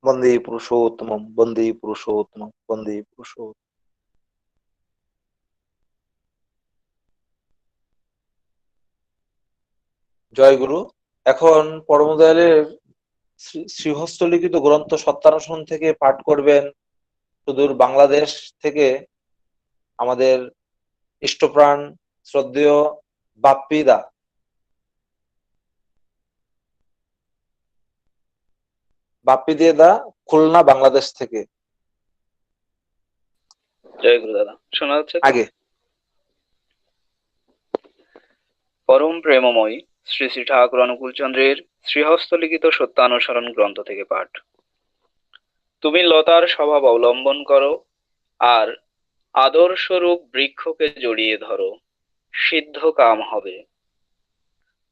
বন্দে পুরুষোত্তমম, বন্দে পুরুষোত্তমম, বন্দে পুরুষোত্তম। জয় গুরু। এখন পরমদয়ালের শ্রীহস্তলিখিত গ্রন্থ সত্যানুসরণ থেকে পাঠ করবেন সুদূর বাংলাদেশ থেকে আমাদের ইষ্টপ্রাণ শ্রদ্ধেয় বাপ্পি দা। বাপ্পি দিয়ে দা, খুলনা, বাংলাদেশ থেকে। জয় গুরু দাদা, শোনা যাচ্ছে? আগে পরম প্রেমময়ী শ্রী শ্রী ঠাকুর অনুকূল চন্দ্রের শ্রীহস্তলিখিত সত্যানুসরণ গ্রন্থ থেকে পাঠ। তুমি লতার স্বভাব অবলম্বন করো, আর আদর্শরূপ বৃক্ষকে জড়িয়ে ধরো, সিদ্ধ কাম হবে।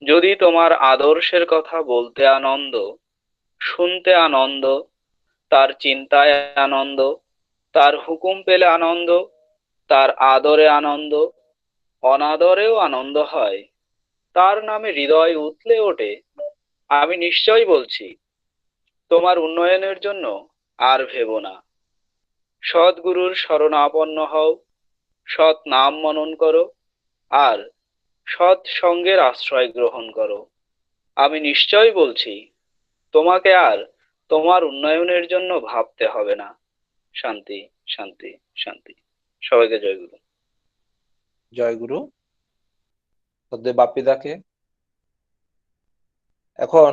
যদি তোমার আদর্শের কথা বলতে আনন্দ, শুনতে আনন্দ, তার চিন্তায় আনন্দ, তার হুকুম পেলে আনন্দ, তার আদরে আনন্দ, অনাদরেও আনন্দ হয়, তার নামে হৃদয় উথলে ওঠে, আমি নিশ্চয় বলছি তোমার উন্নয়নের জন্য আর ভেবো না। সদ্গুরুর শরণাপন্ন হও, সৎ নাম মনন করো, আর সৎ সঙ্গের আশ্রয় গ্রহণ করো। আমি নিশ্চয় বলছি তোমাকে আর তোমার উন্নয়নের জন্য ভাবতে হবে না। শান্তি, শান্তি, শান্তি। সবাইকে জয় গুরু। জয় গুরু। শ্রদ্ধেয় বাপ্পি দাকে এখন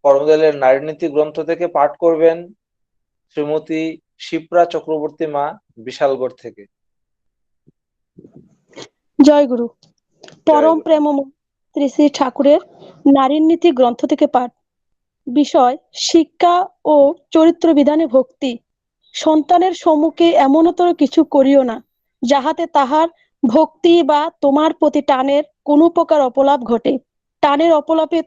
পরমদয়ালের নারীনীতি গ্রন্থ থেকে পাঠ করবেন শ্রীমতী শিপ্রা চক্রবর্তী মা, বিশালগড় থেকে। জয় গুরু। পরম প্রেমময় শ্রী শ্রী ঠাকুরের নারীর নীতি গ্রন্থ থেকে পাঠ। বিষয় শিক্ষা ও চরিত্র বিধানে ভক্তি। সন্তানের সম্মুখে এমনতর কিছু করিও না যাহাতে তাহার ভক্তি বা তোমার প্রতি টানের কোনো প্রকার অপলাপ ঘটে। টানের অপলাপে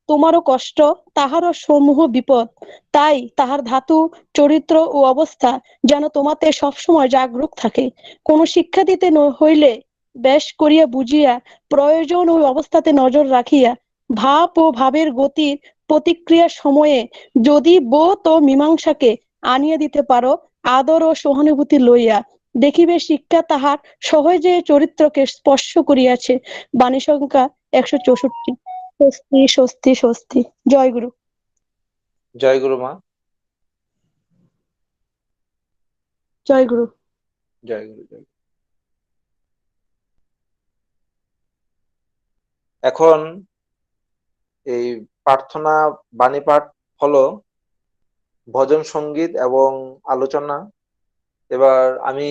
তোমারও কষ্ট, তাহারও সমূহ বিপদ। তাই তাহার ধাতু, চরিত্র ও অবস্থা যেন তোমাতে সবসময় জাগরূক থাকে। কোনো শিক্ষা দিতে হইলে বেশ করিয়া বুঝিয়া, প্রয়োজন ও অবস্থাতে নজর রাখিয়া, ভাব ও ভাবের গতির প্রতিক্রিয়ার সময়ে যদি বোধ ও মীমাংসাকে আনিয়া দিতে পারো, আদর ও সহানুভূতি লইয়া, দেখিবে শিক্ষা তাহার সহজে চরিত্রকে স্পর্শ করিয়াছে। বাণী সংখ্যা 164। স্বস্তি, স্বস্তি, স্বস্তি। জয় গুরু। জয় গুরু মা। জয় গুরু। জয় গুরু। জয় গুরু। এখন এই প্রার্থনা বাণী পাঠ হলো ভজন সঙ্গীত এবং আলোচনা। এবার আমি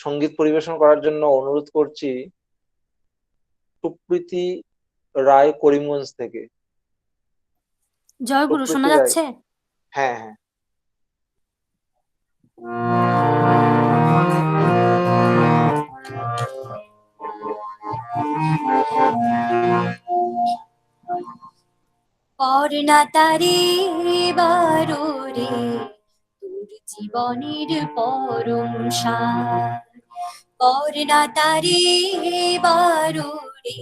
সঙ্গীত পরিবেশন করার জন্য অনুরোধ করছি সুপ্রীতি রায়, করিমগঞ্জ থেকে। জয় গুরু, শোনা যাচ্ছে? হ্যাঁ হ্যাঁ। পর্ণাতারে বারো রে তোর জীবনের পরম সার। পর্ণাতারে বারো রে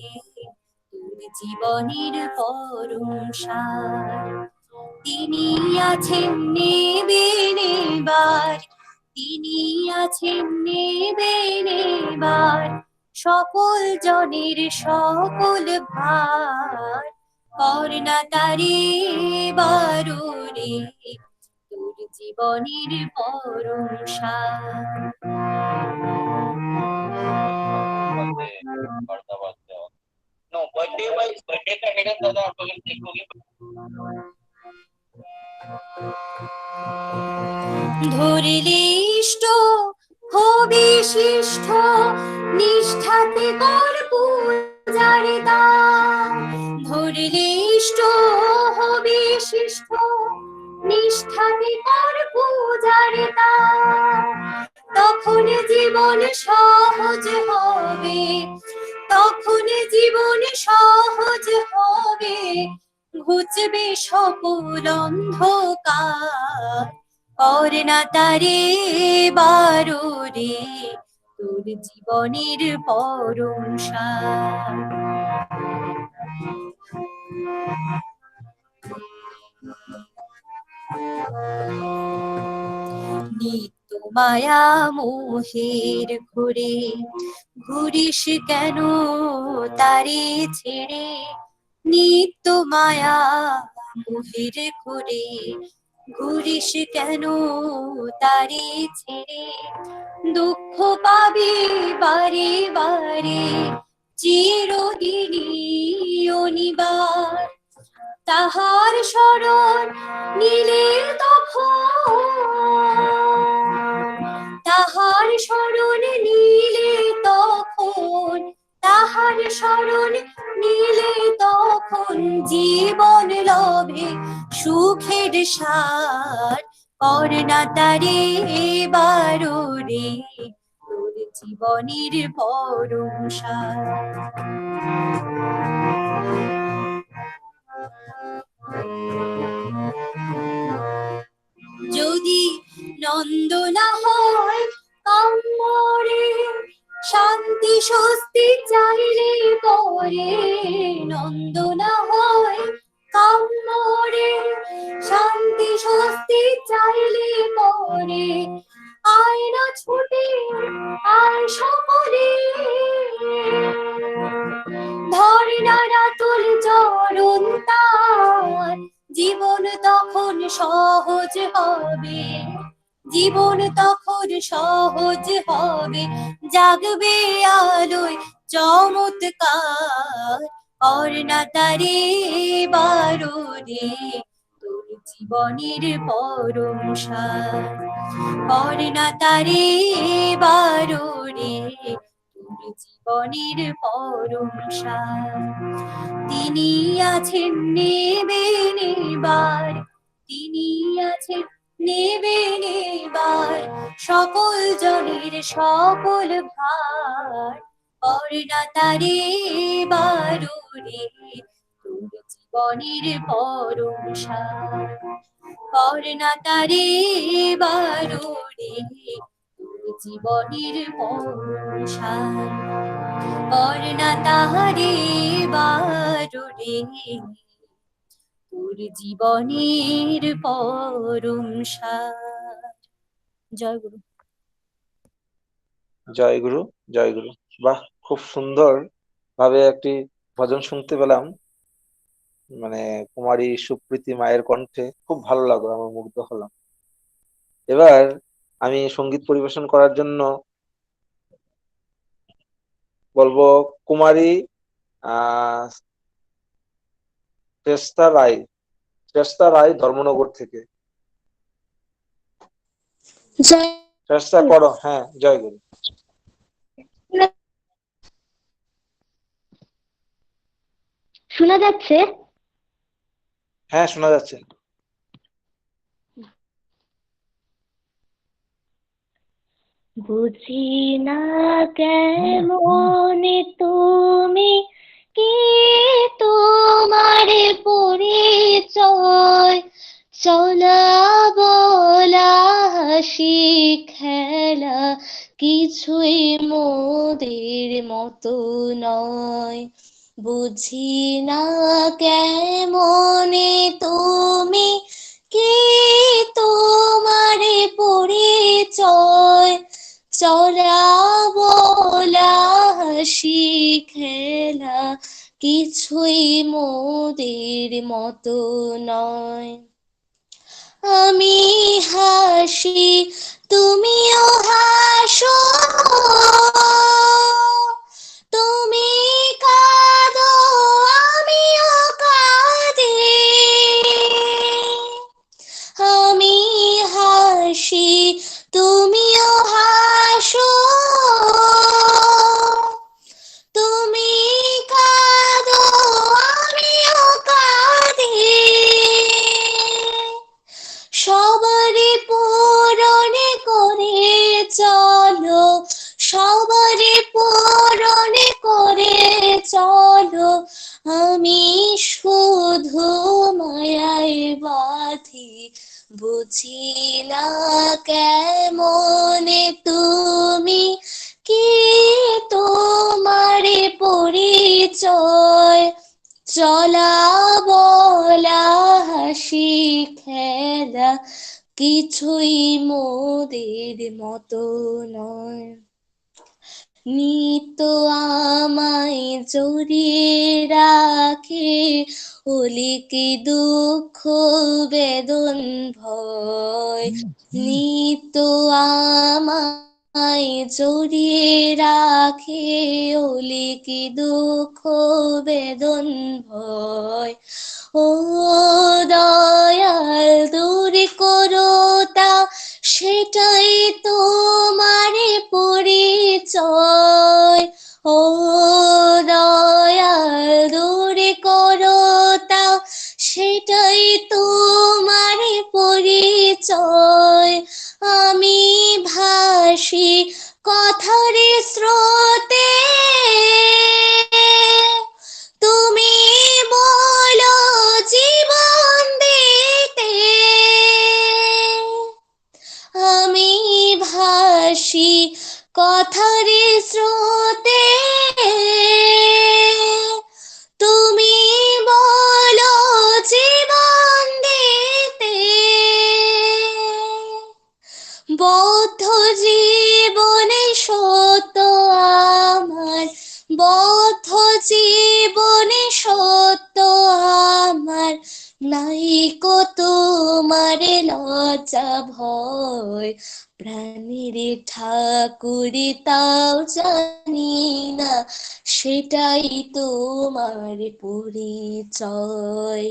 তোর জীবনের পরম সার। তিনি আছেন নেবেন এবার, তিনি আছেন নেবেন এবার সকল জনের সকল ভার। পর্ণাতারে বারো রে তোর জীবনের পরম সার। ধরিলে ইষ্ট হবে শিষ্ট, নিষ্ঠাতে কর পূজারে দান। ধরিলে ইষ্ট হবে শিষ্ট, নিষ্ঠাতে কর পূজারে দান। তখন জীবন সহজ হবে, তখন জীবন সহজ হবে, ঘুচবে সকল অন্ধকার। পর্ণাতারে বারো রে তোর জীবনের পরম সার। মায়া মোহের ঘুরে ঘুরিস কেন তারে ছেড়ে নিত্য মায়া মোহের ঘুরে ঘুরিস কেন তারে ছেড়ে দুঃখ পাবি বারে বারে চিরদিনই অনিবার তাহার শরণ নিলে তখন তাহার শরণ নিলে তখন তাহার শরণ নিলে তখন জীবন লভে সুখের সার কর না তারে বারো রে তোর জীবনের পরম সার যদি নন্দ না হয় কাম্যরে শান্তি স্বস্তি চাইলে পরে নন্দ না হয় কাম্যরে শান্তি স্বস্তি চাইলে পরে আয় না ছুটে আয় সকলে ধর না রাতুল চরণ তার জীবন তখন সহজ হবে জীবন তখন সহজ হবে জাগবে আলোয় চমৎকার কর না তারে বারো রে তোর জীবনের পরম সার কর না তারে বারো রে তোর জীবনের পরম সার তিনি আছেন নেবেন এবার তিনি আছেন নেবেন এবার সকল জনের সকল ভার কর না তারে বারো রে তোর জীবনের পরম সার কর না তারে বারো রে তোর জীবনের পরম সার কর না তারে বারো রে তোর জীবনের পরম সার জয় গুরু জয় গুরু, জয় গুরু। বাহ, খুব সুন্দর ভাবে একটি ভজন শুনতে পেলাম, মানে কুমারী সুপ্রীতি মায়ের কণ্ঠে খুব ভালো লাগলো, আমার মুগ্ধ হলাম। এবার আমি সঙ্গীত পরিবেশন করার জন্য বলবো কুমারী শ্রেষ্ঠা রায় ধর্মনগর থেকে। চেষ্টা করো। হ্যাঁ, জয় গুরু। শোনা যাচ্ছে? হ্যাঁ, শোনা যাচ্ছে। বুঝি না কেমন তুমি কি তোমার পরিচয় চলা বলা হাসি খেলা কিছুই মোদের মতো নয়। বুঝি না কেমন তুমি কি তোমার পরিচয় চলা বলা হাসি খেলা কিছুই মোদের মতো নয়। আমি হাসি তুমিও হাসো, তুমি কাঁদো আমিও কাঁদি। আমি হাসি তুমিও হাসো, তুমি কাঁদো আমিও কাঁদি। সবারই পূরণে করে চলো, সবারই পূরণে করে চলো, আমি শুধু মায়ায় বাঁধি। বুঝি না কেমন তুমি কি তোমার পরিচয় চলা বলা হাসি খেলা কিছুই মোদের মতো নয়। নিত আমায় জড়িয়ে রাখে, অলিকে দুঃখ বেদন ভয়। নিত আমায় জড়িয়ে রাখে, অলিকে দুঃখ বেদন ভয়। ও দয়াল দূর করো তা, সেটাই তোমার পরিচয়। ও দয়াল দূর করো তা, সেটাই তোমার পরিচয়। আমি ভাসি কথার স্রোতে, তুমি বলো জীবন দিতে। আমি ভাসি কথার স্রোতে, তুমি বলো জীবন দিতে। বদ্ধ জীবনে সত্য আমার, বদ্ধ জীবনে সত্য আমার, নাইকো তোমার লজ্জা ভয়। প্রাণের ঠাকুরি তাও জানি না, সেটাই তোমার পরিচয়।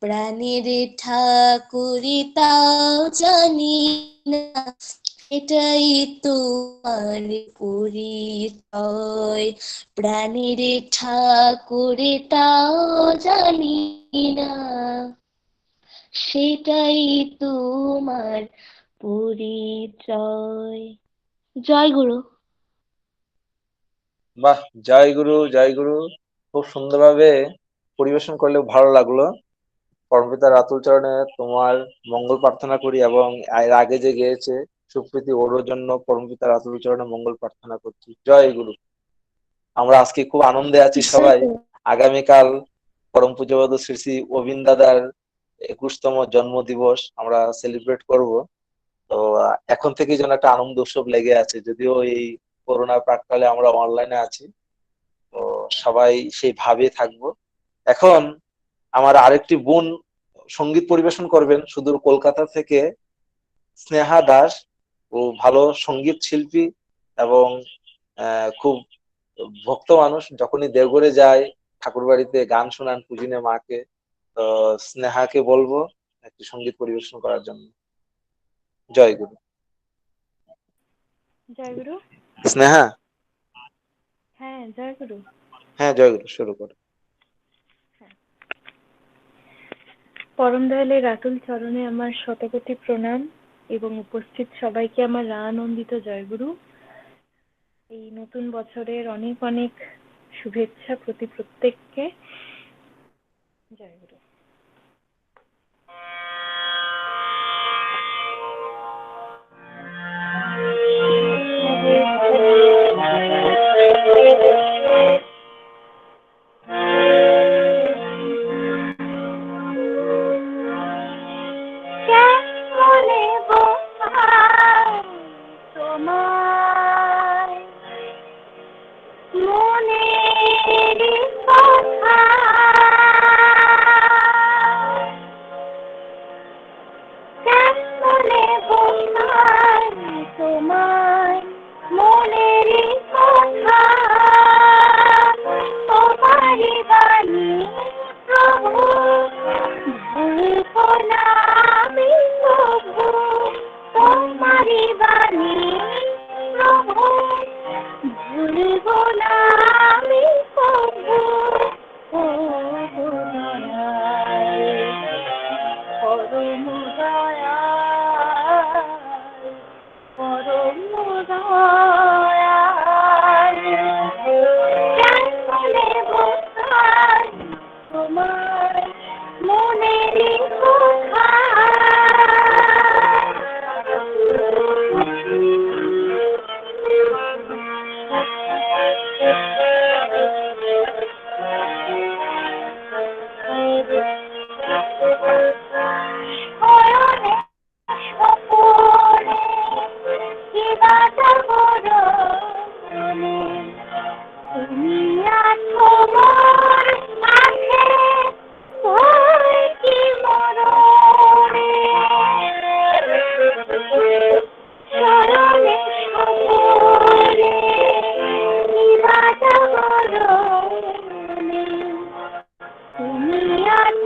প্রাণের ঠাকুরি তাও জানি না, এটাই তোমার পরিচয়। প্রাণের ঠাকুরে তাও জানি না, সেটাই তোমার পরিচয়। জয় গুরু। বাহ, জয় গুরু, জয় গুরু। খুব সুন্দরভাবে পরিবেশন করলে ভালো লাগলো। পরমপিতা রাতুল চরণে তোমার মঙ্গল প্রার্থনা করি, এবং এর আগে যে গেয়েছে সুপ্রীতি, ওরও জন্য পরমপিতা রাতুল চরণে মঙ্গল প্রার্থনা করছি। জয় গুরু। আমরা আজকে খুব আনন্দে আছি জয় সবাই। গুরু। আগামীকাল পরম পূজ্যপাদ শ্রী শ্রী অবিন দাদার 21তম জন্ম দিবস আমরা সেলিব্রেট করব। তো এখন থেকে যেন একটা আনন্দ উৎসব লেগে আছে, যদিও এই করোনার প্রাককালে আমরা অনলাইনে আছি। তো সবাই সেই ভাবে থাকবো। এখন আমার আরেকটি বোন সঙ্গীত পরিবেশন করবেন সুদূর কলকাতা থেকে, স্নেহা দাস। ও ভালো সঙ্গীত শিল্পী এবং খুব ভক্ত মানুষ। যখনই দেওঘরে যায় ঠাকুর বাড়িতে গান শোনান পুজিনে মাকে। তো স্নেহাকে বলবো একটি সঙ্গীত পরিবেশন করার জন্য। জয় গুরু। জয় গুরু। স্নেহা। হ্যাঁ, জয় গুরু। হ্যাঁ, জয় গুরু, শুরু করো। পরম দয়ালের রাতুল চরণে আমার শতকোটি প্রণাম, এবং উপস্থিত সবাইকে আমার রানন্দিত জয়গুরু। এই নতুন বছরের অনেক অনেক শুভেচ্ছা প্রতি প্রত্যেককে। জয়গুরু। কেমনে বোঝাই তোমায় মনের কথা,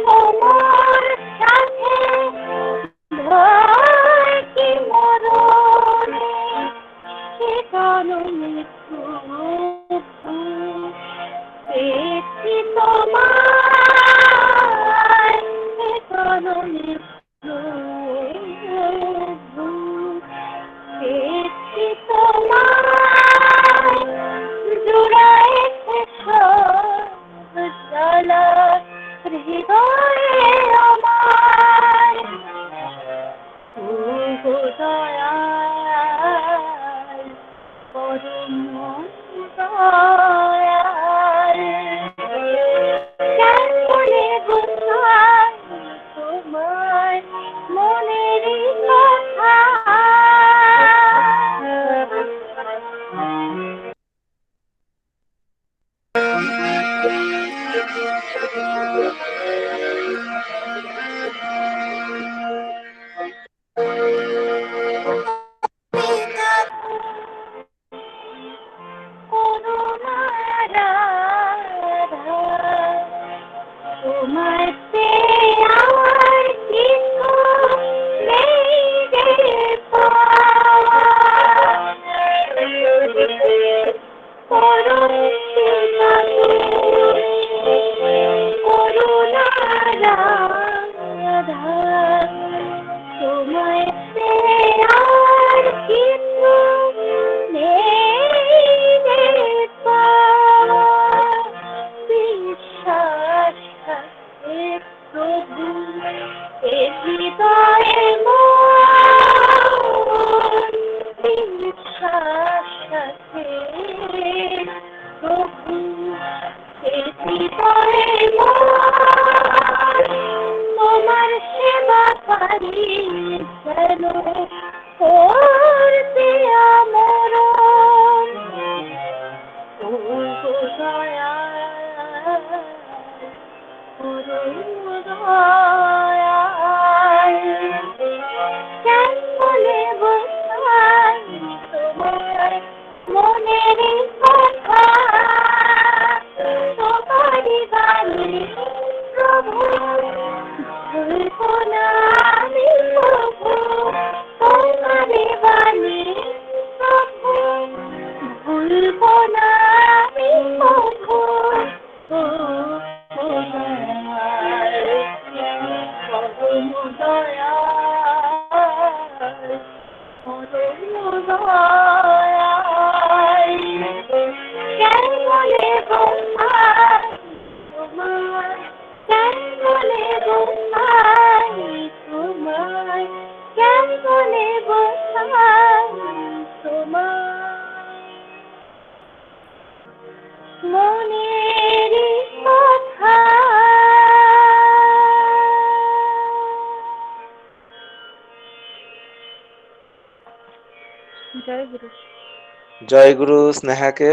তোমার সাথে ভয় কি মরণে সে কারণে পেয়েছি তোমায় সে কারণে পেয়েছি তোমায় জুড়াইছে সব জ্বালা হৃদয়ে আমার ও গো দয়াল পরম দয়াল কেমনে বোঝাই তোমার মনেরই কথা তোমার চেয়ে আর কিছু নেই যে পাওয়া পরম করুণা রাধা তোমার চেয়ে আর কিছু নেই যে পাওয়া বিশ্বাস থাকে প্রভু এ হৃদয়ে মোর বিশ্বাস থাকে প্রভু এ হৃদয়ে মোর তোমার সেবা পারি যেন করতে আমরণ ও গো দয়াল পরম দয়াল কেমনে বোঝাই তোমার মনেরই কথা তোমারই বাণী প্রভু ভুলবো না আমি প্রভু তোমারই বাণী প্রভু ভুলবো না আমি প্রভু ও দয়াল পরম দয়াল পরম দয়াল কেমনে বোঝাই তোমার কেমনে বোঝাই তোমার কেমনে বোঝাই তোমার মনেরই কথা জয় গুরু। জয় গুরু স্নেহাকে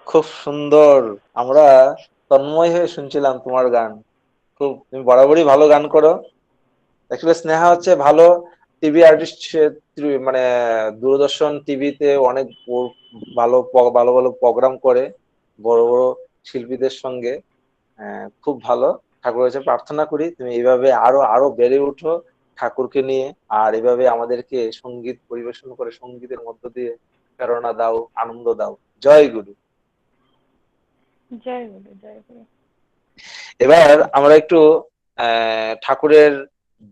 খুব সুন্দর, আমরা তন্ময় হয়ে শুনছিলাম তোমার গান। তুমি বরাবরই ভালো গান করো। অ্যাকচুয়ালি স্নেহা হচ্ছে ভালো টিভি আর্টিস্ট, মানে দূরদর্শন টিভিতে অনেক ভালো ভালো ভালো প্রোগ্রাম করে বড় বড় শিল্পীদের সঙ্গে। খুব ভালো। ঠাকুরের কাছে প্রার্থনা করি তুমি এইভাবে আরো আরো বেড়ে উঠো ঠাকুরকে নিয়ে, আর এভাবে আমাদেরকে সঙ্গীত পরিবেশন করে সঙ্গীতের মধ্য দিয়ে প্রেরণা দাও, আনন্দ দাও। জয় গুরু। জয় গুরু, জয় গুরু। এবার আমরা একটু ঠাকুরের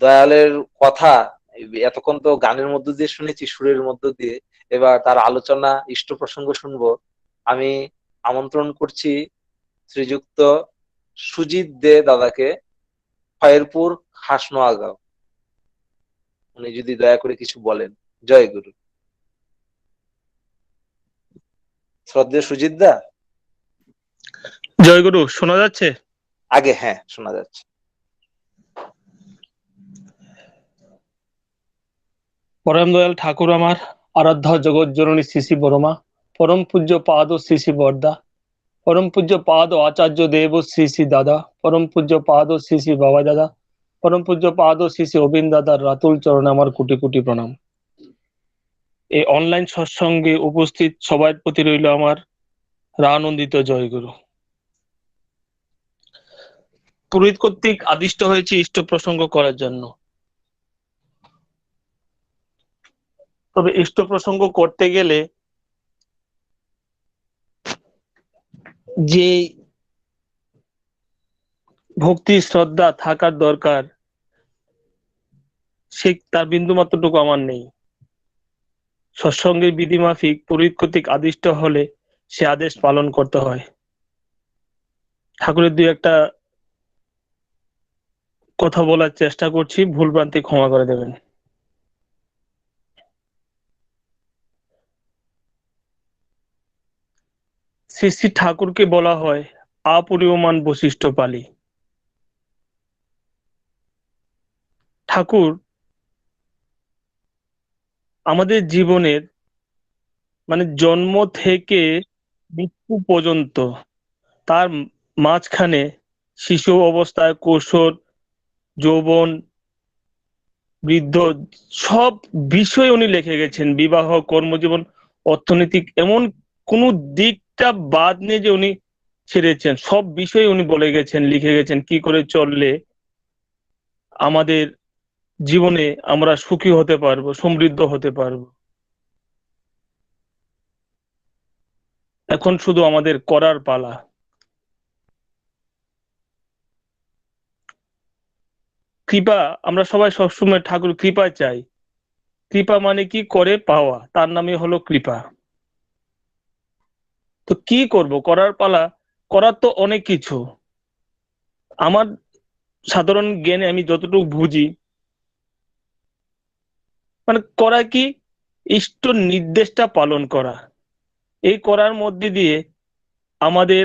দয়ালের কথা এতক্ষণ তো গানের মধ্য দিয়ে শুনেছি, সুরের মধ্য দিয়ে। এবার তার আলোচনা ইষ্ট প্রসঙ্গ শুনবো। আমি আমন্ত্রণ করছি শ্রীযুক্ত সুজিত দে দাদাকে, খয়েরপুর হাসনোয়াগাঁও। উনি যদি দয়া করে কিছু বলেন। জয় গুরু। শ্রদ্ধেয় সুজিত দা। জয় গুরু, শোনা যাচ্ছে? আগে হ্যাঁ শোনা যাচ্ছে। পরম দয়াল ঠাকুর আমার আরাধ্যা জগৎ জননী শ্রী শ্রী বরমা, পরম পূজ্য পাদ শ্রী শ্রী বরদা, পরম পূজ্য পাদ আচার্য দেব শ্রী শ্রী দাদা, পরম পূজ্য পাদ শ্রী শ্রী বাবা দাদা, পরম পূজ্য পাদ শ্রী শ্রী অবিন দাদার রাতুল চরণে আমার কোটি কোটি প্রণাম। এই অনলাইন সৎসঙ্গে উপস্থিত সবার প্রতি রইল আমার রানন্দিত জয় গুরু। পুরোহিত কর্তৃক আদিষ্ট হয়েছি ইষ্ট প্রসঙ্গ করার জন্য। তবে ইষ্ট প্রসঙ্গ করতে গেলে যে ভক্তি শ্রদ্ধা থাকার দরকার সে তার বিন্দু মাত্রটুকু আমার নেই। সৎসঙ্গের বিধি মাফিক পুরোহিত কর্তৃক আদিষ্ট হলে সে আদেশ পালন করতে হয়। ঠাকুরের দুই একটা কথা বলার চেষ্টা করছি, ভুল ভ্রান্তি ক্ষমা করে দেবেন। শ্রী শ্রী ঠাকুরকে বলা হয় অপরিয়মান বৈশিষ্ট্য পালি। ঠাকুর আমাদের জীবনের মানে জন্ম থেকে মৃত্যু পর্যন্ত তার মাঝখানে শিশু অবস্থায় কৈশোর যৌবন বৃদ্ধ সব বিষয় উনি লিখে গেছেন। বিবাহ কর্মজীবন অর্থনৈতিক এমন কোন দিকটা বাদ নেই যে উনি ছেড়েছেন। সব বিষয় উনি বলে গেছেন, লিখে গেছেন কি করে চললে আমাদের জীবনে আমরা সুখী হতে পারবো, সমৃদ্ধ হতে পারবো। এখন শুধু আমাদের করার পালা। কৃপা আমরা সবাই সবসময় ঠাকুর কৃপা চাই। কৃপা মানে কি করে পাওয়া, তার নামই হলো কৃপা। তো কি করব, করার পালা। করার তো অনেক কিছু। আমার সাধারণ জ্ঞানে আমি যতটুকু বুঝি মানে করা কি ইষ্ট নির্দেশটা পালন করা। এই করার মধ্যে দিয়ে আমাদের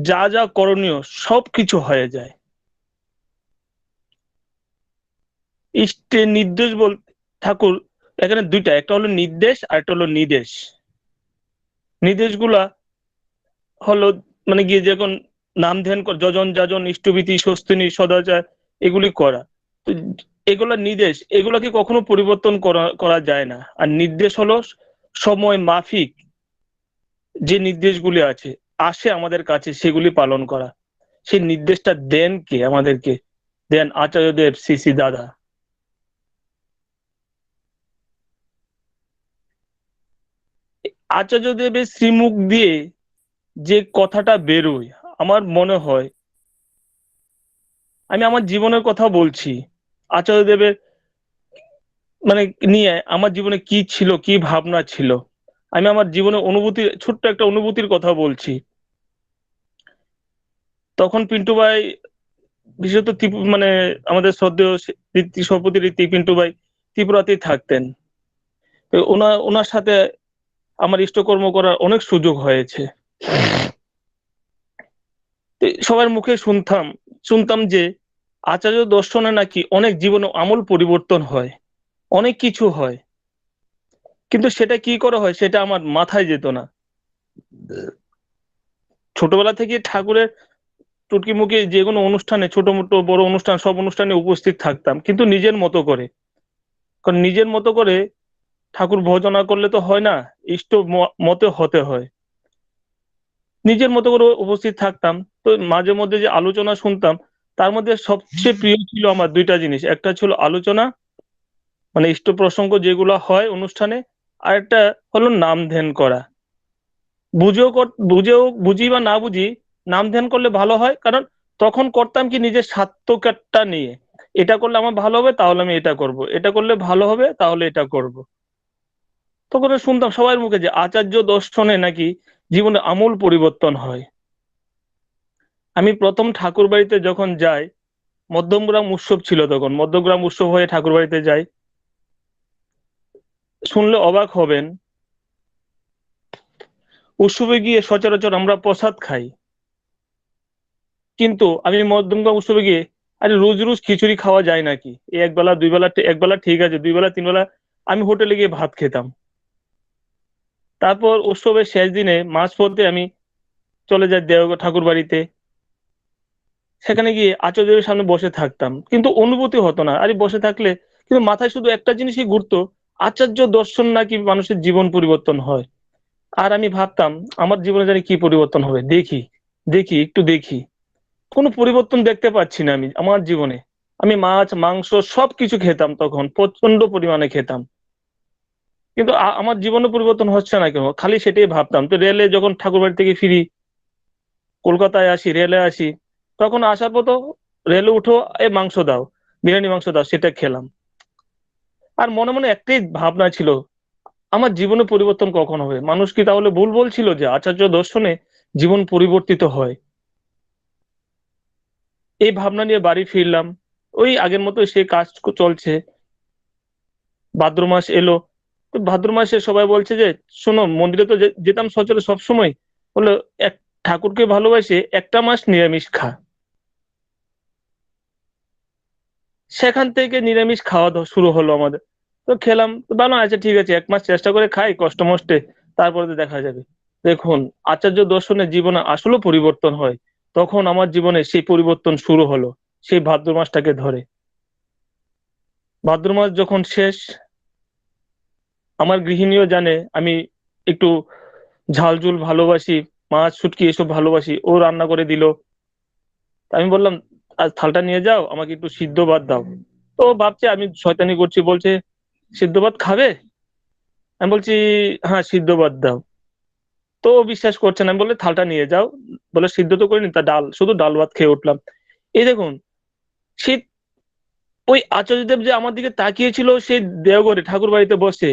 যা যা করণীয় সব কিছু হয়ে যায়। ইষ্টের নির্দেশ বলতে ঠাকুর এখানে দুইটা, একটা হলো নির্দেশ আর একটা হলো নিদেশ। নির্দেশগুলা হলো মানে গিয়ে যখন নাম ধ্যান যজন যাজন ইষ্টভীতি স্বস্তিনী সদাচার এগুলি করা, তো এগুলা নির্দেশ, এগুলাকে কখনো পরিবর্তন করা যায় না। আর নির্দেশ হলো সময় মাফিক যে নির্দেশগুলি আসে আমাদের কাছে সেগুলি পালন করা। সেই নির্দেশটা দেন কে আমাদেরকে? দেন আচার্যদেব শ্রী শ্রী দাদা। আচার্যদেবের শ্রীমুখ দিয়ে যে কথাটা বেরোয় আমার মনে হয়, আমি আমার জীবনের কথা বলছি, আচার্যদেবের মানে নিয়ে আমার জীবনে কি ছিল, কি ভাবনা ছিল, আমি আমার জীবনে অনুভূতি, ছোট্ট একটা অনুভূতির কথা বলছি। তখন পিন্টু ভাই বিশেষত মানে আমাদের শ্রদ্ধেয় সভাপতি ঋত্বিক পিন্টু ভাই ত্রিপুরাতেই থাকতেন। ওনার সাথে আমার ইষ্টকর্ম করার অনেক সুযোগ হয়েছে। সবার মুখে শুনতাম যে আচার্য দর্শনে নাকি অনেক জীবনে আমূল পরিবর্তন হয়, অনেক কিছু হয়, কিন্তু সেটা কি করে হয় সেটা আমার মাথায় যেত না। ছোটবেলা থেকে ঠাকুরের টুটকি মুখে যে কোনো অনুষ্ঠানে, ছোট মোটো বড় অনুষ্ঠান, সব অনুষ্ঠানে উপস্থিত থাকতাম, কিন্তু নিজের মতো করে। কারণ নিজের মতো করে ঠাকুর ভজনা করলে তো হয় না, ইষ্ট মতে হতে হয়। নিজের মতো করে উপস্থিত থাকতাম। তো মাঝে মধ্যে যে আলোচনা শুনতাম তার মধ্যে সবচেয়ে প্রিয় ছিল আমার দুইটা জিনিস। একটা ছিল আলোচনা মানে ইষ্ট প্রসঙ্গ যেগুলো হয় অনুষ্ঠানে, আর একটা হলো নাম ধ্যান করা। বুঝি বা না বুঝি নাম ধ্যান করলে ভালো হয়, কারণ তখন করতাম কি নিজের স্বার্থটা নিয়ে, এটা করলে আমার ভালো হবে তাহলে আমি এটা করব, এটা করলে ভালো হবে তাহলে এটা করব। তখন শুনতাম সবার মুখে যে আচার্য দর্শনে নাকি জীবনে আমূল পরিবর্তন হয়। আমি প্রথম ঠাকুর বাড়িতে যখন যাই, মধ্যমগ্রাম উৎসব ছিল, তখন মধ্যগ্রাম উৎসব হয়ে ঠাকুর বাড়িতে যাই, শুনলে অবাক হবেন, উৎসবে গিয়ে সচরাচর আমরা প্রসাদ খাই, কিন্তু আমি মধ্যমগ্রাম উৎসবে গিয়ে আরে রোজ রোজ খিচুড়ি খাওয়া যায় নাকি, একবেলা দুই বেলা, একবেলা ঠিক আছে, দুই বেলা তিন বেলা আমি হোটেলে গিয়ে ভাত খেতাম। তারপর উৎসবের শেষ দিনে মাঝপথে আমি চলে যাই দেওঘর ঠাকুর বাড়িতে, সেখানে গিয়ে আচার্যের সামনে বসে থাকতাম, কিন্তু অনুভূতি হতো না। আরে বসে থাকলে কিন্তু মাথায় শুধু একটা জিনিসই ঘুরতো, আচার্য দর্শন নাকি মানুষের জীবন পরিবর্তন হয়। আর আমি ভাবতাম আমার জীবনে জানি কি পরিবর্তন হবে, দেখি দেখি একটু দেখি। কোনো পরিবর্তন দেখতে পাচ্ছি না আমি আমার জীবনে। আমি মাছ মাংস সবকিছু খেতাম, তখন প্রচন্ড পরিমাণে খেতাম, কিন্তু আমার জীবনে পরিবর্তন হচ্ছে না কেন, খালি সেটাই ভাবতাম। তো রেলে যখন ঠাকুরবাড়ি থেকে ফিরি, কলকাতায় আসি, রেলে আসি, তখন আসার পর তো রেলে উঠো, এই মাংস দাও, বিরিয়ানি মাংস দাও, সেটা খেলাম। আর মনে মনে একটাই ভাবনা ছিল, আমার জীবনে পরিবর্তন কখন হবে? মানুষ কি তাহলে ভুল বলছিল যে আচার্য দর্শনে জীবন পরিবর্তিত হয়? এই ভাবনা নিয়ে বাড়ি ফিরলাম, ওই আগের মতো সে কাজ চলছে। ভাদ্র মাস এলো, তো ভাদ্র মাসে সবাই বলছে যে শোনো, মন্দিরে তো যেতাম সচলে সবসময়, বললো এক ঠাকুরকে ভালোবাসে একটা মাস নিরামিষ খা। সেখান থেকে নিরামিষ খাওয়া শুরু হলো আমাদের। তো খেলাম, তো ভালো, আচ্ছা ঠিক আছে, এক মাস চেষ্টা করে খাই কষ্ট মষ্টে, তারপরে তো দেখা যাবে। দেখুন, আচার্য দর্শনের জীবনে আসলে পরিবর্তন হয়, তখন আমার জীবনে সেই পরিবর্তন শুরু হলো, সেই ভাদ্র মাসটাকে ধরে। ভাদ্র মাস যখন শেষ, আমার গৃহিণীও জানে আমি একটু ঝাল ঝুল ভালোবাসি, মাছ শুটকি এসব ভালোবাসি, ও রান্না করে দিল। তা আমি বললাম, আজ থালটা নিয়ে যাও, আমাকে একটু সিদ্ধ ভাত দাও। তো ও ভাবছে আমি শয়তানি করছি, বলছে সিদ্ধ ভাত খাবে? আমি বলছি হ্যাঁ, সিদ্ধ ভাত দাও। তো ও বিশ্বাস করছে না, আমি বলে থালটা নিয়ে যাও। বলে সিদ্ধ তো করিনি, তা ডাল, শুধু ডাল ভাত খেয়ে উঠলাম। এই দেখুন, সে ওই আচার্যদেব যে আমার দিকে তাকিয়েছিল সেই দেওঘরে ঠাকুর বাড়িতে বসে,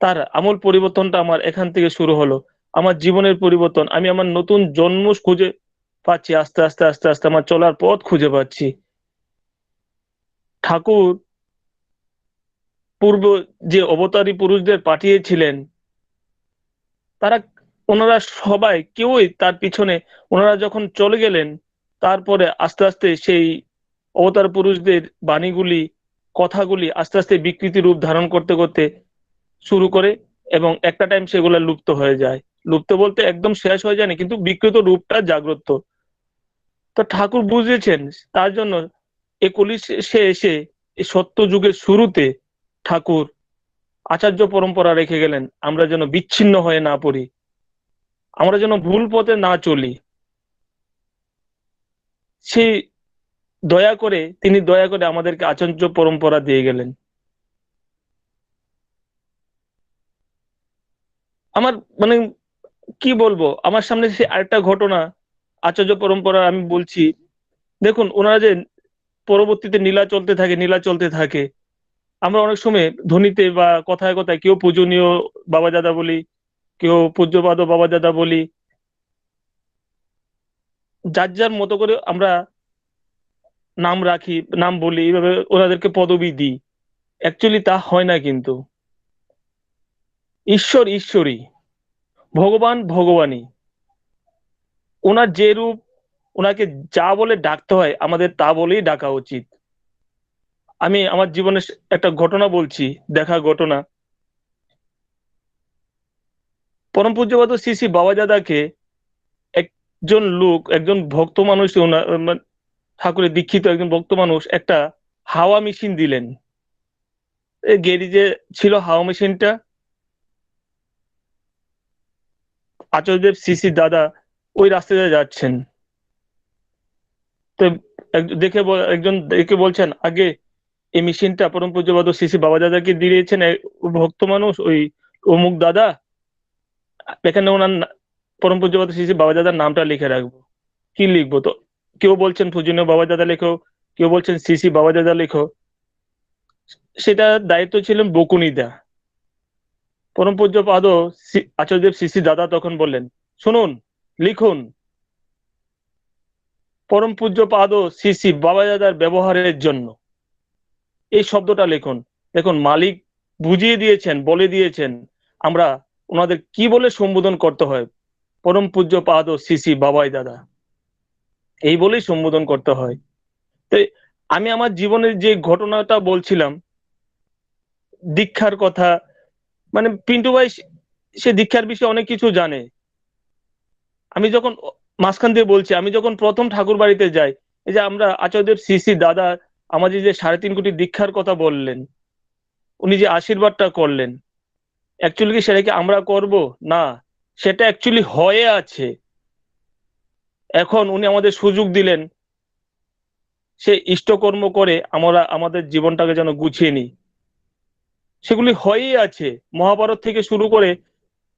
তার আমূল পরিবর্তনটা আমার এখান থেকে শুরু হলো। আমার জীবনের পরিবর্তন, আমি আমার নতুন জন্ম খুঁজে পাচ্ছি, আস্তে আস্তে আস্তে আস্তে আমার চলার পথ খুঁজে পাচ্ছি। ঠাকুর পূর্ব যে অবতারী পুরুষদের পাঠিয়েছিলেন, তারা, ওনারা সবাই কেউই তার পিছনে, ওনারা যখন চলে গেলেন, তারপরে আস্তে আস্তে সেই অবতার পুরুষদের বাণীগুলি, কথাগুলি আস্তে আস্তে বিকৃতি রূপ ধারণ করতে করতে শুরু করে, এবং একটা টাইম সেগুলো লুপ্ত হয়ে যায়। লুপ্ত বলতে একদম শেষ হয়ে যায়নি, কিন্তু বিকৃত রূপটা জাগ্রত। তো ঠাকুর বুঝেছেন, তার জন্য এ কলিযুগে এসে, এই সত্য যুগের শুরুতে ঠাকুর আচার্য পরম্পরা রেখে গেলেন, আমরা যেন বিচ্ছিন্ন হয়ে না পড়ি, আমরা যেন ভুল পথে না চলি। সেই তিনি দয়া করে আমাদেরকে আচার্য পরম্পরা দিয়ে গেলেন। আমার মানে কি বলবো, আমার সামনে সে আরেকটা ঘটনা আচার্য পরম্পরা আমি বলছি। দেখুন, ওনারা যে পরবর্তীতে নীলা চলতে থাকে, নীলা চলতে থাকে, আমরা অনেক সময় ধ্বনিতে বা কথায় কথায় কেউ পূজনীয় বাবা দাদা বলি, কেউ পূজ্যপাদ বাবা দাদা বলি, যার যার মতো করে আমরা নাম রাখি, নাম বলি, এইভাবে ওনাদেরকে পদবি দিই। অ্যাকচুয়ালি তা হয় না কিন্তু। ঈশ্বর ঈশ্বরী, ভগবান ভগবানই, ওনার যে রূপ, ওনাকে যা বলে ডাকতে হয় আমাদের তা বলেই ডাকা উচিত। আমি আমার জীবনের একটা ঘটনা বলছি, দেখা ঘটনা। পরম পূজ্যপাদ শ্রী শ্রী বাবা দাদাকে একজন লোক, একজন ভক্ত মানুষ, ঠাকুরের দীক্ষিত একজন ভক্ত মানুষ একটা হাওয়া মেশিন দিলেন। এই গ্যারেজে ছিল হাওয়া মেশিনটা। আচার্যদেব শ্রী শ্রী দাদা ওই রাস্তা দিয়ে যাচ্ছেন, তো একজন দেখে বলছেন, আগে এই মেশিনটা পরম পূজ্যপাদ শ্রী শ্রী বাবা দাদাকে দিয়েছেন ভক্ত মানুষ, ওই অমুক দাদা, এখানে ওনার পরম পূজ্যপাদ শ্রী শ্রী বাবা দাদার নামটা লিখে রাখবো। কি লিখবো? তো কেউ বলছেন পূজনীয় বাবা দাদা লেখো, কেউ বলছেন শ্রী শ্রী বাবা দাদা লেখো। সেটা দায়িত্ব ছিলেন বকুনিদা। পরম পূজ্যপাদ আচার্যদেব শ্রী শ্রী দাদা তখন বললেন, শুনুন, লিখুন, পরম পূজ্যপাদ শ্রী শ্রী বাবা দাদার ব্যবহারের জন্য এই শব্দটা লিখুন। দেখুন, মালিক বুঝিয়ে দিয়েছেন, বলে দিয়েছেন আমরা ওনাদের কি বলে সম্বোধন করতে হয়। পরম পূজ্যপাদ শ্রী শ্রী বাবাই দাদা, এই বলেই সম্বোধন করতে হয়। তো আমি আমার জীবনের যে ঘটনাটা বলছিলাম, দীক্ষার কথা, মানে পিন্টু ভাই সে দীক্ষার বিষয়ে অনেক কিছু জানে। আমি যখন মাঝখান দিয়ে বলছি, আমি যখন প্রথম ঠাকুর বাড়িতে যাই, এই যে আমরা আচার্যদেব শ্রী শ্রী দাদা আমাদের যে 3.5 কোটি দীক্ষার কথা বললেন, উনি যে আশীর্বাদটা করলেন, অ্যাকচুয়ালি কি সেটা কি আমরা করব? না, সেটা অ্যাকচুয়ালি হয়ে আছে। এখন উনি আমাদের সুযোগ দিলেন সে ইষ্টকর্ম করে আমরা আমাদের জীবনটাকে যেন গুছিয়ে নিই। সেগুলি হয়েই আছে। মহাভারত থেকে শুরু করে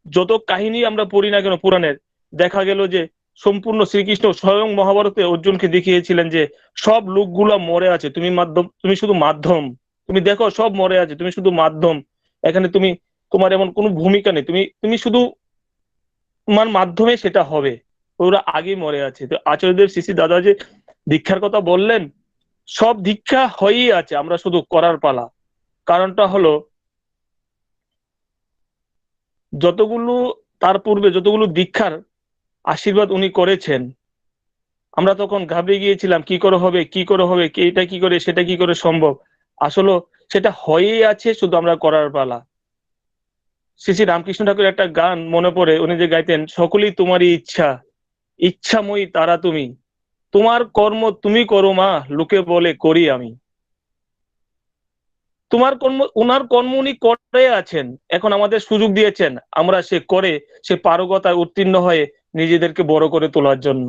যত কাহিনী আমরা পড়ি না কেন পুরাণের, দেখা গেল যে সম্পূর্ণ শ্রীকৃষ্ণ স্বয়ং মহাভারতে অর্জুনকে দেখিয়েছিলেন যে সব লোকগুলা মরে আছে, তুমি মাধ্যম, তুমি শুধু মাধ্যম। তুমি দেখো সব মরে আছে, তুমি শুধু মাধ্যম। এখানে তুমি, তোমার এমন কোনো ভূমিকা নেই, তুমি তুমি শুধু তোমার মাধ্যমে সেটা হবে। ওরা আগেই মরে আছে। তো আচার্যদেব শ্রী শ্রী দাদা যে দীক্ষার কথা বললেন, সব দীক্ষা হয়েই আছে, আমরা শুধু করার পালা। কারণটা হলো যতগুলো তার পূর্বে যতগুলো দীক্ষার আশীর্বাদ উনি করেছেন, আমরা তখন ঘাবড়ে গিয়েছিলাম কি করে হবে, কি করে হবে, এটা কি করে, সেটা কি করে সম্ভব। আসলে সেটা হয়েই আছে, শুধু আমরা করার পালা। শ্রী শ্রী রামকৃষ্ণ ঠাকুর একটা গান মনে পড়ে, উনি যে গাইতেন, সকলেই তোমারই ইচ্ছা, ইচ্ছাময়ী তারা তুমি, তোমার কর্ম তুমি করো মা, লোকে বলে করি আমি। তোমার কর্ম, উনার কর্ম উনি করে আছেন, এখন আমাদের সুযোগ দিয়েছেন আমরা সে করে, সে পারগতায় উত্তীর্ণ হয়ে নিজেদেরকে বড় করে তোলার জন্য।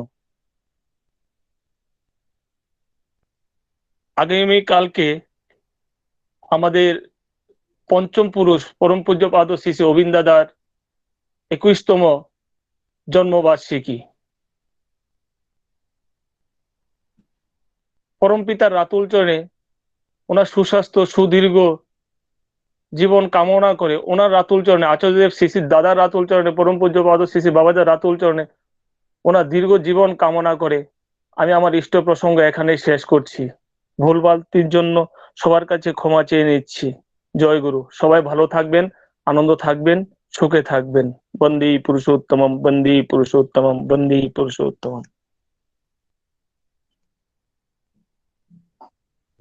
আগামী কালকে আমাদের পঞ্চম পুরুষ পরম পূজ্যপাদ শ্রী শ্রী অবিন্দ দাদার 21তম জন্মবার্ষিকী। পরম পিতার রাতুল চরণে ওনার সুস্বাস্থ্য সুদীর্ঘ জীবন কামনা করে, ওনার রাতুল চরণে, আচার্যদেব শ্রী শ্রী দাদার রাতুল চরণে, পরম পূজ্যপাদ শ্রী শ্রী বাবাজার রাতুল চরণে ওনার দীর্ঘ জীবন কামনা করে আমি আমার ইষ্ট প্রসঙ্গ এখানে শেষ করছি। ভুলভ্রান্তির জন্য সবার কাছে ক্ষমা চেয়ে নিচ্ছি। জয় গুরু। সবাই ভালো থাকবেন, আনন্দ থাকবেন, সুখে থাকবেন। বন্দে পুরুষোত্তমম, বন্দে পুরুষোত্তমম, বন্দে পুরুষোত্তমম।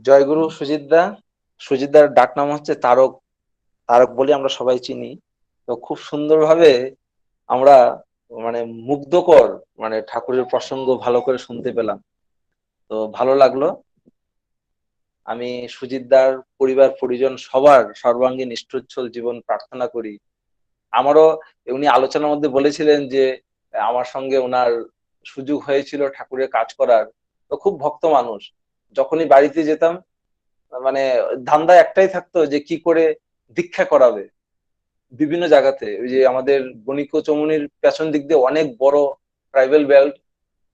জয়গুরু সুজিতদা। সুজিতদার ডাক নাম হচ্ছে তারক। তারক বলে আমরা সবাই চিনি। তো খুব সুন্দরভাবে আমরা মানে মুগ্ধকর মানে ঠাকুরের প্রসঙ্গ ভালো করে শুনতে পেলাম। তো ভালো লাগলো। আমি সুজিতদার পরিবার পরিজন সবার সর্বাঙ্গীন নিষ্ঠুচ্ছল জীবন প্রার্থনা করি। আমারও উনি আলোচনার মধ্যে বলেছিলেন যে আমার সঙ্গে ওনার সুযোগ হয়েছিল ঠাকুরের কাজ করার। তো খুব ভক্ত মানুষ। যখনই বাড়িতে যেতাম মানে ধান্দা একটাই থাকতো যে কি করে দীক্ষা করাবে বিভিন্ন জায়গাতে। ওই যে আমাদের বণিক চমুনির পেছন দিক দিয়ে অনেক বড় ট্রাইবেল বেল্ট,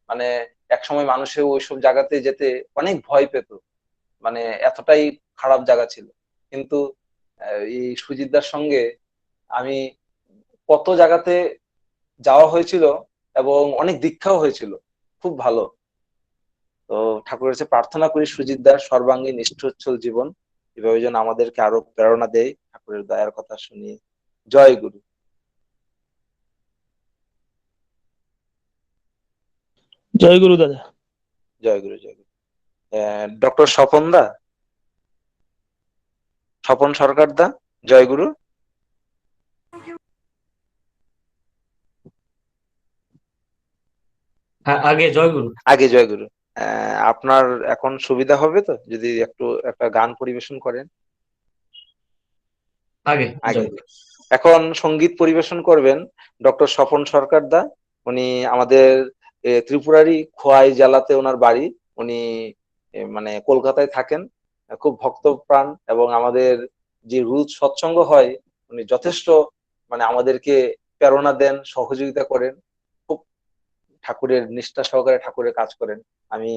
মানে একসময় মানুষে ওইসব জায়গাতে যেতে অনেক ভয় পেত, মানে এতটাই খারাপ জায়গা ছিল। কিন্তু এই সুজিতদার সঙ্গে আমি কত জায়গাতে যাওয়া হয়েছিল এবং অনেক দীক্ষাও হয়েছিল। খুব ভালো। তো ঠাকুরের কাছে প্রার্থনা করি সুজিতদার সর্বাঙ্গীন নিষ্ঠুচ্ছল জীবন এভাবে যেন আমাদেরকে আরো প্রেরণা দেয় ঠাকুরের দয়ার কথা শুনিয়ে। জয় গুরু। জয় গুরু দাদা। জয় গুরু। জয় গুরু। ডক্টর স্বপন দা, স্বপন সরকার দা, জয় গুরু। আগে জয়গুরু। আগে জয় গুরু। আপনার এখন সুবিধা হবে তো যদি একটু একটা গান পরিবেশন করেন? আগে আগে। জয়গুরু। এখন সঙ্গীত পরিবেশন করবেন ডক্টর স্বপন সরকার দা। উনি আমাদের ত্রিপুরারই খোয়াই জেলাতে ওনার বাড়ি। উনি মানে কলকাতায় থাকেন। খুব ভক্তপ্রাণ এবং আমাদের যে রুজ সৎসঙ্গ হয় উনি যথেষ্ট মানে আমাদেরকে প্রেরণা দেন, সহযোগিতা করেন। খুব ঠাকুরের নিষ্ঠা সহকারে ঠাকুরের কাজ করেন। আমি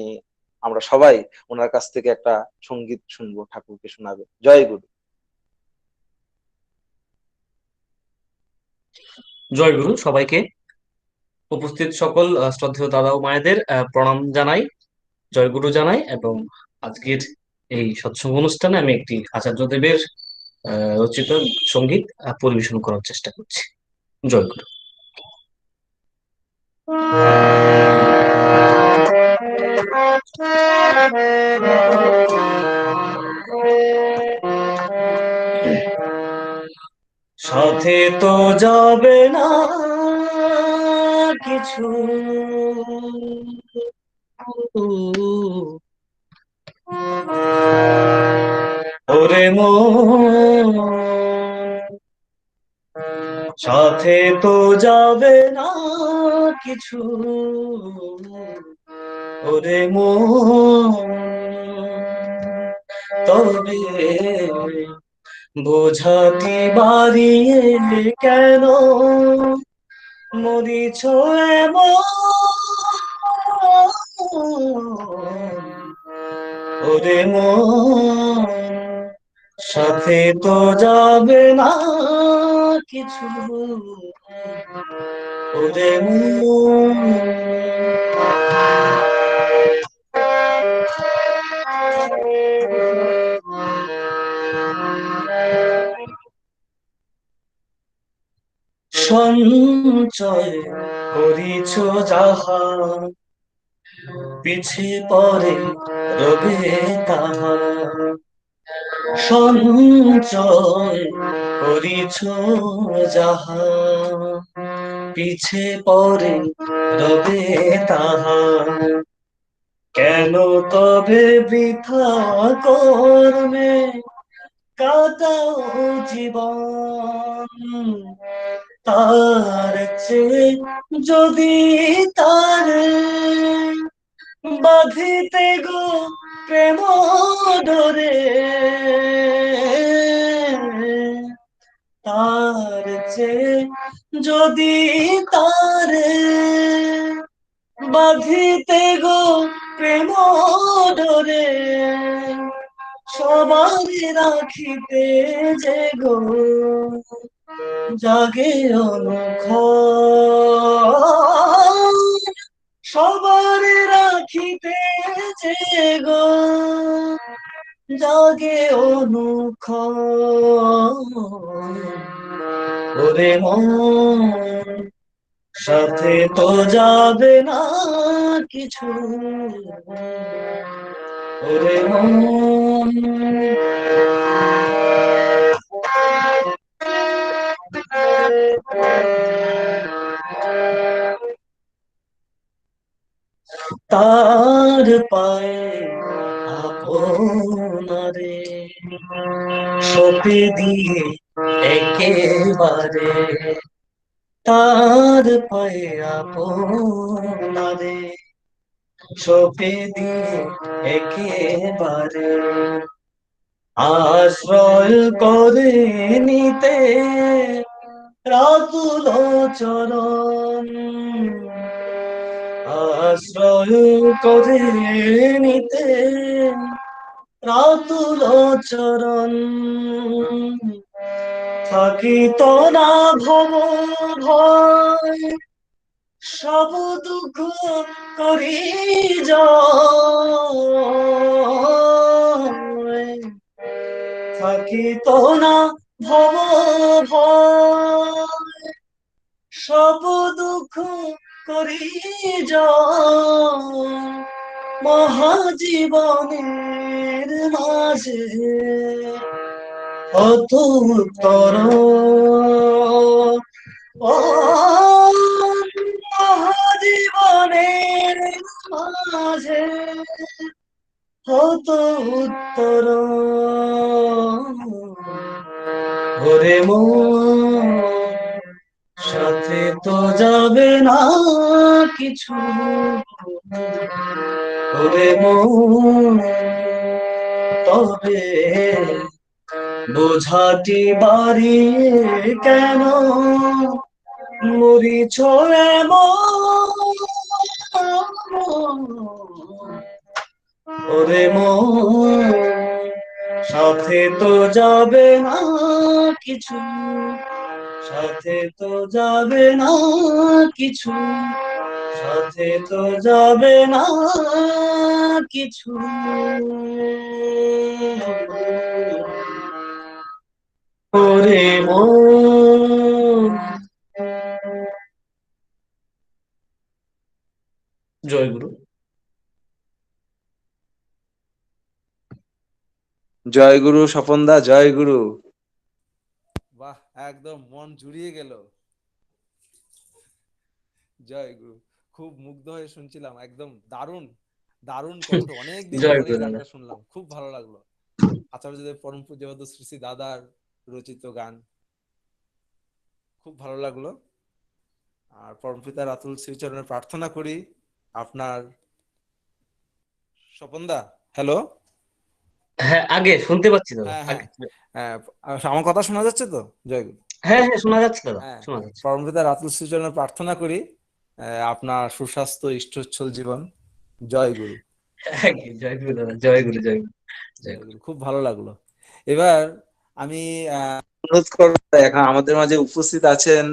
আমরা সবাই ওনার কাছ থেকে একটা সঙ্গীত শুনবো, ঠাকুরকে শোনাবে। জয় গুরু। জয়গুরু। সবাইকে, উপস্থিত সকল শ্রদ্ধেয় দাদা ও মায়েদের প্রণাম জানাই, জয়গুরু জানাই। এবং আজকের এই সৎসঙ্গ অনুষ্ঠানে আমি একটি আচার্যদেবের রচিত সঙ্গীত পরিবেশন করার চেষ্টা করছি। জয়গুরু। সাথে তো যাবে না কিছু, ওরে মন, সাথে তো যাবে না কিছু, ওরে মন, তবে বোঝাটি বাড়িয়ে কেন মরিছ এমন, ওরে মন সাথে তো যাবে না কিছু, ওরে মন। সঞ্চয় করিছ যাহা পিছে পরে রবে তাহা, সঞ্চয় করিছ যাহা পিছে পরে রবে তাহা, কেন তবে বৃথা কর্মে কাটাও জীবন, তার চেয়ে যদি তার বাঁধিতে গো প্রেম ডোরে, তার চেয়ে যদি তার বাঁধিতে গো প্রেম ডোরে, সবার রাখিতে যে গো জাগে অনুখ, সবার রাখিতে যে গো জাগে অনুখ, ওরে মন সাথে তো যাবে না কিছু, ওরে মন। তার পায়ে আপনারে সঁপে দিয়ে একেবারে, তার পায়ে আপনারে সঁপে দিয়ে একেবারে, আশ্রয় করে নিতে রাতুল চরণ, আশ্রয় করে নিতে রাতুল চরণ, থাকিত না ভব ভয় সব দুঃখ করি জয়, থাকিত না ভব ভয় সব দুঃখ করি জয়, মহাজীবনের মাঝে অত উত্তর, ও মহাজীবনের মাঝে অত উত্তর, ওরে মন সাথে তো যাবে না কিছু, ওরে মন তবে বোঝাটি বাড়িয়ে কেন মরিছ এমন, ওরে মন সাথে তো যাবে না কিছু, সাথে তো যাবে না কিছু, সাথে তো যাবে না কিছু, ওরে মন। জয় গুরু। জয় গুরু স্বপনদা, জয় গুরু। বাহ, একদম মন জুড়িয়ে গেল। জয় গুরু, খুব মুগ্ধ হয়ে শুনছিলাম, একদম দারুণ দারুণ কণ্ঠ, অনেকদিন জয় পরে এই গুরু দাদা। গানটা শুনলাম, খুব ভালো লাগলো। আচার্যদেব পরম পূজ্যপাদ শ্রী শ্রী দাদার রচিত গান, খুব ভালো লাগলো। আর পরমপিতার আতুল শ্রীচরণে প্রার্থনা করি আপনার, স্বপনদা হ্যালো, হ্যাঁ, আগে শুনতে পাচ্ছি দাদা, হ্যাঁ আগে। হ্যাঁ হ্যাঁ, আমার কথা শোনা যাচ্ছে তো? জয়গুরু। হ্যাঁ হ্যাঁ, শোনা যাচ্ছে দাদা, হ্যাঁ, শোনা যাচ্ছে। পরমপিতা রাতুল শ্রীচরণে প্রার্থনা করি আপনার সুস্বাস্থ্য ইষ্টোচ্ছল জীবন। জয় গুরু। হ্যাঁ, জয় গুরু দাদা, জয় গুরু, জয় গুরু, জয় জয় গুরু। গুরু, খুব ভালো লাগলো। এবার আমি অনুরোধ করবো, এখন আমাদের মাঝে উপস্থিত আছেন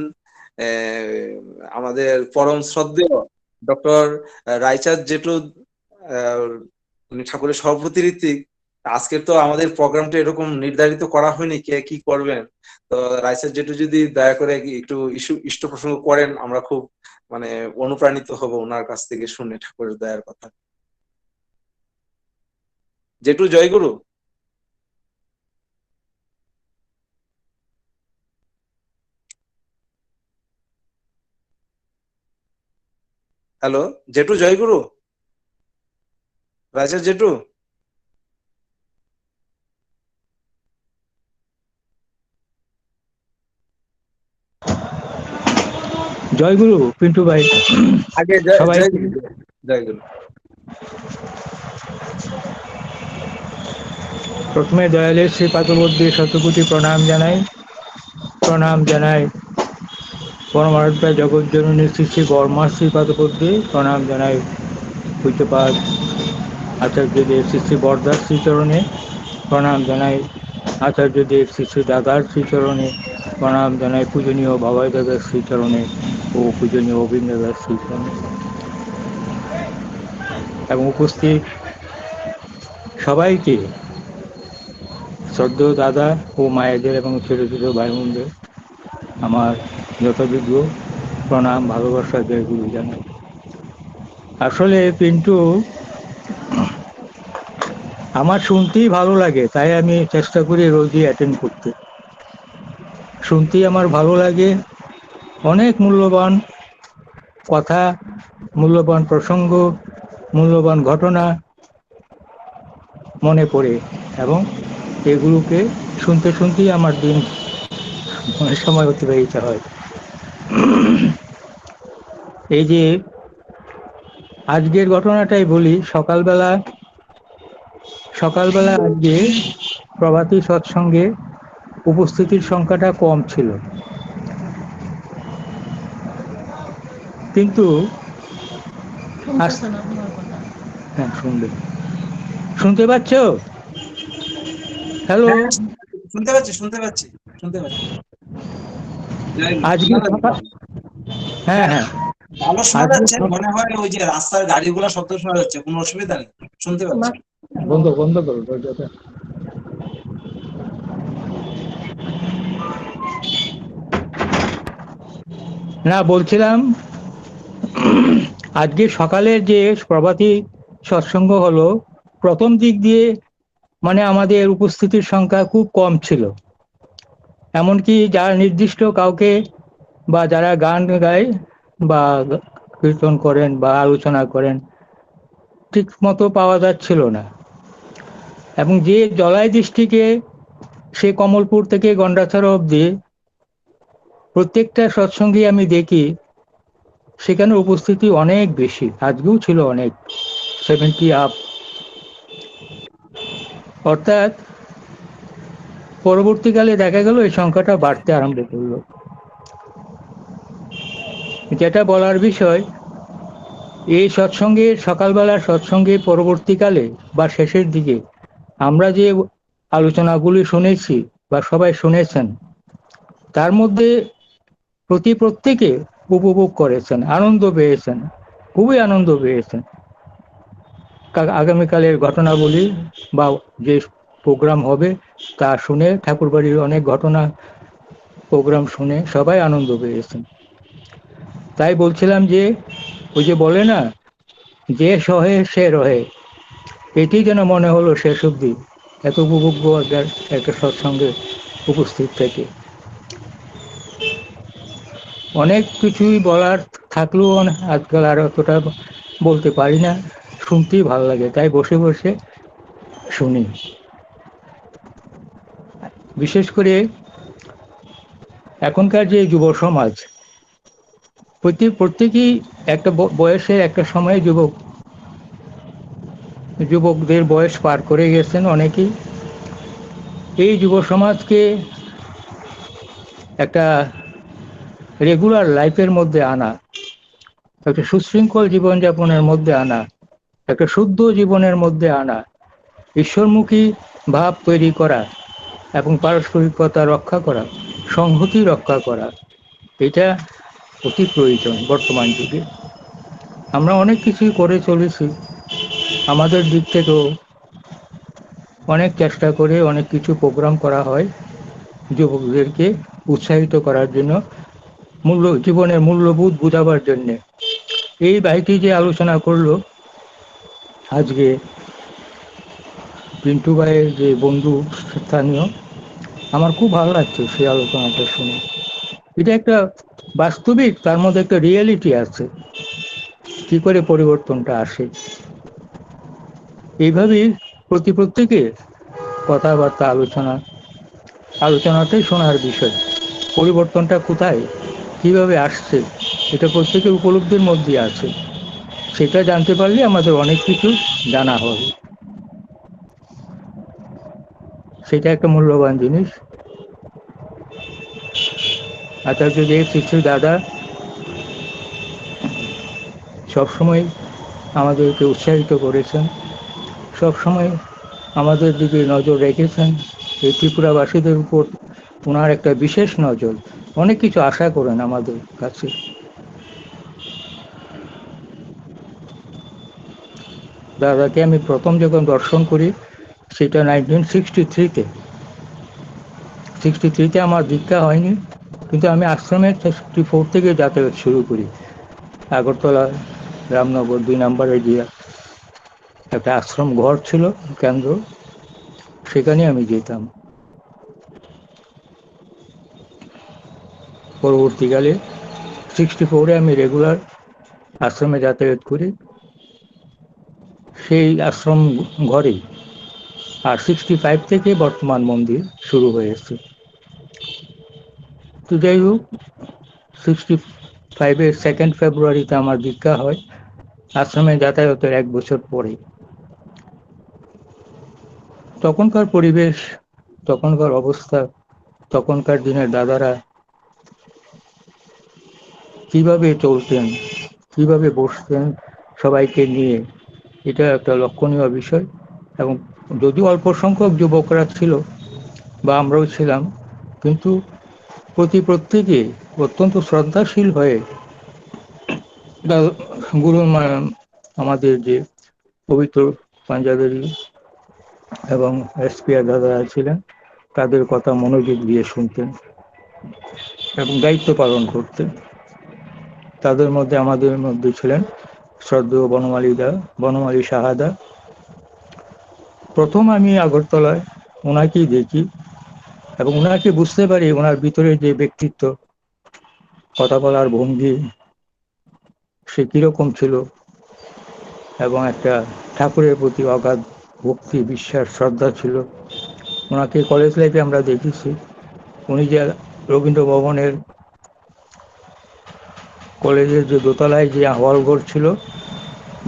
আমাদের পরম শ্রদ্ধেয় ডক্টর রায়চাঁদ জেঠু, আহ, উনি ঠাকুরের সভাপতি ঋত্বিক। আজকে তো আমাদের প্রোগ্রামটা এরকম নির্ধারিত করা হয়নি কে কি করবেন। তো রায়চাঁদ জেঠু যদি দয়া করে একটু ইষ্ট প্রসঙ্গ করেন, আমরা খুব মানে অনুপ্রাণিত হব ওনার কাছ থেকে শুনে ঠাকুরের দয়ার কথা। জেঠু, জয়গুরু। হ্যালো, জেঠু, জয়গুরু, রায়চাঁদ জেঠু। জয়গুরু পিন্টু ভাই, আগে সবাই জয়গুরু, জয়গুরু। প্রথমে দয়ালের শ্রী পাদবদ্যে শতকোটি প্রণাম জানাই। প্রণাম জানাই পরমারাধ্যা জগৎজননী শ্রী শ্রী বর্মা শ্রী পাদপদ্যে প্রণাম জানাই পূজ্যপাদ আচার্যদেব শ্রী শ্রী বরদার শ্রীচরণে প্রণাম জানাই আচার্যদেব শ্রী শ্রী দাদার শ্রীচরণে প্রণাম জানাই পূজনীয় বাবাই দাদার শ্রীচরণে ও পূজনীয় অবিন্দ দাদার শ্রীচরণে এবং উপস্থিত সবাইকে শ্রদ্ধেয় দাদা ও মায়েদের এবং ছোট ছোট ভাই বোনদের আমার যথাযোগ্য প্রণাম, ভালোবাসা, জয়গুরু জানাই। আসলে পিন্টু, আমার শুনতেই ভালো লাগে, তাই আমি চেষ্টা করি রোজই অ্যাটেন্ড করতে। শুনতেই আমার ভালো লাগে, অনেক মূল্যবান কথা, মূল্যবান প্রসঙ্গ, মূল্যবান ঘটনা মনে পড়ে এবং এগুলোকে শুনতে শুনতেই আমার দিন অনেক সময় অতিবাহিত হয়। এই যে আজকের ঘটনাটাই বলি, সকালবেলা আজকে প্রভাতী সৎসঙ্গে উপস্থিতির সংখ্যাটা কম ছিল, কিন্তু হ্যাঁ শুনবে, শুনতে পাচ্ছ? হ্যালো, হ্যাঁ, শুনতে পাচ্ছি, শুনতে পাচ্ছি, শুনতে পাচ্ছি। আজকে সকাল, হ্যাঁ হ্যাঁ, হ্যাঁ, ভালো শোনা আজকে যাচ্ছে, মনে হয় ওই যে রাস্তার গাড়িগুলো শব্দ শোনা যাচ্ছে, কোনো অসুবিধা নেই, শুনতে পাচ্ছি। বন্ধ বন্ধ করো দরজাটা। না, বলছিলাম আজকে সকালের যে প্রভাতী সৎসঙ্গ হলো, প্রথম দিক দিয়ে মানে আমাদের উপস্থিতির সংখ্যা খুব কম ছিল, এমনকি যারা নির্দিষ্ট কাউকে বা যারা গান গায় বা কীর্তন করেন বা আলোচনা করেন ঠিক মতো পাওয়া যাচ্ছিল না। এবং যে জলাই দৃষ্টিকে সে কমলপুর থেকে গন্ডাছড়া অবধি প্রত্যেকটা সৎসঙ্গে আমি দেখি সেখানে উপস্থিতি অনেক বেশি, আজকেও ছিল অনেক, 70 আপ। অর্থাৎ পরবর্তীকালে দেখা গেল এই সংখ্যাটা বাড়তে আরম্ভ করলো। যেটা বলার বিষয়, এই সৎসঙ্গের সকালবেলার সৎসঙ্গের পরবর্তীকালে বা শেষের দিকে আমরা যে আলোচনাগুলি শুনেছি বা সবাই শুনেছেন, তার মধ্যে প্রত্যেকে উপভোগ করেছেন, আনন্দ পেয়েছেন, খুবই আনন্দ পেয়েছেন। আগামীকালের ঘটনাবলী বা যে প্রোগ্রাম হবে তা শুনে, ঠাকুরবাড়ির অনেক ঘটনা প্রোগ্রাম শুনে সবাই আনন্দ পেয়েছেন। তাই বলছিলাম যে ওই যে বলে না, যে সহে সে রহে, এটি যেন মনে হলো শেষ অবধি এত উপভোগ্য একটা সৎসঙ্গে উপস্থিত থেকে। অনেক কিছুই বলার থাকলেও আজকাল আর অতটা বলতে পারি না, শুনতেই ভালো লাগে, তাই বসে বসে শুনি। বিশেষ করে এখনকার যে যুব সমাজ, প্রত্যেকেই একটা বয়সে একটা সময়ে যুবক, যুবকদের বয়স পার করে গেছেন অনেকেই। এই যুব সমাজকে একটা রেগুলার লাইফের মধ্যে আনা, একটা সুশৃঙ্খল জীবনযাপনের মধ্যে আনা, একটা শুদ্ধ জীবনের মধ্যে আনা, ঈশ্বরমুখী ভাব তৈরি করা এবং পারস্পরিকতা রক্ষা করা, সংহতি রক্ষা করা, এটা অতি প্রয়োজন বর্তমান যুগে। আমরা অনেক কিছুই করে চলেছি, আমাদের দিক থেকেও অনেক চেষ্টা করে অনেক কিছু প্রোগ্রাম করা হয় যুবকদেরকে উৎসাহিত করার জন্য, জীবনের মূল্যবোধ বোঝাবার জন্যে। এই ভাইটি যে আলোচনা করলো আজকে, পিন্টু ভাইয়ের যে বন্ধু স্থানীয়, আমার খুব ভালো লাগছে সেই আলোচনাটা শুনে। এটা একটা বাস্তবিক, তার মধ্যে একটা রিয়েলিটি আছে, কি করে পরিবর্তনটা আসে। এইভাবেই প্রত্যেকে কথাবার্তা আলোচনাটাই শোনার বিষয়। পরিবর্তনটা কোথায়, কিভাবে আসছে, এটা প্রত্যেকের উপলব্ধির মধ্যে আছে। সেটা জানতে পারলে আমাদের অনেক কিছু জানা হবে, সেটা একটা মূল্যবান জিনিস। আচার্যদেব শ্রী দাদা সবসময় আমাদেরকে উৎসাহিত করেছেন, সবসময় আমাদের দিকে নজর রেখেছেন। এই ত্রিপুরাবাসীদের উপর ওনার একটা বিশেষ নজর, অনেক কিছু আশা করেন আমাদের কাছে। দাদাকে আমি প্রথম যখন দর্শন করি সেটা 1963-তে। 63-তে আমার দীক্ষা হয়নি, কিন্তু আমি আশ্রমে 64 থেকে যাতায়াত শুরু করি। আগরতলা রামনগর 2 নম্বরে গিয়ে একটা আশ্রম ঘর ছিল, কেন্দ্র, সেখানে আমি যেতাম। পরবর্তীকালে 64-এ আমি রেগুলার আশ্রমে যাতায়াত করি, সেই আশ্রম ঘরেই। আর 65 থেকে বর্তমান মন্দির শুরু হয়েছে। তো যাই হোক, 65-এর 2 ফেব্রুয়ারিতে আমার দীক্ষা হয়, আশ্রমে যাতায়াতের 1 বছর পরে। তখনকার পরিবেশ, তখনকার অবস্থা, তখনকার দিনের দাদারা কিভাবে চলতেন, কিভাবে বসতেন সবাইকে নিয়ে, এটা একটা লক্ষণীয় বিষয়। এবং যদিও অল্প সংখ্যক যুবকরা ছিল বা আমরাও ছিলাম, কিন্তু প্রত্যেকে অত্যন্ত শ্রদ্ধাশীল হয়ে গুরু আমাদের যে পবিত্র পাঞ্জাবেরি এবং এসপিআর দাদারা ছিলেন, তাদের কথা মনোযোগ দিয়ে শুনতেন এবং দায়িত্ব পালন করতেন। তাদের মধ্যে আমাদের মধ্যে ছিলেন শ্রদ্ধেয় বনমালী সাহাদা। প্রথম আমি আগরতলায় ওনাকেই দেখি এবং ওনাকে বুঝতে পারি, ওনার ভিতরে যে ব্যক্তিত্ব, কথা বলার ভঙ্গি, সে কিরকম ছিল, এবং একটা ঠাকুরের প্রতি অগাধ ভক্তি, বিশ্বাস, শ্রদ্ধা ছিল। ওনাকে কলেজ লাইফে আমরা দেখেছি। উনি যে রবীন্দ্র ভবনের কলেজের যে দোতলায় যে হলঘর ছিল,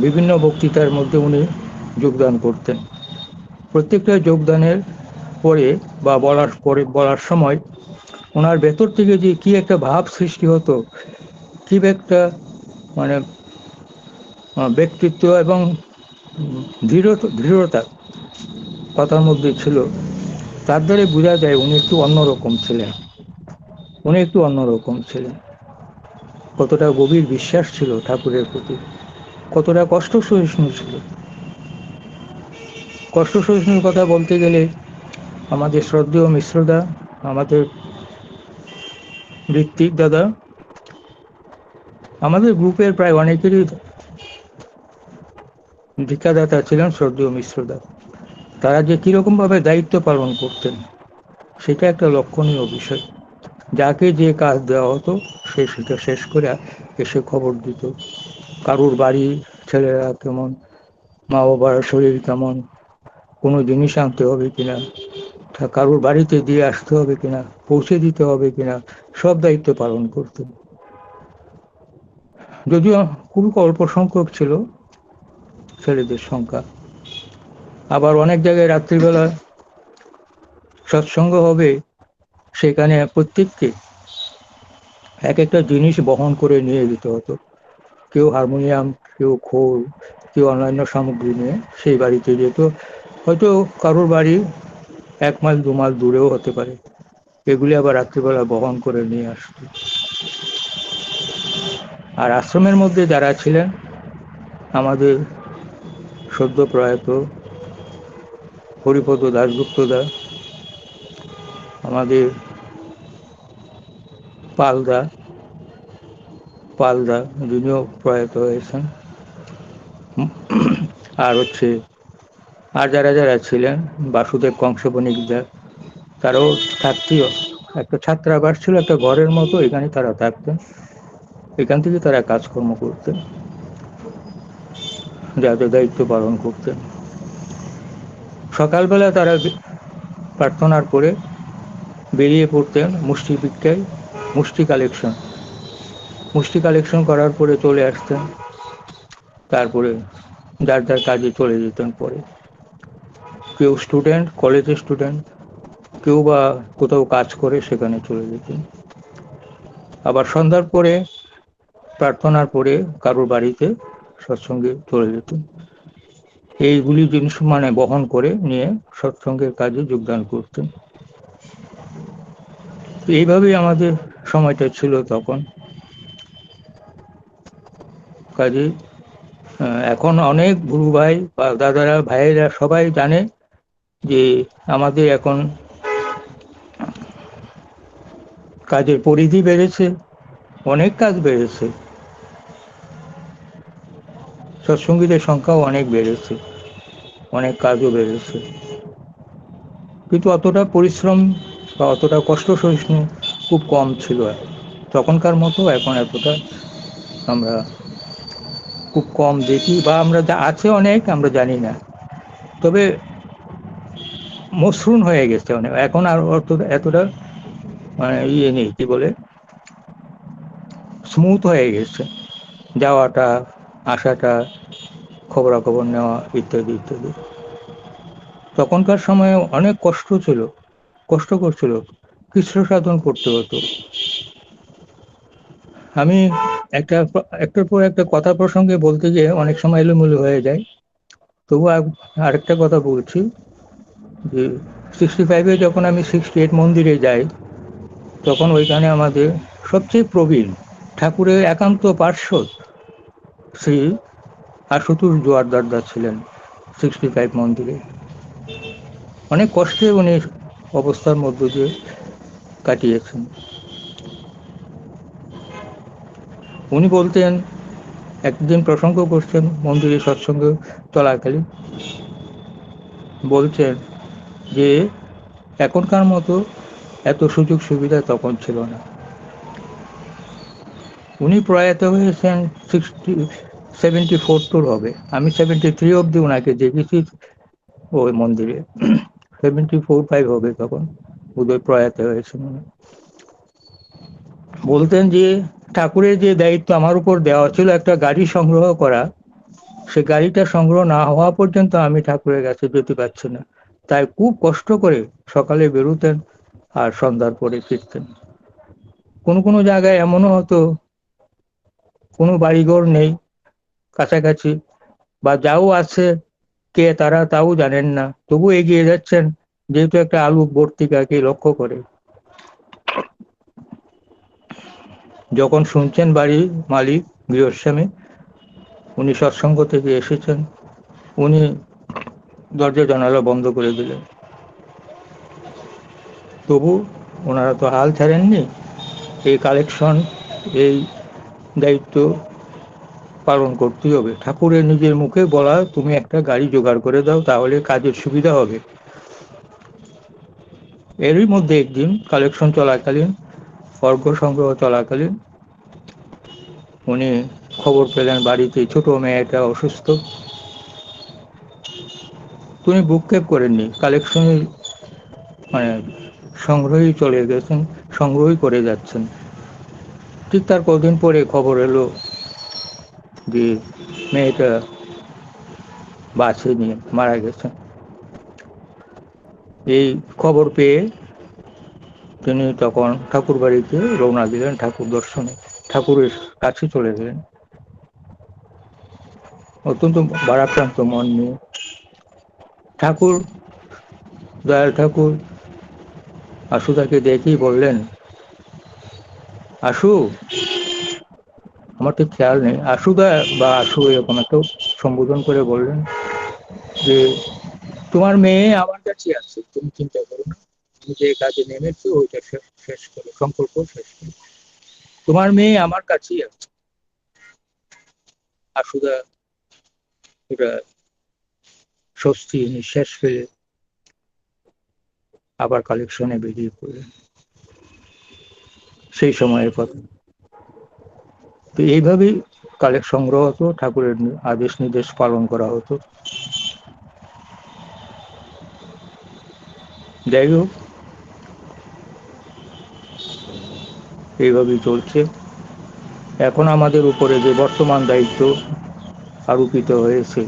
বিভিন্ন বক্তৃতার মধ্যে উনি যোগদান করতেন। প্রত্যেকটা যোগদানের পরে বা বলার সময় ওনার ভেতর থেকে যে কি একটা ভাব সৃষ্টি হতো, কি একটা মানে ব্যক্তিত্ব এবং দৃঢ়তা কথার মধ্যে ছিল, তার দ্বারা বোঝা যায় উনি একটু অন্যরকম ছিলেন। কতটা গভীর বিশ্বাস ছিল ঠাকুরের প্রতি, কতটা কষ্ট সহিষ্ণু ছিল। কষ্ট সহিষ্ণুর কথা বলতে গেলে আমাদের শ্রদ্ধেয় মিশ্রদা, আমাদের ঋত্বিক দাদা, আমাদের গ্রুপের প্রায় অনেকেরই দীক্ষাদাতা ছিলেন শ্রদ্ধেয় মিশ্রদা। তারা যে কিরকম ভাবে দায়িত্ব পালন করতেন, সেটা একটা লক্ষণীয় বিষয়। যাকে যে কাজ দেওয়া হতো সে সেটা শেষ করে এসে খবর দিত। কারুর বাড়ি, ছেলেরা কেমন, মা বাবার শরীর কেমন, কোনো জিনিস আনতে হবে কিনা, কারুর বাড়িতে দিয়ে আসতে হবে কিনা, পৌঁছে দিতে হবে কিনা, সব দায়িত্ব পালন করতেন। যদিও খুব অল্প সংখ্যক ছিল ছেলেদের সংখ্যা, আবার অনেক জায়গায় রাত্রিবেলা সৎসঙ্গ হবে, সেখানে প্রত্যেককে এক একটা জিনিস বহন করে নিয়ে যেতে হতো। কেউ হারমোনিয়াম, কেউ খোল, কেউ অন্যান্য সামগ্রী নিয়ে সেই বাড়িতে যেত। হয়তো কারোর বাড়ি 1 মাইল 2 মাইল দূরেও হতে পারে। এগুলি আবার রাত্রিবেলা বহন করে নিয়ে আসতো। আর আশ্রমের মধ্যে যারা ছিলেন, আমাদের সদ্য প্রয়াত হরিপদ দাশগুপ্তদা, আমাদের পালদা যিনিও প্রয়াত হয়েছেন, আর আর যারা ছিলেন, বাসুদেব কংসবণিকদা, তারাও থাকতেও একটা ছাত্রাবাস ছিল, একটা ঘরের মতো, এখানে তারা থাকতেন। এখান থেকে তারা কাজকর্ম করতেন, যাদের দায়িত্ব পালন করতেন। সকালবেলা তারা প্রার্থনার পরে বেরিয়ে পড়তেন মুষ্টি কালেকশন করার পরে চলে আসতেন। তারপরে যার কাজে চলে যেতেন। পরে কেউ স্টুডেন্ট, কলেজের স্টুডেন্ট, কেউ বা কোথাও কাজ করে সেখানে চলে যেতেন। আবার সন্ধ্যার পরে প্রার্থনার পরে কারোর বাড়িতে সৎসঙ্গে চলে যেতেন। এইগুলি জিনিস বহন করে নিয়ে সৎসঙ্গের কাজে যোগদান করতেন। এইভাবেই আমাদের সময়টা ছিল তখন। কাজে এখন অনেক গুরু ভাই বা দাদারা, ভাইয়েরা সবাই জানে যে আমাদের এখন কাজের পরিধি বেড়েছে, অনেক কাজ বেড়েছে, সৎসঙ্গীদের সংখ্যাও অনেক বেড়েছে, অনেক কাজও বেড়েছে। কিন্তু অতটা পরিশ্রম বা অতটা কষ্ট সহিষ্ণু খুব কম ছিল তখনকার মতো। এখন এতটা আমরা খুব কম দেখি, বা আমরা যা আছে অনেক আমরা জানি না। তবে মসৃণ হয়ে গেছে অনেক, এখন আর এতটা নেই, কি বলে, স্মুথ হয়ে গেছে যাওয়াটা, আসাটা, খবরাখবর নেওয়া, ইত্যাদি ইত্যাদি। তখনকার সময়ে অনেক কষ্ট করছিল, কৃষ্ণ সাধন করতে হতো। আমি একটার পর একটা কথা প্রসঙ্গে বলতে গিয়ে অনেক সময় এলোমেলো হয়ে যায়। তবু আরেকটা কথা বলছি যে 65-এ যখন আমি 68 মন্দিরে যাই, তখন ওইখানে আমাদের সবচেয়ে প্রবীণ ঠাকুরের একান্ত পার্শ্বদ শ্রী আশুতোষ জোয়ারদারদা ছিলেন 65 মন্দিরে। অনেক কষ্টে উনি অবস্থার মধ্য দিয়ে কাটিয়েছেন। উনি বলতেন, একদিন প্রসঙ্গ করছেন মন্দিরে সৎসঙ্গ চলাকালীন, বলছেন যে এখনকার মতো এত সুযোগ সুবিধা তখন ছিল না। উনি প্রয়াত হয়েছেন 74 হবে, আমি 73 অব্দি ওনাকে দেখেছি ওই মন্দিরে। 74-5 হবে তখন বোধহয় প্রয়াত হয়েছেন উনি। বলতেন যে ঠাকুরের যে দায়িত্ব আমার উপর দেওয়া ছিল একটা গাড়ি সংগ্রহ করা, সে গাড়িটা সংগ্রহ না হওয়া পর্যন্ত আমি ঠাকুরের কাছে যেতে পারছি না। তাই খুব কষ্ট করে সকালে বেরোতেন আর সন্ধ্যার পরে ফিরতেন। কোনো জায়গায় এমনও হতো কোনো বাড়িঘর নেই কাছাকাছি, বা যাও আছে কে তারা তাও জানেন না, তবু এগিয়ে যাচ্ছেন, যেহেতু একটা আলু বর্তিকাকে লক্ষ্য করে। যখন শুনছেন বাড়ির মালিক গৃহস্বামী উনি সৎসঙ্গ থেকে এসেছেন, উনি দরজা জানালা বন্ধ করে দিলেন। তবু ওনারা তো হাল ছাড়েননি, এই কালেকশন, এই দায়িত্ব পালন করতেই হবে। ঠাকুরের নিজের মুখে বলা, তুমি একটা গাড়ি জোগাড় করে দাও, তাহলে কাজের সুবিধা হবে। এরই মধ্যে একদিন কালেকশন চলাকালীন, অর্ঘ্য সংগ্রহ চলাকালীন উনি খবর পেলেন বাড়িতে ছোট মেয়েটা অসুস্থ। তিনি ভ্রুক্ষেপ করেননি, কালেকশনের সংগ্রহই চলে গেছেন, সংগ্রহই করে যাচ্ছেন। ঠিক তার কদিন পরে খবর এলো যে মেয়েটা বাঁচেনি, মারা গেছেন। এই খবর পেয়ে তিনি তখন ঠাকুর বাড়িতে রওনা দিলেন ঠাকুর দর্শনে, ঠাকুরের কাছে চলে গেলেন অত্যন্ত ভারাক্রান্ত মন নিয়ে। ঠাকুর, দয়াল ঠাকুর আশুদাকে দেখেই বললেন, আশু, আমার ঠিক খেয়াল নেই, আশুদা বা আশু এরকম একটা সম্বোধন করে বললেন যে তোমার মেয়ে আমার কাছে আছে, তুমি চিন্তা করো না, তুমি যে কাজে নেমেছো ওইটা শেষ করো, সম্পর্ক শেষ করো, তোমার মেয়ে আমার কাছেই আছে। আশুদা ওটা স্বস্তি নিঃশ্বাস ফেলে আবার কালেকশনে বেরিয়ে পড়লেন। সেই সময়ের কথা। তো এইভাবেই কালেক্ট সংগ্রহ হতো, ঠাকুরের আদেশ নির্দেশ পালন করা হতো। যাই হোক, এইভাবেই চলছে। এখন আমাদের উপরে যে বর্তমান দায়িত্ব আরোপিত হয়েছে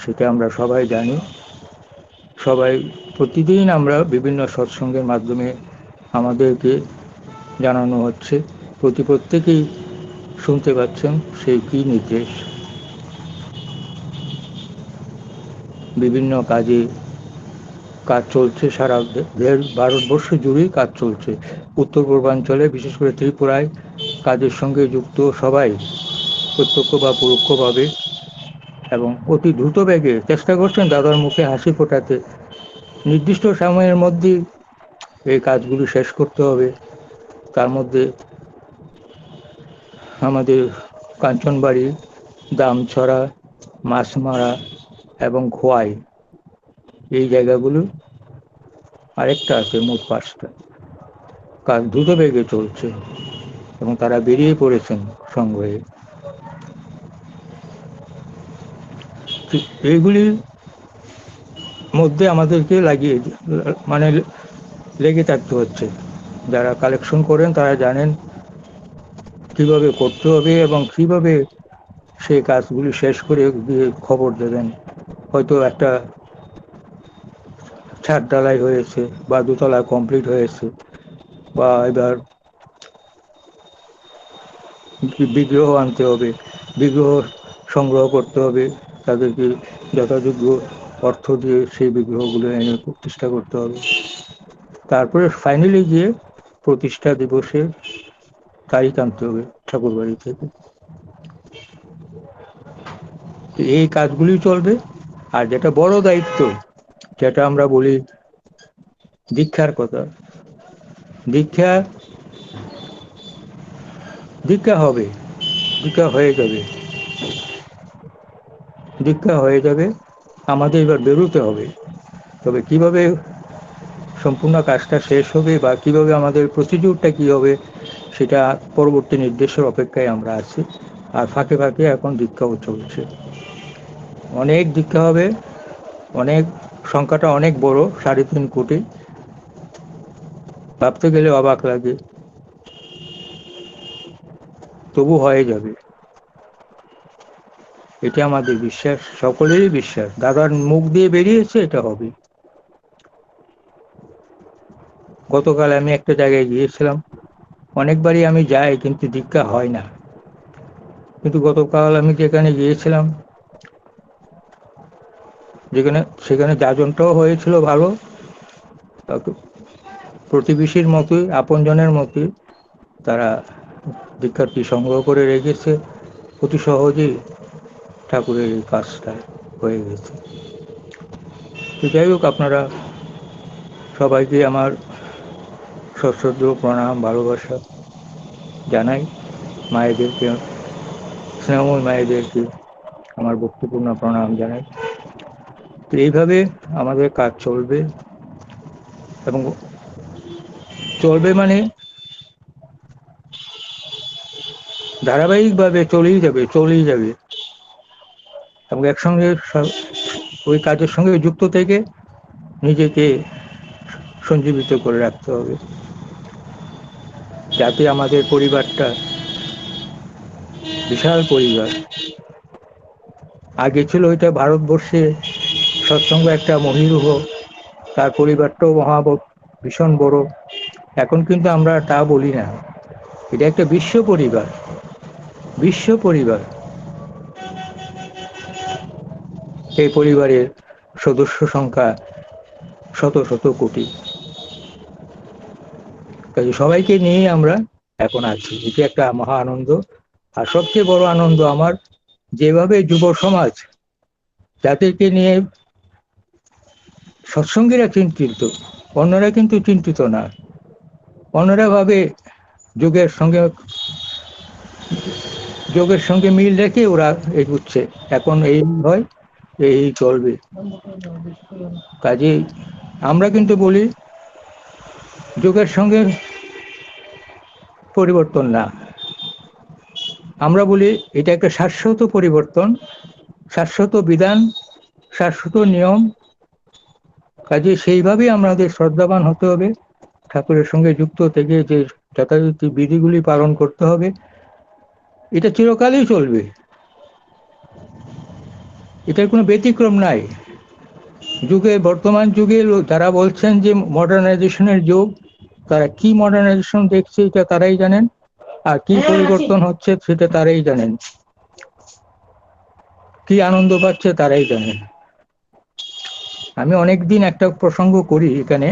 সেটা আমরা সবাই জানি। সবাই প্রতিদিন আমরা বিভিন্ন সৎসঙ্গের মাধ্যমে আমাদেরকে জানানো হচ্ছে, প্রত্যেকেই শুনতে পাচ্ছেন সেই কি নির্দেশ। বিভিন্ন কাজে কাজ চলছে, সারা ভারতবর্ষ জুড়েই কাজ চলছে। উত্তর পূর্বাঞ্চলে, বিশেষ করে ত্রিপুরায় কাজের সঙ্গে যুক্ত সবাই প্রত্যক্ষ বা পরোক্ষভাবে এবং অতি দ্রুত বেগে চেষ্টা করছেন দাদার মুখে হাসি ফোটাতে। নির্দিষ্ট সময়ের মধ্যে এই কাজগুলি শেষ করতে হবে। তার মধ্যে আমাদের কাঞ্চনবাড়ি, দামছড়া, মাছমারা এবং খোয়াই, এই জায়গাগুলো আরেকটা আছে, মোট 5টা। কাজ দ্রুত বেগে চলছে এবং তারা বেরিয়ে পড়েছেন সংগ্রহে। এইগুলির মধ্যে আমাদেরকে লেগে থাকতে হচ্ছে। যারা কালেকশন করেন তারা জানেন কিভাবে করতে হবে এবং কিভাবে সেই কাজগুলি শেষ করে গিয়ে খবর দেবেন। হয়তো একটা ছাদ ঢালাই হয়েছে বা দোতলা কমপ্লিট হয়েছে, বা এবার বিগ্রহ আনতে হবে, বিগ্রহ সংগ্রহ করতে হবে, তাদেরকে যথাযোগ্য অর্থ দিয়ে সেই বিগ্রহগুলো এনে প্রতিষ্ঠা করতে হবে। তারপরে ফাইনালি গিয়ে প্রতিষ্ঠা দিবসের তারিখ আনতে হবে ঠাকুর বাড়ি থেকে। এই কাজগুলি চলবে। আর যেটা বড় দায়িত্ব, যেটা আমরা বলি দীক্ষার কথা, দীক্ষা হবে, দীক্ষা হয়ে যাবে, দীক্ষা হয়ে যাবে। আমাদের এবার বেরোতে হবে। তবে কিভাবে সম্পূর্ণ কাজটা শেষ হবে বা কিভাবে আমাদের প্রসিডিউরটা কি হবে সেটা পরবর্তী নির্দেশের অপেক্ষায় আমরা আছি। আর ফাঁকে ফাঁকে এখন দীক্ষাও চলছে, অনেক দীক্ষা হবে, অনেক, সংখ্যাটা অনেক বড়, 3.5 কোটি। ভাবতে গেলে অবাক লাগে, তবু হয়ে যাবে, এটা আমাদের বিশ্বাস, সকলেরই বিশ্বাস। দাদার মুখ দিয়ে বেরিয়েছে, এটা হবে। গতকাল আমি একটা জায়গায় গিয়েছিলাম, অনেকবারই আমি যাই কিন্তু দীক্ষা হয় না। কিন্তু গতকাল আমি যেখানে গিয়েছিলাম, সেখানে যাজনটাও হয়েছিল ভালো, প্রতিবেশীর মতোই, আপনজনের মতোই তারা দীক্ষার্থী সংগ্রহ করে রেখেছে। অতি সহজেই ঠাকুরের এই কাজটা হয়ে গেছে। তো যাই হোক, আপনারা সবাইকে আমার সশ্রদ্ধ প্রণাম, ভালোবাসা জানাই। মায়েদেরকে, স্নেহময় মায়েদেরকে আমার ভক্তিপূর্ণ প্রণাম জানাই। তো এইভাবে আমাদের কাজ চলবে, এবং চলবে মানে ধারাবাহিকভাবে চলেই যাবে। এবং একসঙ্গে ওই কাজের সঙ্গে যুক্ত থেকে নিজেকে সঞ্জীবিত করে রাখতে হবে, যাতে আমাদের পরিবারটা, বিশাল পরিবার, আগে ছিল এটা ভারতবর্ষে সৎসঙ্গ একটা মহিরুহ, তার পরিবারটাও ভীষণ বড়। এখন কিন্তু আমরা তা বলি না, এটা একটা বিশ্ব পরিবার। বিশ্ব পরিবার, এই পরিবারের সদস্য সংখ্যা শত শত কোটি। কাজে সবাইকে নিয়ে আমরা এখন আছি, এটি একটা মহা আনন্দ। আর সবচেয়ে বড় আনন্দ আমার, যেভাবে যুব সমাজ যাদেরকে নিয়ে সৎসঙ্গীরা চিন্তিত, অন্যরা কিন্তু চিন্তিত না। অন্যরা ভাবে যুগের সঙ্গে মিল রেখে ওরা এগুচ্ছে, এখন এই হয়, এই চলবে। কাজেই আমরা কিন্তু বলি যুগের সঙ্গে পরিবর্তন না, আমরা বলি এটা একটা শাশ্বত পরিবর্তন, শাশ্বত বিধান, শাশ্বত নিয়ম। কাজে সেইভাবেই আমাদের শ্রদ্ধাবান হতে হবে, ঠাকুরের সঙ্গে যুক্ত থেকে যে যথাযথ বিধিগুলি পালন করতে হবে, এটা চিরকালই চলবে, এটার কোনো ব্যতিক্রম নাই। বর্তমান যুগে যারা বলছেন যে মডার্নাইজেশনের যুগ, তারা কি মডার্নাইজেশন দেখছে এটা তারাই জানেন, আর কি পরিবর্তন হচ্ছে সেটা তারাই জানেন, কি আনন্দ পাচ্ছে তারাই জানেন। আমি অনেকদিন একটা প্রসঙ্গ করি এখানে,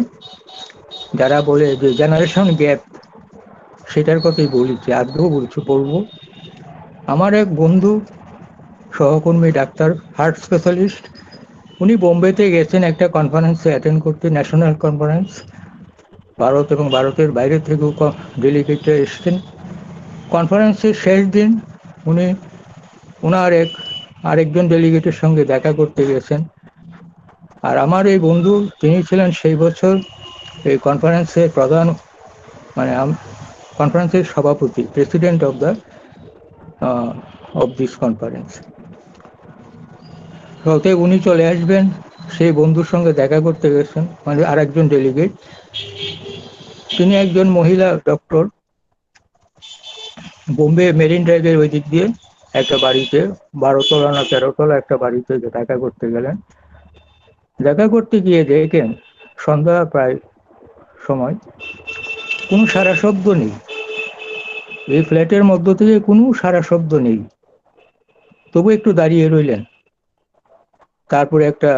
যারা বলে যে জেনারেশন গ্যাপ, সেটার কথাই বলেছি, আগ্রহ বলবো। আমার এক বন্ধু, সহকর্মী, ডাক্তার, হার্ট স্পেশালিস্ট, উনি বোম্বেতে গেছেন একটা কনফারেন্সে অ্যাটেন্ড করতে, ন্যাশনাল কনফারেন্স, ভারত এবং ভারতের বাইরে থেকেও ডেলিগেটরা এসছেন। কনফারেন্সের শেষ দিন উনি ওনার আরেকজন ডেলিগেটের সঙ্গে দেখা করতে গেছেন। আর আমার এই বন্ধু, তিনি ছিলেন সেই বছর এই কনফারেন্সের প্রধান, মানে কনফারেন্সের সভাপতি, প্রেসিডেন্ট অফ দিস কনফারেন্স। অতএব উনি চলে আসবেন, সেই বন্ধুর সঙ্গে দেখা করতে গেছেন, মানে আরেকজন ডেলিগেট। তিনি একজন মহিলা ডক্টর, বোম্বে মেরিন ড্রাইভের ওই দিক দিয়ে একটা বাড়িতে, 12 তলা না 13 তলা একটা বাড়িতে দেখা করতে গেলেন। দেখা করতে গিয়ে দেখেন সন্ধ্যা প্রায় সময়, কোনো সারা শব্দ নেই, এই ফ্ল্যাটের মধ্য থেকে কোনো সারা শব্দ নেই। তবু একটু দাঁড়িয়ে রইলেন, তারপরে একটা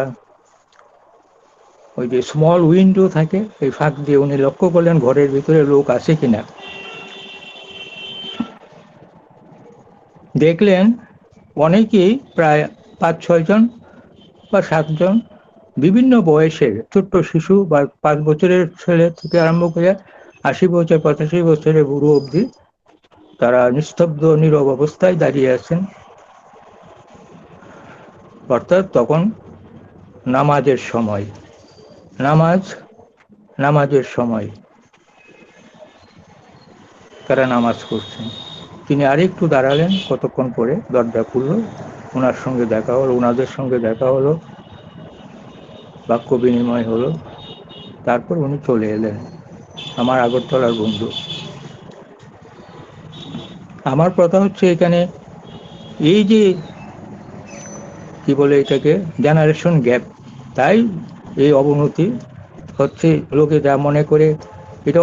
ওই যে স্মল উইন্ডো থাকে, এই ফাঁক দিয়ে উনি লক্ষ্য করলেন ঘরের ভিতরে লোক আছে কিনা। দেখলেন অনেকেই, প্রায় 5-6 জন বা 7 জন, বিভিন্ন বয়সের ছোট্ট শিশু বা 5 বছরের ছেলে থেকে আরম্ভ করে 80 বছর 85 বছরের বুড়ো অবধি, তারা নিস্তব্ধ নীরব অবস্থায় দাঁড়িয়ে আছেন। অর্থাৎ তখন নামাজের সময়, নামাজের সময় তারা নামাজ করছেন। তিনি আরেকটু দাঁড়ালেন, কতক্ষণ পরে দরজা খুলল, ওনার সঙ্গে দেখা হলো, ওনাদের সঙ্গে দেখা হলো, বাক্য বিনিময় হলো, তারপর উনি চলে এলেন, আমার আগরতলার বন্ধু। আমার কথা হচ্ছে এখানে, এই যে কি বলে এটাকে, জেনারেশন গ্যাপ, তাই এই অবনতি হচ্ছে। লোকে যা মনে করে এটা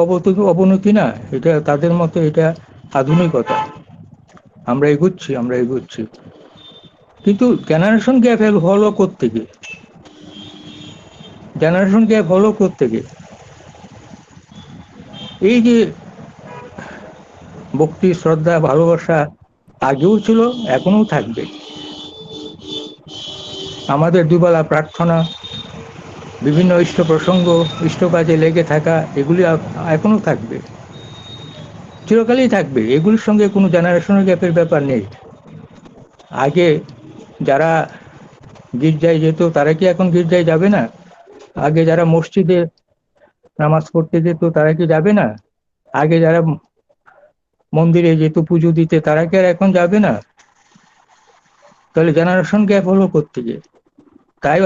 অবনতি না, এটা তাদের মতে এটা আধুনিকতা, আমরা এগুচ্ছি। কিন্তু জেনারেশন গ্যাপ হলো কোত্থেকে? জেনারেশন গ্যাপ হলো কোত্থেকে? এই যে ভক্তি, শ্রদ্ধা, ভালোবাসা আগেও ছিল, এখনো থাকবে। আমাদের দুবেলা প্রার্থনা, বিভিন্ন ইষ্ট প্রসঙ্গ, ইষ্ট কাজে লেগে থাকা, এগুলি এখনো থাকবে, চিরকালই থাকবে। এগুলির সঙ্গে কোনো জেনারেশনাল গ্যাপের ব্যাপার নেই। আগে যারা গির্জায় যেত, তারা কি এখন গির্জায় যাবে না? আগে যারা মসজিদে নামাজ পড়তে যেত, তারা কি যাবে না? আগে যারা মন্দিরে যেত পুজো দিতে, তারা কি আর এখন যাবে না? তাহলে জেনারেশন গ্যাপ হলো কোত্থেকে? তাই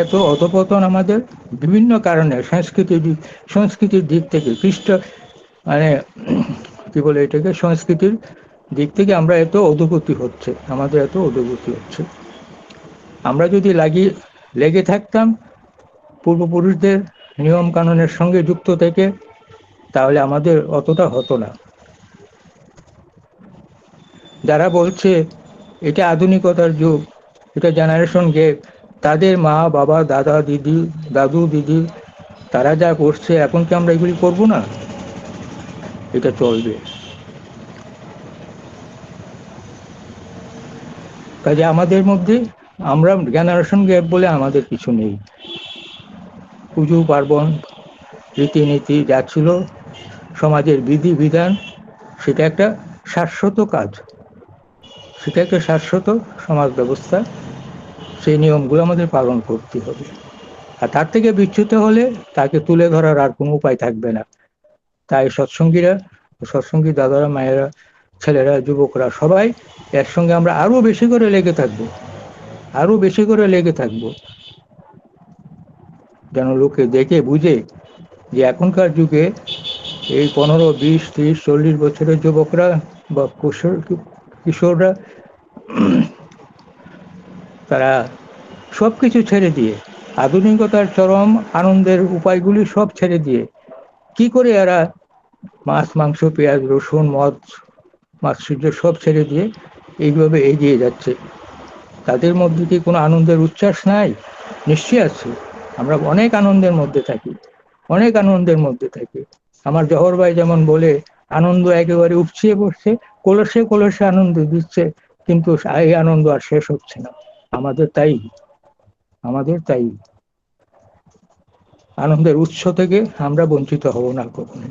এত অধপতন আমাদের বিভিন্ন কারণে, সংস্কৃতির দিক থেকে, মানে কি বলে এটাকে, সংস্কৃতির দিক থেকে আমরা আমাদের এত অধোগতি হচ্ছে। আমরা যদি লেগে থাকতাম পূর্বপুরুষদের নিয়ম কানুনের সঙ্গে যুক্ত থেকে, তাহলে আমাদের অতটা হতো না। যারা বলছে এটা আধুনিকতার যুগ, এটা জেনারেশন গ্যাপ, তাদের মা বাবা দাদু দিদি তারা যা করছে, এখন কি আমরা এগুলি করবো না? এটা চলবে। কাজে আমাদের মধ্যে, আমরা জেনারেশন গ্যাপ বলে আমাদের কিছু নেই। পুজো পার্বণ রীতিনীতি যা ছিল, সমাজের বিধি বিধান, সেটা একটা শাশ্বত কাজ, সেটা একটা শাশ্বত সমাজ ব্যবস্থা। সেই নিয়মগুলো আমাদের পালন করতে হবে। আর তার থেকে বিচ্যুত হলে তাকে তুলে ধরার আর কোনো উপায় থাকবে না। তাই সৎসঙ্গী দাদারা, মায়েরা, ছেলেরা, যুবকরা সবাই একসঙ্গে আমরা আরো বেশি করে লেগে থাকবো, যেন লোকে দেখে বুঝে যে এখনকার যুগে এই 15, 20, 30, 40 বছরের যুবকরা বা কিশোররা তারা সবকিছু ছেড়ে দিয়ে, আধুনিকতার চরম আনন্দের উপায়গুলি সব ছেড়ে দিয়ে, কি করে এরা মাছ মাংস পেঁয়াজ রসুন মদ মাৎসর্য সব ছেড়ে দিয়ে এইভাবে এগিয়ে যাচ্ছে। তাদের মধ্যে কি কোনো আনন্দের উচ্ছ্বাস নাই? নিশ্চয়ই আছে। আমরা অনেক আনন্দের মধ্যে থাকি। আমার জহর ভাই যেমন বলে, আনন্দ একেবারে উপচিয়ে পড়ছে, কলসে কলসে আনন্দ দিচ্ছে, কিন্তু এই আনন্দ আর শেষ হচ্ছে না। আমাদের তাই আনন্দের উৎস থেকে আমরা বঞ্চিত হব না কখনো।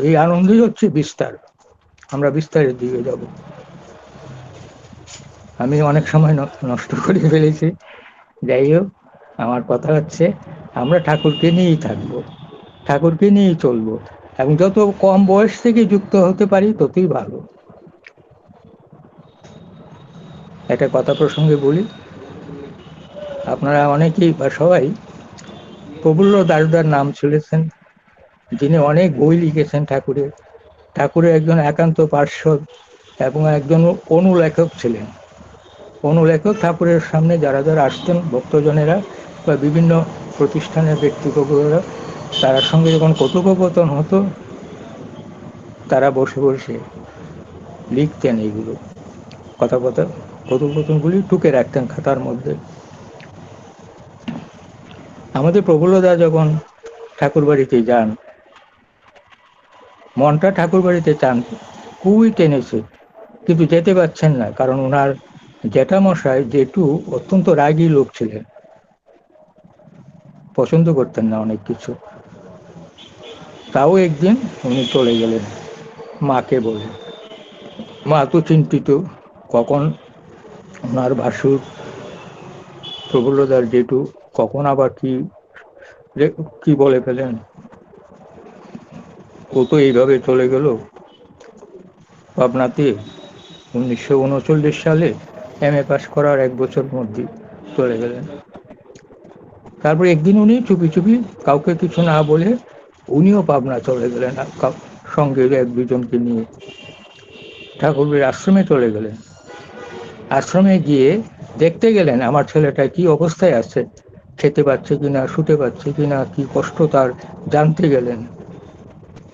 এই আনন্দই হচ্ছে বিস্তার। আমরা বিস্তারের দিকে যাব। আমি অনেক সময় নষ্ট করে ফেলেছি। যাই হোক, আমার কথা হচ্ছে আমরা ঠাকুরকে নিয়েই থাকবো, ঠাকুরকে নিয়েই চলবো, এবং যত কম বয়স থেকে যুক্ত হতে পারি ততই ভালো। একটা কথা প্রসঙ্গে বলি, আপনারা অনেকেই বা সবাই প্রফুল্ল দাশদার নাম শুনেছেন, যিনি অনেক বই লিখেছেন ঠাকুরের একজন একান্ত পার্ষদ এবং একজন অনুলেখক ছিলেন। অনুলেখক ঠাকুরের সামনে যারা আসতেন, ভক্তজনেরা বা বিভিন্ন প্রতিষ্ঠানের ব্যক্তিবর্গরা, তার সঙ্গে যখন কথোপকথন হতো, তারা বসে বসে লিখতেন এইগুলো, কথোপকথনগুলি টুকে রাখতেন খাতার মধ্যে। আমাদের প্রফুল্লদা যখন ঠাকুর বাড়িতে যান, মনটা ঠাকুর বাড়িতে চান, খুবই টেনেছে, কিন্তু যেতে পারছেন না, কারণ ওনার জ্যাঠামশাই জেঠু অত্যন্ত রাগী লোক ছিলেন, পছন্দ করতেন না অনেক কিছু। তাও একদিন উনি চলে গেলেন মাকে বলে। মা তো চিন্তিত, কখন ওনার ভাসুর প্রফুল্লদার জেঠু কখন আবার কি বলে ফেলেন। ও তো এইভাবে চলে গেল পাবনাতে 1939 সালে MA পাস করার 1 বছর মধ্যে চলে গেলেন। তারপর একদিন উনি চুপি চুপি কাউকে কিছু না বলে উনিও পাবনা চলে গেলেন, সঙ্গে 1-2জনকে নিয়ে ঠাকুরের আশ্রমে চলে গেলেন। আশ্রমে গিয়ে দেখতে গেলেন আমার ছেলেটা কি অবস্থায় আছে, খেতে পাচ্ছে কিনা, শুতে পাচ্ছে কিনা, কি কষ্ট তার জানতে গেলেন।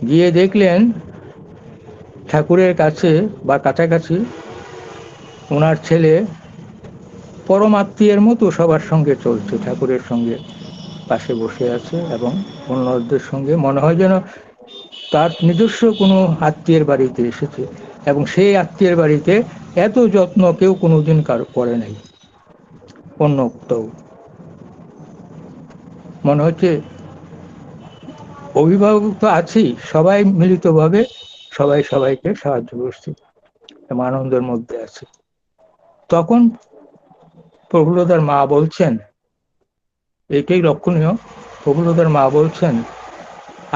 গিয়ে দেখলেন ঠাকুরের কাছে বা কাছাকাছি ওনার ছেলে পরমাত্মীয়ের মতো সবার সঙ্গে চলছে, ঠাকুরের সঙ্গে পাশে বসে আছে, এবং অন্যদের সঙ্গে মনে হয় যেন তার নিজস্ব কোনো আত্মীয়ের বাড়িতে এসেছে, এবং সেই আত্মীয়ের বাড়িতে এত যত্ন কেউ কোনোদিন করে নাই। অন্য কোথাও মনে হচ্ছে অভিভাবক তো আছেই, সবাই মিলিতভাবে সবাই সবাইকে সাহায্য করছে, আনন্দের মধ্যে আছে। তখন প্রফুল্লদার মা বলছেন, এটাই লক্ষণীয়, প্রফুল্লদার মা বলছেন,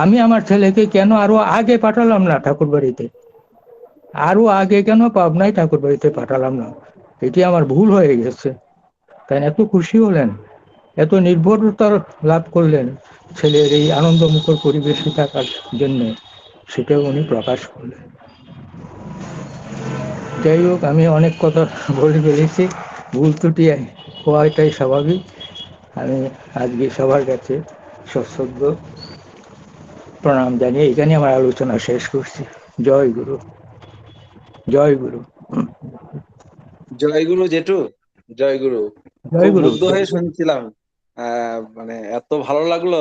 আমি আমার ছেলেকে কেন আরো আগে পাঠালাম না ঠাকুর বাড়িতে, আরো আগে কেন পাবনায় ঠাকুর বাড়িতে পাঠালাম না, এটি আমার ভুল হয়ে গেছে। তাই এত খুশি হলেন, এত নির্ভরতা লাভ করলেন ছেলের এই আনন্দমুখর পরিবেশে থাকার জন্য, সেটাও উনি প্রকাশ করলেন। যাই হোক, আমি অনেক কথা বলে ফেলেছি, ভুল ত্রুটি হওয়াটাই স্বাভাবিক। আমি আজকে সবার কাছে সশ্রদ্ধ প্রণাম জানিয়ে এখানে আমার আলোচনা শেষ করছি। জয় গুরু, জয় গুরু, জয় গুরু জেঠু, জয় গুরু। জয় খুব গুরু। মুগ্ধ হয়ে শুনছিলাম, মানে এত ভালো লাগলো।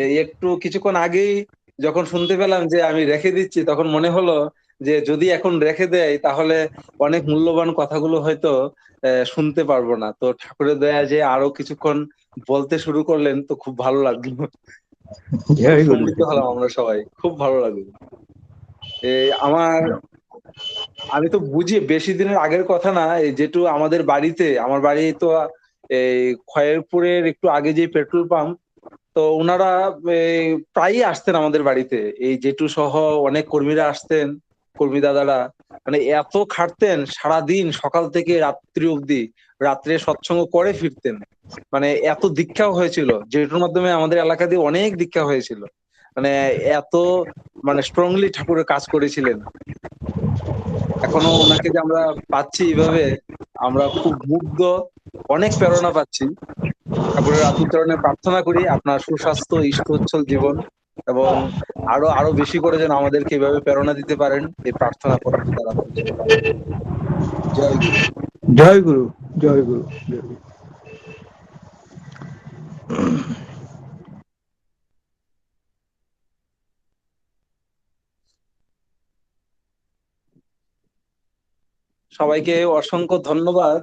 এই একটু কিছুক্ষণ আগেই যখন শুনতে পেলাম যে আমি রেখে দিচ্ছি, তখন মনে হলো যে যদি এখন রেখে দেয় তাহলে অনেক মূল্যবান কথাগুলো হয়তো শুনতে পারবো না। তো ঠাকুরের দয়া যে আরো কিছুক্ষণ বলতে শুরু করলেন, তো খুব ভালো লাগলো। খুব জয় গুরু। সমৃদ্ধ হলাম আমরা সবাই, খুব ভালো লাগলো। আমার, আমি তো বুঝি বেশি দিনের আগের কথা না, এই যেটু আমাদের বাড়িতে, আমার বাড়ি তো এই খয়েরপুরের একটু আগে যে পেট্রোল পাম্প, তো ওনারা এই প্রায়ই আসতেন আমাদের বাড়িতে। এই জেঠু সহ অনেক কর্মীরা আসতেন, কর্মী দাদারা। মানে এত খাটতেন সারাদিন, সকাল থেকে রাত্রি অবধি, রাত্রে সৎসঙ্গ করে ফিরতেন। মানে এত দীক্ষাও হয়েছিল জেঠুর মাধ্যমে, আমাদের এলাকা দিয়ে অনেক দীক্ষা হয়েছিল। মানে এত মানে স্ট্রংলি ঠাকুরের কাজ করেছিলেন। এখনো ওনাকে যে আমরা পাচ্ছি এইভাবে, আমরা খুব মুগ্ধ, অনেক প্রেরণা পাচ্ছি। ঠাকুরের আতুল চরণে প্রার্থনা করি আপনার সুস্বাস্থ্য, ইষ্টোচ্ছল জীবন, এবং আরো আরো বেশি করে যেন আমাদেরকে এভাবে প্রেরণা দিতে পারেন এই প্রার্থনা করার দ্বারা। জয় গুরু। জয় গুরু, জয় গুরু, জয় গুরু। সবাইকে অসংখ্য ধন্যবাদ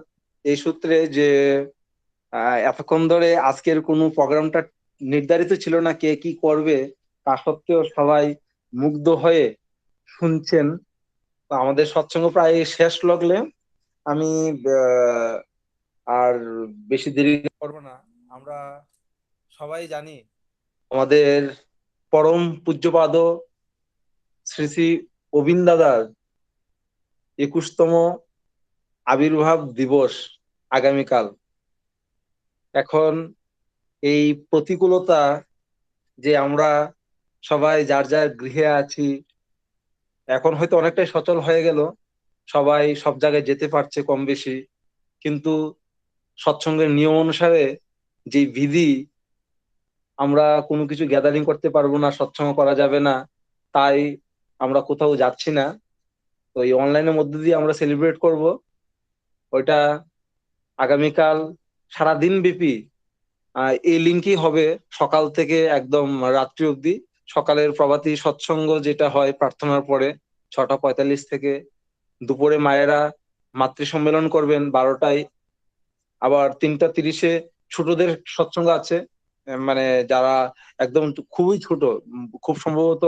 এই সূত্রে যে এতক্ষণ ধরে আজকের কোনো প্রোগ্রামটা নির্ধারিত ছিল না কে কি করবে, তা সত্ত্বেও সবাই মুগ্ধ হয়ে শুনছেন। তো আমাদের সৎসঙ্গ প্রায় শেষ লাগলে আমি আহ, আর বেশি দেরি করবো না। আমরা সবাই জানি আমাদের পরম পূজ্যপাদ শ্রী শ্রী অবিন দাদার 21তম আবির্ভাব দিবস আগামীকাল। এখন এই প্রতিকূলতা যে আমরা সবাই যার যার গৃহে আছি, এখন হয়তো অনেকটাই সচল হয়ে গেল, সবাই সব জায়গায় যেতে পারছে কম বেশি, কিন্তু সৎসঙ্গের নিয়ম অনুসারে যে বিধি, আমরা কোনো কিছু গ্যাদারিং করতে পারবো না, সৎসঙ্গ করা যাবে না, তাই আমরা কোথাও যাচ্ছি না। তো এই অনলাইনের মধ্যে দিয়ে আমরা সেলিব্রেট করব ওইটা আগামীকাল সারাদিন ব্যাপী। এই লিঙ্কই হবে সকাল থেকে একদম রাত্রি অবধি। সকালের প্রভাতী সৎসঙ্গ যেটা হয় প্রার্থনার পরে 6:45 থেকে, দুপুরে মায়েরা মাতৃ সম্মেলন করবেন 12টায়, আবার 3:30-এ ছোটদের সৎসঙ্গ আছে। মানে যারা একদম খুবই ছোট, খুব সম্ভবত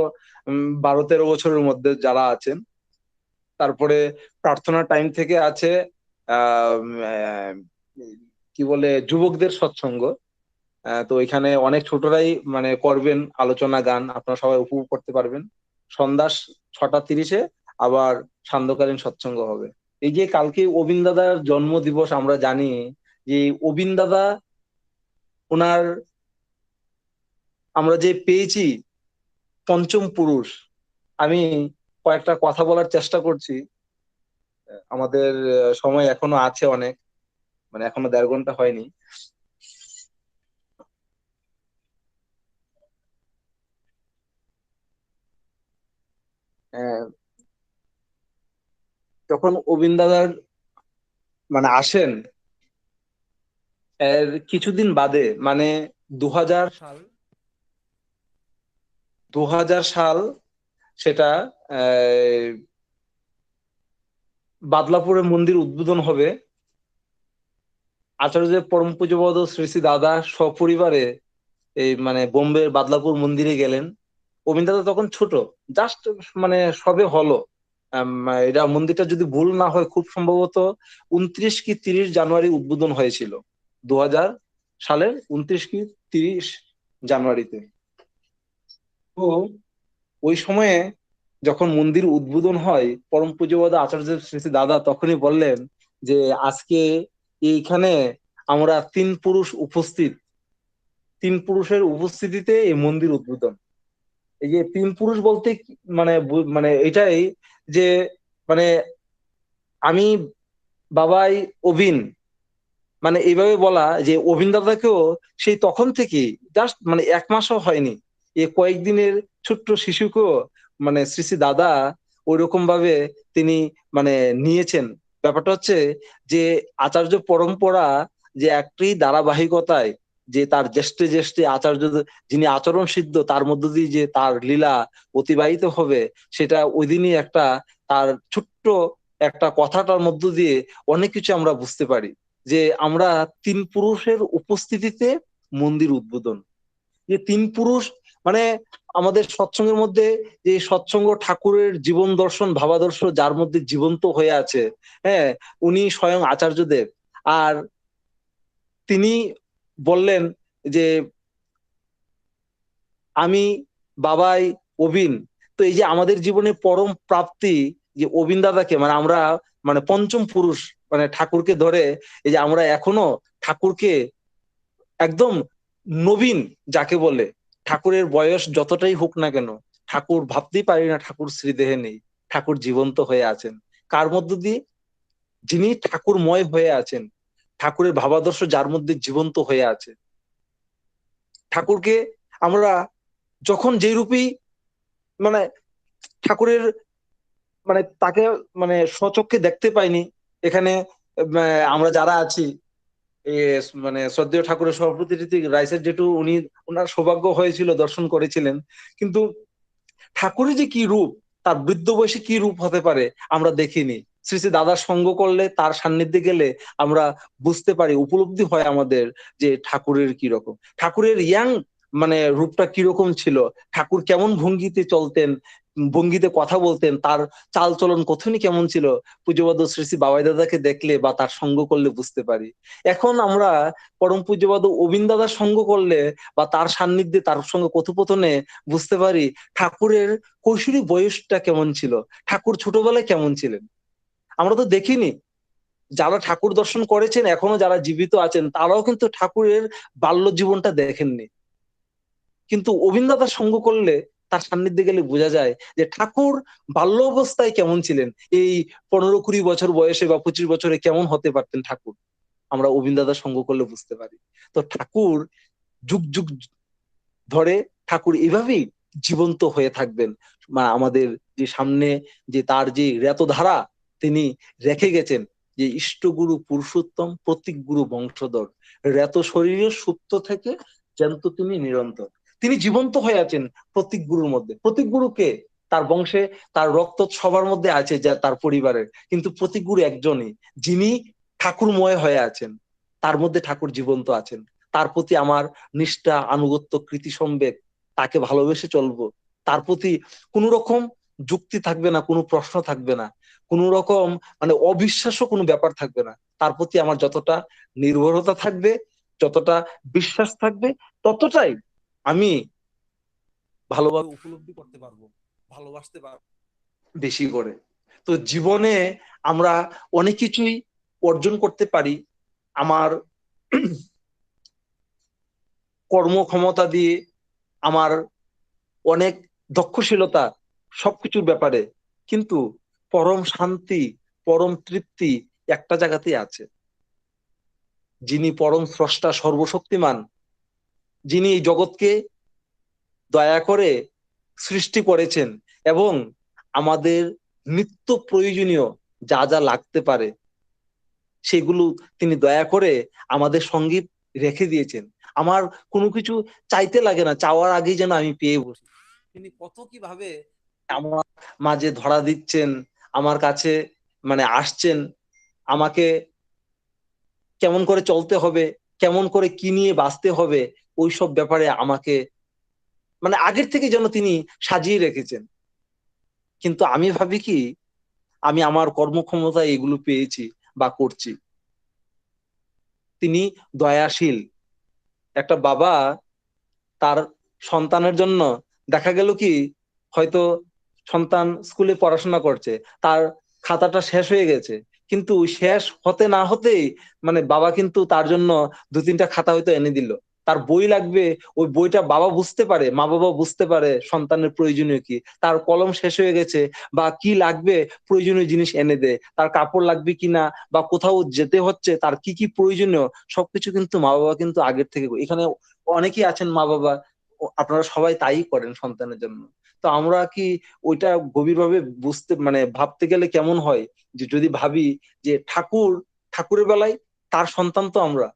12-13 বছরের মধ্যে যারা আছেন। তারপরে প্রার্থনার টাইম থেকে আছে আহ আহ, কি বলে যুবকদের সৎসঙ্গ। তো এখানে অনেক ছোটরাই মানে করবেন আলোচনা, গান, আপনারা সবাই উপভোগ করতে পারবেন। সন্ধ্যা 6:30-এ আবার সান্ধ্যকালীন সৎসঙ্গ হবে। এই যে কালকে অবিন দাদার জন্ম দিবস, আমরা জানি যে অবিন দাদা, ওনার আমরা যে পেয়েছি পঞ্চম পুরুষ। আমি কয়েকটা কথা বলার চেষ্টা করছি, আমাদের সময় এখনো আছে অনেক, মানে এখনো 1.5 ঘন্টা হয়নি। আহ, যখন অবিন দাদার মানে আসেন, এর কিছুদিন বাদে, মানে 2000 সাল, 2000 সাল সেটা আহ, বাদলাপুরে মন্দির উদ্বোধন হবে। আচার্যদেব পরম পূজ্যপাদ শ্রী শ্রী দাদা সপরিবারে এই মানে বোম্বের বাদলাপুর মন্দিরে গেলেন। অবিন দাদা তখন ছোট, জাস্ট মানে সবে হলো। এটা মন্দিরটা যদি ভুল না হয় খুব সম্ভবত 29 কি 30 জানুয়ারি উদ্বোধন হয়েছিল, 2000 সালের 29 কি 30 জানুয়ারিতে। তো ওই সময়ে যখন মন্দির উদ্বোধন হয়, পরম পূজ্যপাদ আচার্য শ্রী শ্রী দাদা তখনই বললেন যে আজকে এইখানে আমরা 3 পুরুষ উপস্থিত, 3 পুরুষের উপস্থিতিতে এই মন্দির উদ্বোধন। এই যে 3 পুরুষ বলতে মানে মানে এটাই যে মানে আমি, বাবাই অবিন, মানে এইভাবে বলা যে অবিন দাদাকেও সেই তখন থেকে জাস্ট মানে 1 মাসও হয়নি, এ কয়েকদিনের ছোট্ট শিশুকেও মানে শ্রী শ্রী দাদা ওইরকম ভাবে তিনি মানে নিয়েছেন। ব্যাপারটা হচ্ছে যে আচার্য পরম্পরা যে একটি ধারাবাহিকতায় যে তার জ্যেষ্ঠে জ্যেষ্ঠে আচার্য যিনি আচরণ সিদ্ধ তার মধ্য দিয়ে যে তার লীলা অতিবাহিত হবে, সেটা ওই দিনই একটা তার ছোট্ট একটা কথাটার মধ্য দিয়ে অনেক কিছু আমরা বুঝতে পারি। যে আমরা 3 পুরুষের উপস্থিতিতে মন্দির উদ্বোধন, যে 3 পুরুষ মানে আমাদের সৎসঙ্গের মধ্যে যে সৎসঙ্গ ঠাকুরের জীবন দর্শন ভাবাদর্শ যার মধ্যে জীবন্ত হয়ে আছে, হ্যাঁ, উনি স্বয়ং আচার্যদেব। আর তিনি বললেন যে আমি বাবাই অবিন। তো এই যে আমাদের জীবনে পরম প্রাপ্তি যে অবিন দাদাকে মানে আমরা মানে পঞ্চম পুরুষ মানে ঠাকুরকে ধরে এই যে আমরা এখনো ঠাকুরকে একদম নবীন যাকে বলে, ঠাকুরের বয়স যতটাই হোক না কেন ঠাকুর ভাবতেই পারি না ঠাকুর শ্রীদেহে নেই, ঠাকুর জীবন্ত হয়ে আছেন। কার মধ্য দিয়ে? যিনি ঠাকুরময় হয়ে আছেন, ঠাকুরের ভাবাদর্শ যার মধ্যে জীবন্ত হয়ে আছে। ঠাকুরকে আমরা যখন যে রূপেই মানে ঠাকুরের মানে তাকে মানে স্বচক্ষে দেখতে পাইনি, এখানে আমরা যারা আছি মানে শ্রদ্ধেয় ঠাকুরের সভাপতি ঋত্বিক রাইসের জেঠু উনি ওনার সৌভাগ্য হয়েছিল দর্শন করেছিলেন, কিন্তু ঠাকুরের যে কি রূপ, তার বৃদ্ধ বয়সে কি রূপ হতে পারে আমরা দেখিনি। শ্রী শ্রী দাদার সঙ্গ করলে তার সান্নিধ্যে গেলে আমরা বুঝতে পারি, উপলব্ধি হয় আমাদের যে ঠাকুরের কি রকম, ঠাকুরের ইয়াং মানে রূপটা কিরকম ছিল, ঠাকুর কেমন ভঙ্গিতে চলতেন, ভঙ্গিতে কথা বলতেন, তার চাল চলন কথনই কেমন ছিল, পূজ্যপাদ শ্রী শ্রী বাবাই দাদাকে দেখলে বা তার সঙ্গ করলে বুঝতে পারি। এখন আমরা পরম পূজ্যপাদ অবিন দাদার সঙ্গ করলে বা তার সান্নিধ্যে তার সঙ্গে কথোপকথনে বুঝতে পারি ঠাকুরের কৈশোরী বয়সটা কেমন ছিল, ঠাকুর ছোটবেলায় কেমন ছিলেন। আমরা তো দেখিনি, যারা ঠাকুর দর্শন করেছেন এখনো যারা জীবিত আছেন তারাও কিন্তু ঠাকুরের বাল্য জীবনটা দেখেননি, কিন্তু অবিন দাদার সঙ্গ করলে তার সান্নিধ্যে গেলে বোঝা যায় যে ঠাকুর বাল্য অবস্থায় কেমন ছিলেন, এই 15-20 বছর বয়সে বা 25 বছরে কেমন হতে পারতেন ঠাকুর, আমরা অবিন দাদার সঙ্গ করলে বুঝতে পারি। তো ঠাকুর যুগ যুগ ধরে ঠাকুর এভাবেই জীবন্ত হয়ে থাকবেন। আমাদের যে সামনে যে তার যে রেতধারা তিনি রেখে গেছেন, যে ইষ্টগুরু পুরুষোত্তম প্রতীক গুরু বংশধর, রেত শরীরে সুপ্ত থেকে জ্যান্ত তিনি নিরন্তর। তিনি জীবন্ত হয়ে আছেন প্রতীক গুরুর মধ্যে। প্রতীক গুরুকে তার বংশে তার রক্ত সবার মধ্যে আছে, যা তার পরিবারের, কিন্তু প্রতীক গুরু একজনই যিনি ঠাকুরময় হয়ে আছেন, তার মধ্যে ঠাকুর জীবন্ত আছেন। তার প্রতি আমার নিষ্ঠা আনুগত্য কৃতি সম্বেক, তাকে ভালোবেসে চলবো, তার প্রতি কোনো রকম যুক্তি থাকবে না, কোনো প্রশ্ন থাকবে না, কোনো রকম মানে অবিশ্বাস্য কোনো ব্যাপার থাকবে না। তার প্রতি আমার যতটা নির্ভরতা থাকবে, যতটা বিশ্বাস থাকবে, ততটাই আমি ভালোভাবে উপলব্ধি করতে পারবো, ভালোবাসতে পারবো বেশি করে। তো জীবনে আমরা অনেক কিছুই অর্জন করতে পারি আমার কর্মক্ষমতা দিয়ে, আমার অনেক দক্ষশীলতা সবকিছুর ব্যাপারে, কিন্তু পরম শান্তি পরম তৃপ্তি একটা জায়গাতেই আছে, যিনি পরম স্রষ্টা সর্বশক্তিমান, যিনি এই জগৎকে দয়া করে সৃষ্টি করেছেন এবং আমাদের নিত্য প্রয়োজনীয় যা যা লাগতে পারে সেগুলো তিনি দয়া করে আমাদের সঙ্গে রেখে দিয়েছেন। আমার কোনো কিছু চাইতে লাগে না, চাওয়ার আগেই যেন আমি পেয়ে বসি। তিনি কত কিভাবে আমার মাঝে ধরা দিচ্ছেন, আমার কাছে মানে আসছেন, আমাকে কেমন করে চলতে হবে, কেমন করে কি নিয়ে বাঁচতে হবে, ওইসব ব্যাপারে আমাকে মানে আগের থেকে যেন তিনি সাজিয়ে রেখেছেন। কিন্তু আমি ভাবি কি, আমি আমার কর্মক্ষমতা এগুলো পেয়েছি বা করছি। তিনি দয়াশীল। একটা বাবা তার সন্তানের জন্য দেখা গেল কি, হয়তো সন্তান স্কুলে পড়াশোনা করছে, তার খাতাটা শেষ হয়ে গেছে, কিন্তু শেষ হতে না হতেই মানে বাবা কিন্তু তার জন্য 2-3টা খাতা হয়তো এনে দিল, তার বই লাগবে, ওই বইটা বাবা বুঝতে পারে, মা বাবা বুঝতে পারে সন্তানের প্রয়োজনীয় কি, তার কলম শেষ হয়ে গেছে বা কি লাগবে প্রয়োজনীয় জিনিস এনে দেয়, তার কাপড় লাগবে কিনা বা কোথাও যেতে হচ্ছে তার কি কি প্রয়োজনীয় সবকিছু কিন্তু মা বাবা কিন্তু আগের থেকে এখানে অনেকেই আছেন মা বাবা, আপনারা সবাই তাই করেন সন্তানের জন্য। তো আমরা কি ওইটা গভীরভাবে বুঝতে মানে ভাবতে গেলে কেমন হয় যে যদি ভাবি যে ঠাকুরের বেলায় তার সন্তান তো আমরা,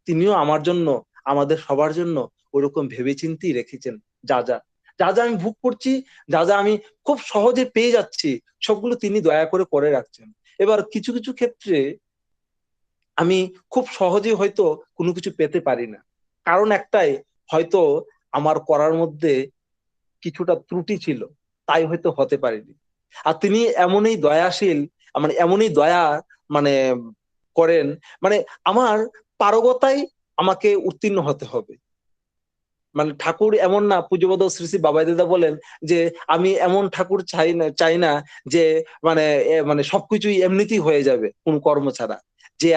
তিনিও আমার জন্য আমাদের সবার জন্য ওরকম ভেবেচিন্তেই রেখেছেন। যা যা যা যা আমি ভোগ করছি, যা যা আমি খুব সহজে পেয়ে যাচ্ছি, সবগুলো তিনি দয়া করে রাখছেন। এবার কিছু কিছু ক্ষেত্রে আমি খুব সহজে হয়তো কোনো কিছু পেতে পারি না, কারণ একটাই, হয়তো আমার করার মধ্যে কিছুটা ত্রুটি ছিল, তাই হয়তো হতে পারেনি। আর তিনি এমনই দয়াশীল, মানে এমনই দয়া মানে করেন, মানে আমার পারগতায় আমাকে উত্তীর্ণ হতে হবে। মানে ঠাকুর এমন না, পূজ্যপদ শ্রী শ্রী বাবাই দাদা বলেন যে আমি এমন ঠাকুর চাই না যে মানে সবকিছুই এমনিতেই হয়ে যাবে কোন কর্ম ছাড়া, যে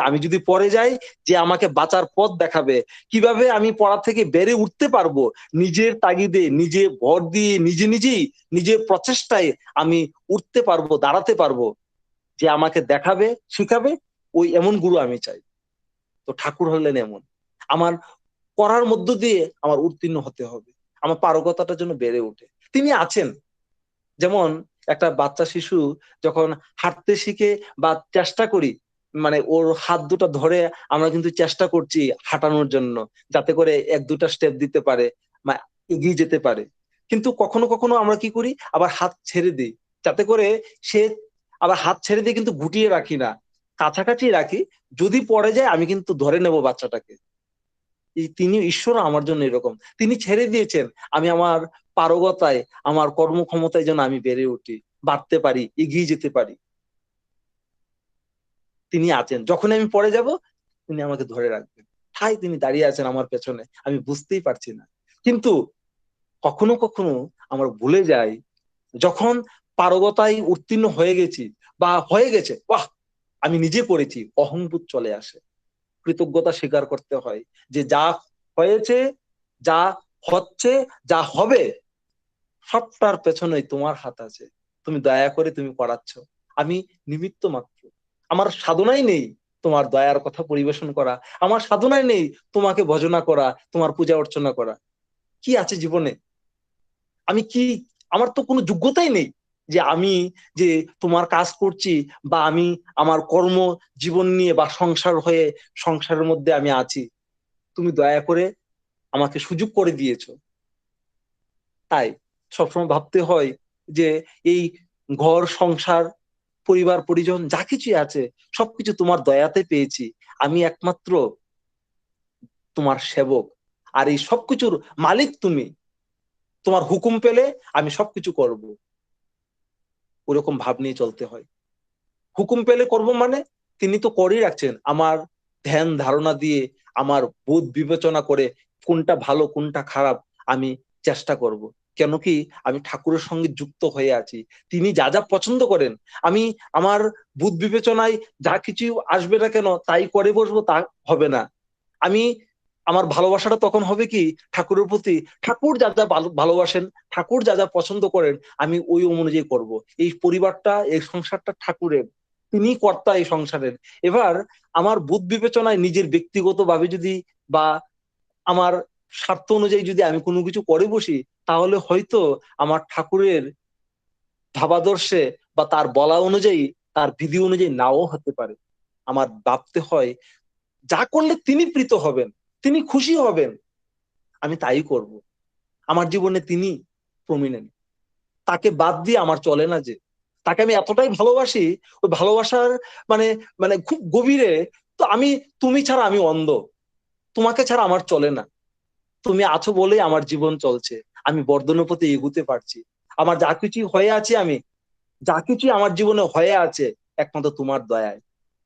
আমি যদি পড়ে যাই, যে আমাকে বাঁচার পথ দেখাবে, কিভাবে আমি পড়া থেকে বেড়ে উঠতে পারবো, নিজের তাগিদে নিজে ভর দিয়ে নিজেই নিজের প্রচেষ্টায় আমি উঠতে পারবো, দাঁড়াতে পারবো, যে আমাকে দেখাবে শিখাবে, ওই এমন গুরু আমি চাই। তো ঠাকুর হলেন এমন, আমার করার মধ্য দিয়ে আমার উত্তীর্ণ হতে হবে, আমার পারগতাটার জন্য বেড়ে ওঠে। তিনি আছেন, যেমন একটা বাচ্চা শিশু যখন হাঁটতে শিখে বা চেষ্টা করি, মানে ওর হাত দুটো ধরে আমরা কিন্তু চেষ্টা করছি হাঁটানোর জন্য, যাতে করে এক দুটা স্টেপ দিতে পারে, এগিয়ে যেতে পারে। কিন্তু কখনো কখনো আমরা কি করি, আবার হাত ছেড়ে দিই, যাতে করে সে আবার হাত ছেড়ে দিয়ে কিন্তু গুটিয়ে রাখি না, কাছাকাছি রাখি, যদি পড়ে যায় আমি কিন্তু ধরে নেব বাচ্চাটাকে। তিনি ঈশ্বর আমার জন্য এরকম, তিনি ছেড়ে দিয়েছেন, আমি আমার পারগতায় আমার কর্মক্ষমতায় যেন আমি বেড়ে উঠি, বাড়তে পারি, এগিয়ে যেতে পারি। তিনি আছেন, যখন আমি পড়ে যাব তিনি আমাকে ধরে রাখবেন, ঠাই তিনি দাঁড়িয়ে আছেন আমার পেছনে, আমি বুঝতেই পারছি না। কিন্তু কখনো কখনো আমরা ভুলে যাই, যখন পারগতায় উত্তীর্ণ হয়ে গেছি বা হয়ে গেছে, বাহ আমি নিজে করেছি, অহংবোধ চলে আসে, কৃতজ্ঞতা স্বীকার করতে হয় যে যা হয়েছে, যা হচ্ছে, যা হবে, সবটার পেছনেই তোমার হাত আছে, তুমি দয়া করে তুমি করাচ্ছ, আমি নিমিত্ত মাত্র। আমার সাধনাই নেই তোমার দয়ার কথা পরিবেশন করা, আমার সাধনাই নেই তোমাকে ভজনা করা, তোমার পূজা অর্চনা করা। কি আছে জীবনে? আমি কি, আমার তো কোনো যোগ্যতাই নেই যে তোমার কাজ করছি, বা আমি আমার কর্ম জীবন নিয়ে বা সংসার হয়ে সংসারের মধ্যে আমি আছি, তুমি দয়া করে আমাকে সুযোগ করে দিয়েছো। তাই সবসময় ভাবতে হয় যে এই ঘর সংসার পরিবার পরিজন যা কিছুই আছে সবকিছু তোমার দয়াতে পেয়েছি, আমি একমাত্র তোমার সেবক, আর এই সবকিছুর মালিক তুমি, তোমার হুকুম পেলে আমি সবকিছু করব, ওরকম ভাব নিয়ে চলতে হয়। হুকুম পেলে করব মানে তিনি তো করেই রাখছেন, আমার ধ্যান ধারণা দিয়ে, আমার বোধ বিবেচনা করে কোনটা ভালো কোনটা খারাপ আমি চেষ্টা করব। কেন কি, আমি ঠাকুরের সঙ্গে যুক্ত হয়ে আছি, তিনি যা যা পছন্দ করেন আমি আমার বুধ বিবেচনায় যা কিছু আসবে না কেন তাই করে বসবো, তা হবে না। আমি আমার ভালোবাসাটা তখন হবে কি ঠাকুরের প্রতি, ঠাকুর যা যা ভালোবাসেন, ঠাকুর যা যা পছন্দ করেন, আমি ওই অনুযায়ী করব। এই পরিবারটা, এই সংসারটা ঠাকুরের, তিনি কর্তা এই সংসারের। এবার আমার বুধ বিবেচনায় নিজের ব্যক্তিগত ভাবে যদি বা আমার স্বার্থ অনুযায়ী যদি আমি কোনো কিছু করে বসি, তাহলে হয়তো আমার ঠাকুরের ভাবাদর্শে বা তার বলা অনুযায়ী, তার বিধি অনুযায়ী নাও হতে পারে। আমার ভাবতে হয় যা করলে তিনি প্রীত হবেন, তিনি খুশি হবেন, আমি তাই করব। আমার জীবনে তিনি প্রমিনেন্ট, তাকে বাদ দিয়ে আমার চলে না, যে তাকে আমি এতটাই ভালোবাসি, ওই ভালোবাসার মানে মানে খুব গভীরে। তো তুমি ছাড়া আমি অন্ধ, তোমাকে ছাড়া আমার চলে না, তুমি আছো বলেই আমার জীবন চলছে, আমি বর্ধনের পথে এগুতে পারছি, আমার যা কিছু হয়ে আছে, যা কিছু আমার জীবনে হয়ে আছে একমাত্র তোমার দয়ায়।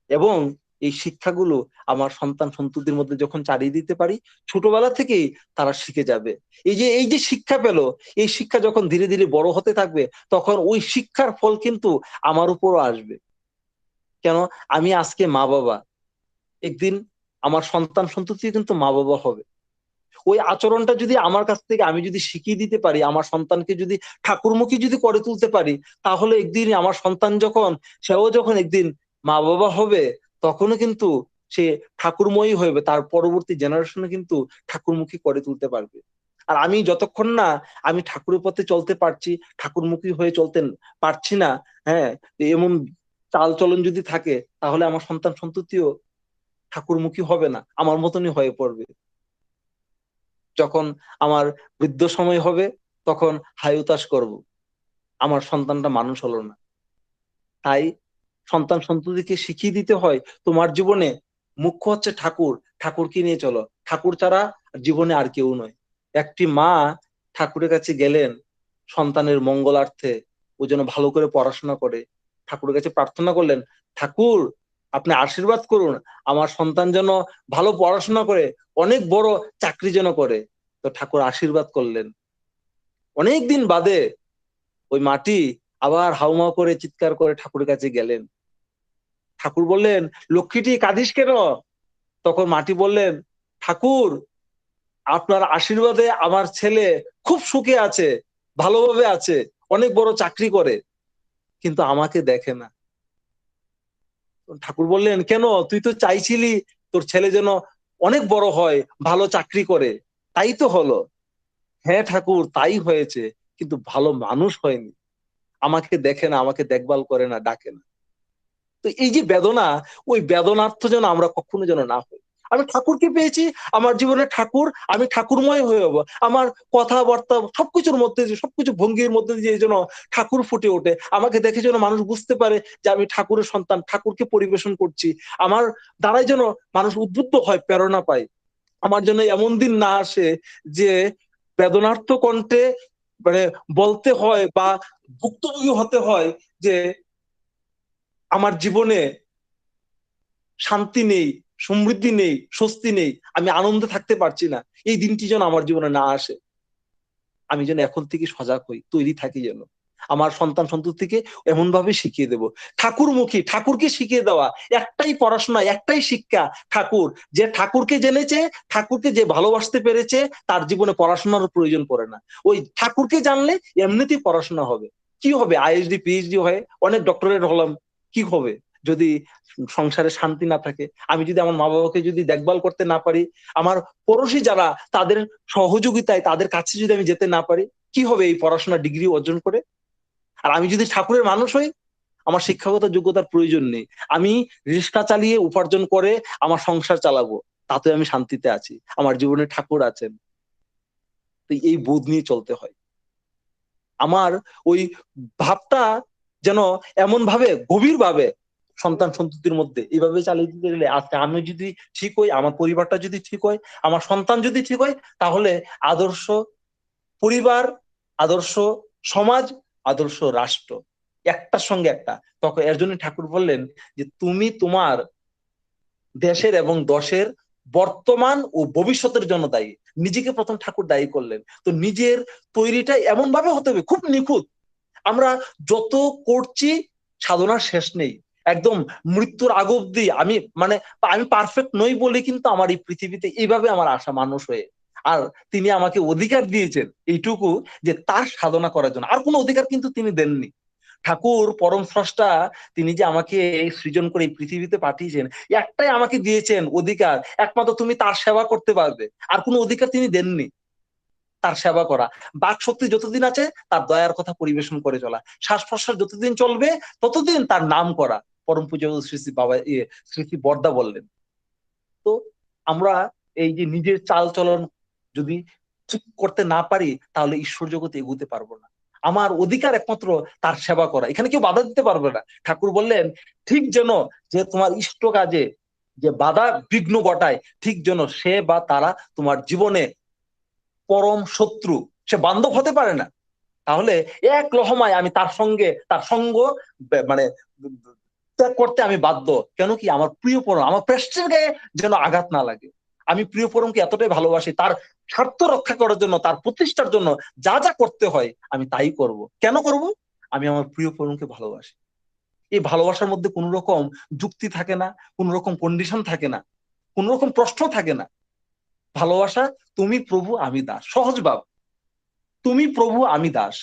এবং এই শিক্ষাগুলো আমার সন্তান সন্ততির মধ্যে যখন চালিয়ে দিতে পারি, ছোটবেলা থেকেই তারা শিখে যাবে। এই যে শিক্ষা পেলো, এই শিক্ষা যখন ধীরে ধীরে বড় হতে থাকবে, তখন ওই শিক্ষার ফল কিন্তু আমার উপরও আসবে। কেন, আমি আজকে মা বাবা, একদিন আমার সন্তান সন্ততি কিন্তু মা বাবা হবে, ওই আচরণটা যদি আমার কাছ থেকে আমি যদি শিখিয়ে দিতে পারি, আমার সন্তানকে যদি ঠাকুরমুখী যদি করে তুলতে পারি, তাহলে একদিন আমার সন্তান সেও যখন একদিন মা বাবা হবে, তখনও কিন্তু সে ঠাকুরময়ী হবে, তার পরবর্তী জেনারেশনে কিন্তু ঠাকুরমুখী করে তুলতে পারবে। আর আমি যতক্ষণ না আমি ঠাকুরের পথে চলতে পারছি, ঠাকুরমুখী হয়ে চলতে পারছি না, হ্যাঁ, এমন চাল চলন যদি থাকে, তাহলে আমার সন্তান সন্ততিও ঠাকুরমুখী হবে না, আমার মতনই হয়ে পড়বে। যখন আমার বৃদ্ধ সময় হবে, তখন হাই উতাস করব, আমার সন্তানটা মানুষ হলো না। তাই সন্তান সন্ততিকে শিখিয়ে দিতে হয়, তোমার জীবনে মুখ্য হচ্ছে ঠাকুর, ঠাকুরকে নিয়ে চলো, ঠাকুর ছাড়া জীবনে আর কেউ নয়। একটি মা ঠাকুরের কাছে গেলেন সন্তানের মঙ্গলার্থে, ও যেন ভালো করে পড়াশোনা করে, ঠাকুরের কাছে প্রার্থনা করলেন, ঠাকুর আপনি আশীর্বাদ করুন, আমার সন্তান যেন ভালো পড়াশোনা করে অনেক বড় চাকরি যেন করে। তো ঠাকুর আশীর্বাদ করলেন। অনেকদিন বাদে ওই মাটি আবার হাউমাউ করে চিৎকার করে ঠাকুরের কাছে গেলেন। ঠাকুর বললেন, লক্ষ্মীটি কাঁদিস কেন? তখন মাটি বললেন, ঠাকুর আপনার আশীর্বাদে আমার ছেলে খুব সুখে আছে, ভালোভাবে আছে, অনেক বড় চাকরি করে, কিন্তু আমাকে দেখে না। ঠাকুর বললেন, কেন? তুই তো চাইছিলি তোর ছেলে যেন অনেক বড় হয়, ভালো চাকরি করে, তাই তো হলো। হ্যাঁ ঠাকুর, তাই হয়েছে, কিন্তু ভালো মানুষ হয়নি, আমাকে দেখে না, আমাকে দেখভাল করে না, ডাকে না। তো এই যে বেদনা, ওই বেদনার্থ যেন আমরা কখনো যেন না হই। আমি ঠাকুরকে পেয়েছি, আমার জীবনে ঠাকুর, আমি ঠাকুরময় হয়ে যাবো, আমার কথাবার্তা সবকিছুর মধ্যে, সবকিছু ভঙ্গির মধ্যে দিয়ে যেন ঠাকুর ফুটে ওঠে, আমাকে দেখে যেন মানুষ বুঝতে পারে যে আমি ঠাকুরের সন্তান, ঠাকুরকে পরিবেশন করছি। আমার দ্বারাই যেন মানুষ উদ্বুদ্ধ হয়, প্রেরণা পায়। আমার জন্য এমন দিন না আসে যে বেদনার্থ কণ্ঠে মানে বলতে হয় বা ভুক্তভোগী হতে হয় যে আমার জীবনে শান্তি নেই, সমৃদ্ধি নেই, স্বস্তি নেই, আমি আনন্দে থাকতে পারছি না, এই দিনটি যেন আমার জীবনে না আসে। আমি যেন এখন থেকে সজাগ হই, তৈরি থাকি, যেন আমার সন্তান সন্ততিকে এমন ভাবে শিখিয়ে দেব। ঠাকুরমুখী, ঠাকুরকে শিখিয়ে দেওয়া, একটাই পড়াশোনা, একটাই শিক্ষা, ঠাকুর। যে ঠাকুরকে জেনেছে, ঠাকুরকে যে ভালোবাসতে পেরেছে, তার জীবনে পড়াশোনার প্রয়োজন পড়ে না। ওই ঠাকুরকে জানলে এমনিতেই পড়াশোনা হবে। কি হবে? আইএসডি পিএইচডি হয়ে অনেক ডক্টরেট হলাম, কি হবে যদি সংসারে শান্তি না থাকে? আমি যদি আমার মা বাবাকে যদি দেখভাল করতে না পারি, আমার পড়োশি যারা, তাদের সহযোগিতায় তাদের কাছে যদি আমি যেতে না পারি, কি হবে এই পড়াশোনা ডিগ্রি অর্জন করে? আর আমি যদি ঠাকুরের মানুষ হই, আমার শিক্ষাগত যোগ্যতার প্রয়োজন নেই, আমি রিক্সা চালিয়ে উপার্জন করে আমার সংসার চালাবো, তাতে আমি শান্তিতে আছি, আমার জীবনে ঠাকুর আছেন। তো এই বোধ নিয়ে চলতে হয়। আমার ওই ভাবটা যেন এমন ভাবে গভীর ভাবে সন্তান সন্ততির মধ্যে এইভাবে চালিয়ে দিতে গেলে, আজকে আমি যদি ঠিক হই, আমার পরিবারটা যদি ঠিক হয়, আমার সন্তান যদি ঠিক হয়, তাহলে আদর্শ পরিবার, আদর্শ সমাজ, আদর্শ রাষ্ট্র একটার সঙ্গে একটা। তখন এর জন্য ঠাকুর বললেন যে তুমি তোমার দেশের এবং দশের বর্তমান ও ভবিষ্যতের জন্য দায়ী। নিজেকে প্রথম ঠাকুর দায়ী করলেন। তো নিজের তৈরিটা এমন ভাবে হতে হবে, খুব নিখুঁত। আমরা যত করছি, সাধনার শেষ নেই, একদম মৃত্যুর আগ অব্দি আমি পারফেক্ট নই বলে কিন্তু আমার এই পৃথিবীতে এইভাবে আমার আশা মানুষ হয়ে। আর তিনি আমাকে অধিকার দিয়েছেন এইটুকু, যে তার সাধনা করার জন্য, আর কোনো অধিকার কিন্তু তিনি দেননি। ঠাকুর পরম স্রষ্টা, তিনি যে আমাকে এই সৃজন করে এই পৃথিবীতে পাঠিয়েছেন, একটাই আমাকে দিয়েছেন অধিকার, একমাত্র তুমি তার সেবা করতে পারবে, আর কোনো অধিকার তিনি দেননি। তার সেবা করা, বাক শক্তি যতদিন আছে তার দয়ার কথা পরিবেশন করে চলা, শ্বাস প্রশ্বাস যতদিন চলবে ততদিন তার নাম করা, পরম পূজ্য শ্রী শ্রী বাবা শ্রী শ্রী বরদা বললেন। তো আমরা এই যে নিজের চাল চলন যদি ঠিক করতে না পারি, তাহলে ঈশ্বর জগতে এগুতে পারবো না। আমার অধিকার একমাত্র তার সেবা করা, এখানে কেউ বাধা দিতে পারবে না। ঠাকুর বললেন, ঠিক যেন যে তোমার ইষ্ট কাজে যে বাধা বিঘ্ন ঘটায়, ঠিক যেন সে বা তারা তোমার জীবনে পরম শত্রু, সে বান্ধব হতে পারে না। তাহলে এক লহমায় আমি তার সঙ্গ মানে ত্যাগ করতে আমি বাধ্য। কেন কি? আমার প্রিয় পরম, আমার প্রেষ্টের গায়ে যেন আঘাত না লাগে। আমি প্রিয় পরমকে এতটাই ভালোবাসি, তার স্বার্থ রক্ষা করার জন্য, তার প্রতিষ্ঠার জন্য যা যা করতে হয় আমি তাই করব। কেন করব? আমি আমার প্রিয় পরমকে ভালোবাসি। এই ভালোবাসার মধ্যে কোন রকম যুক্তি থাকে না, কোন রকম কন্ডিশন থাকে না, কোন রকম প্রশ্ন থাকে না। ভালোবাসা, তুমি প্রভু আমি দাস, সহজ ভাব। তুমি প্রভু আমি দাস,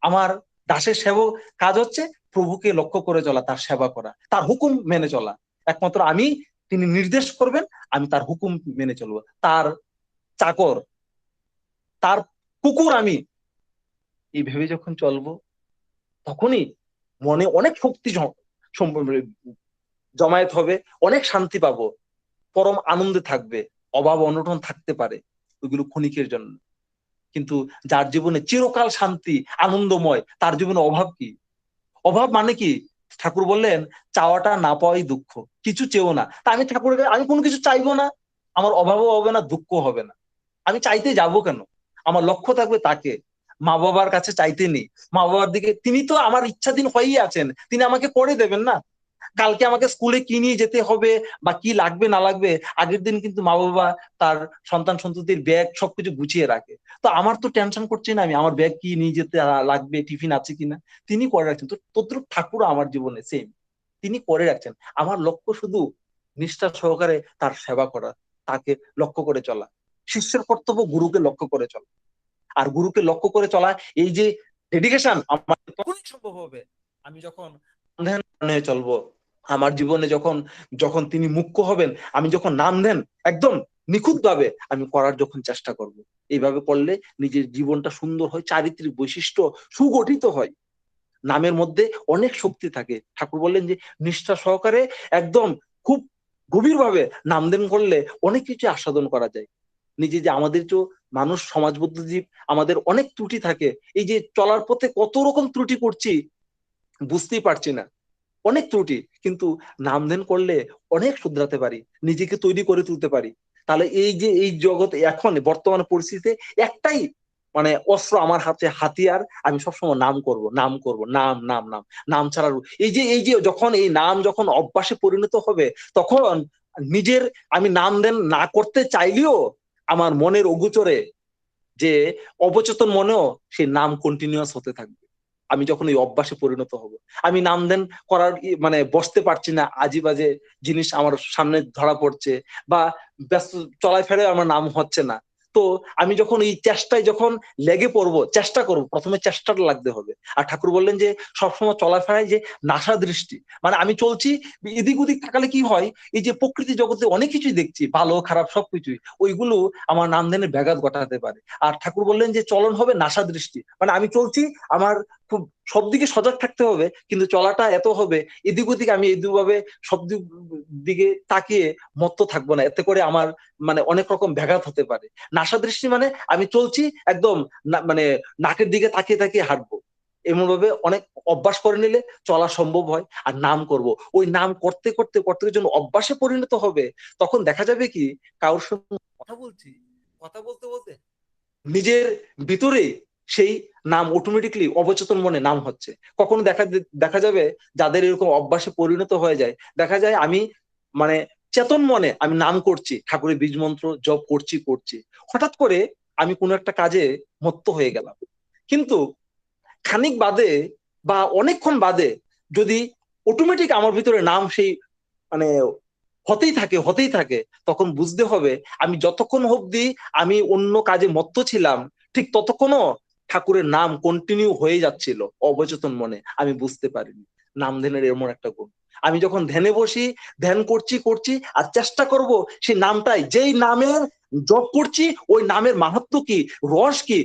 আমার দাসের সেবক কাজ হচ্ছে প্রভুকে লক্ষ্য করে চলা, তার সেবা করা, তার হুকুম মেনে চলা। একমাত্র আমি, তিনি নির্দেশ করবেন, আমি তার হুকুম মেনে চলবো, তার চাকর, তার কুকুর আমি। এই ভেবে যখন চলবো, তখনই মনে অনেক শক্তি জমায়েত হবে, অনেক শান্তি পাবো, পরম আনন্দে থাকবে, অভাব অনটন থাকতে পারে, ওইগুলো ক্ষণিকের জন্য। কিন্তু যার জীবনে চিরকাল শান্তি আনন্দময়, তার জীবনে অভাব কি? অভাব মানে কি? ঠাকুর বললেন চাওয়াটা না পাওয়াই দুঃখ, কিছু চেও না। তা আমি ঠাকুরকে, আমি কোনো কিছু চাইবো না, আমার অভাবও হবে না, দুঃখ হবে না। আমি চাইতে যাবো কেন? আমার লক্ষ্য থাকবে তাকে। মা বাবার কাছে চাইতে নেই, মা বাবার দিকে, তিনি তো আমার ইচ্ছাধীন হয়েই আছেন, তিনি আমাকে করে দেবেন না। কালকে আমাকে স্কুলে কি নিয়ে যেতে হবে বা কি লাগবে না লাগবে, আগের দিন কিন্তু মা বাবা তার সন্তান সন্ততির ব্যাগ সবকিছু গুছিয়ে রাখে। তো আমার তো টেনশন করছি না আমি আমার ব্যাগ কি নিয়ে যেতে লাগবে, টিফিন আছে কিনা, তিনি করে রাখছেন। তো তদ্রুপ ঠাকুর আমার জীবনে সেম, তিনি করে রাখছেন। আমার লক্ষ্য শুধু নিষ্ঠা সহকারে তার সেবা করা, তাকে লক্ষ্য করে চলা। শিষ্যের কর্তব্য গুরুকে লক্ষ্য করে চলা, আর গুরুকে লক্ষ্য করে চলা, এই যে ডেডিকেশন, আমার তখনই সম্ভব হবে আমি যখন ধ্যান হয়ে চলবো। আমার জীবনে যখন যখন তিনি মুখ্য হবেন, আমি যখন নাম দেন একদম নিখুঁত ভাবে আমি করার যখন চেষ্টা করব। এইভাবে করলে নিজের জীবনটা সুন্দর হয়, চারিত্রিক বৈশিষ্ট্য সুগঠিত হয়। নামের মধ্যে অনেক শক্তি থাকে। ঠাকুর বললেন যে নিষ্ঠা সহকারে একদম খুব গভীরভাবে নাম দেন করলে অনেক কিছু আস্বাদন করা যায়। নিজে যে আমাদের যে মানুষ সমাজবদ্ধ জীব, আমাদের অনেক ত্রুটি থাকে। এই যে চলার পথে কত রকম ত্রুটি করছি বুঝতেই পারছি না, অনেক ত্রুটি, কিন্তু নাম ধ্যান করলে অনেক শুধরাতে পারি, নিজেকে তৈরি করে তুলতে পারি। তাহলে এই যে এই জগৎ এখন বর্তমান পরিস্থিতিতে একটাই মানে অস্ত্র আমার হাতে, হাতিয়ার, আমি সবসময় নাম করব, নাম করব, নাম নাম নাম, নাম ছাড়ার। এই যে যখন এই নাম যখন অভ্যাসে পরিণত হবে, তখন নিজের, আমি নাম দেন না করতে চাইলেও আমার মনের অগোচরে যে অবচেতন মনেও সেই নাম কন্টিনিউয়াস হতে থাকবে। আমি যখন এই অভ্যাসে পরিণত হব, আমি নাম দেন করার মানে বসতে পারছি না, আজে বাজে জিনিস আমার সামনে ধরা পড়ছে, বা ব্যস্ত চলায় ফেরে আমার নাম হচ্ছে না। তো আমি যখন এই চেষ্টায় যখন লেগে পড়বো, চেষ্টা করব, প্রথমে চেষ্টাটা লাগতে হবে। আর ঠাকুর বললেন যে সবসময় চলাফেরায় যে নাসা দৃষ্টি, মানে আমি চলছি, এদিক ওদিক তাকালে কি হয়, এই যে প্রকৃতি জগতে অনেক কিছুই দেখছি, ভালো খারাপ সবকিছুই, ওইগুলো আমার নাম ধ্যানের ব্যাঘাত ঘটাতে পারে। আর ঠাকুর বললেন যে চলন হবে নাসা দৃষ্টি, মানে আমি চলছি, আমার খুব সব দিকে সজাগ থাকতে হবে, কিন্তু চলাটা এত হবে এদিক ওদিক, আমি এই দুভাবে সব দিকে তাকিয়ে মত্ত থাকবো না, এতে করে আমার মানে অনেক রকম ব্যাঘাত হতে পারে। নাসা দৃষ্টি মানে আমি চলছি একদম মানে নাকের দিকে তাকিয়ে তাকিয়ে হাঁটবো, এমন ভাবে অনেক অভ্যাস করে নিলে চলা সম্ভব হয়। আর নাম করব, ওই নাম করতে করতে করতে যখন অভ্যাসে পরিণত হবে, তখন দেখা যাবে কি কারোর সঙ্গে কথা বলছি, কথা বলতে বলতে নিজের ভিতরে সেই নাম অটোমেটিকলি অবচেতন মনে নাম হচ্ছে। কখনো দেখা যাবে যাদের এরকম অভ্যাসে পরিণত হয়ে যায়, দেখা যায় আমি মানে চেতন মনে আমি নাম করছি, ঠাকুরের বীজ মন্ত্র জপ করছি, হঠাৎ করে আমি কোনো একটা কাজে মত্ত হয়ে গেলাম। কিন্তু খানিক বাদে বা অনেকক্ষণ বাদে যদি অটোমেটিক আমার ভিতরে নাম সেই মানে হতেই থাকে, তখন বুঝতে হবে আমি যতক্ষণ অবধি আমি অন্য কাজে মত্ত ছিলাম, ঠিক ততক্ষণও ঠাকুরের নাম কন্টিনিউ হয়ে যাচ্ছিল অবচেতন মনে, আমি বুঝতে পারিনি। নাম ধ্যানের এমন একটা গুণ। আমি যখন ধ্যানে বসি, ধ্যান করছি আর চেষ্টা করব সেই নামটাই, যেই নামের জপ করছি ওই নামের মাহাত্ম্য কি, রস কি,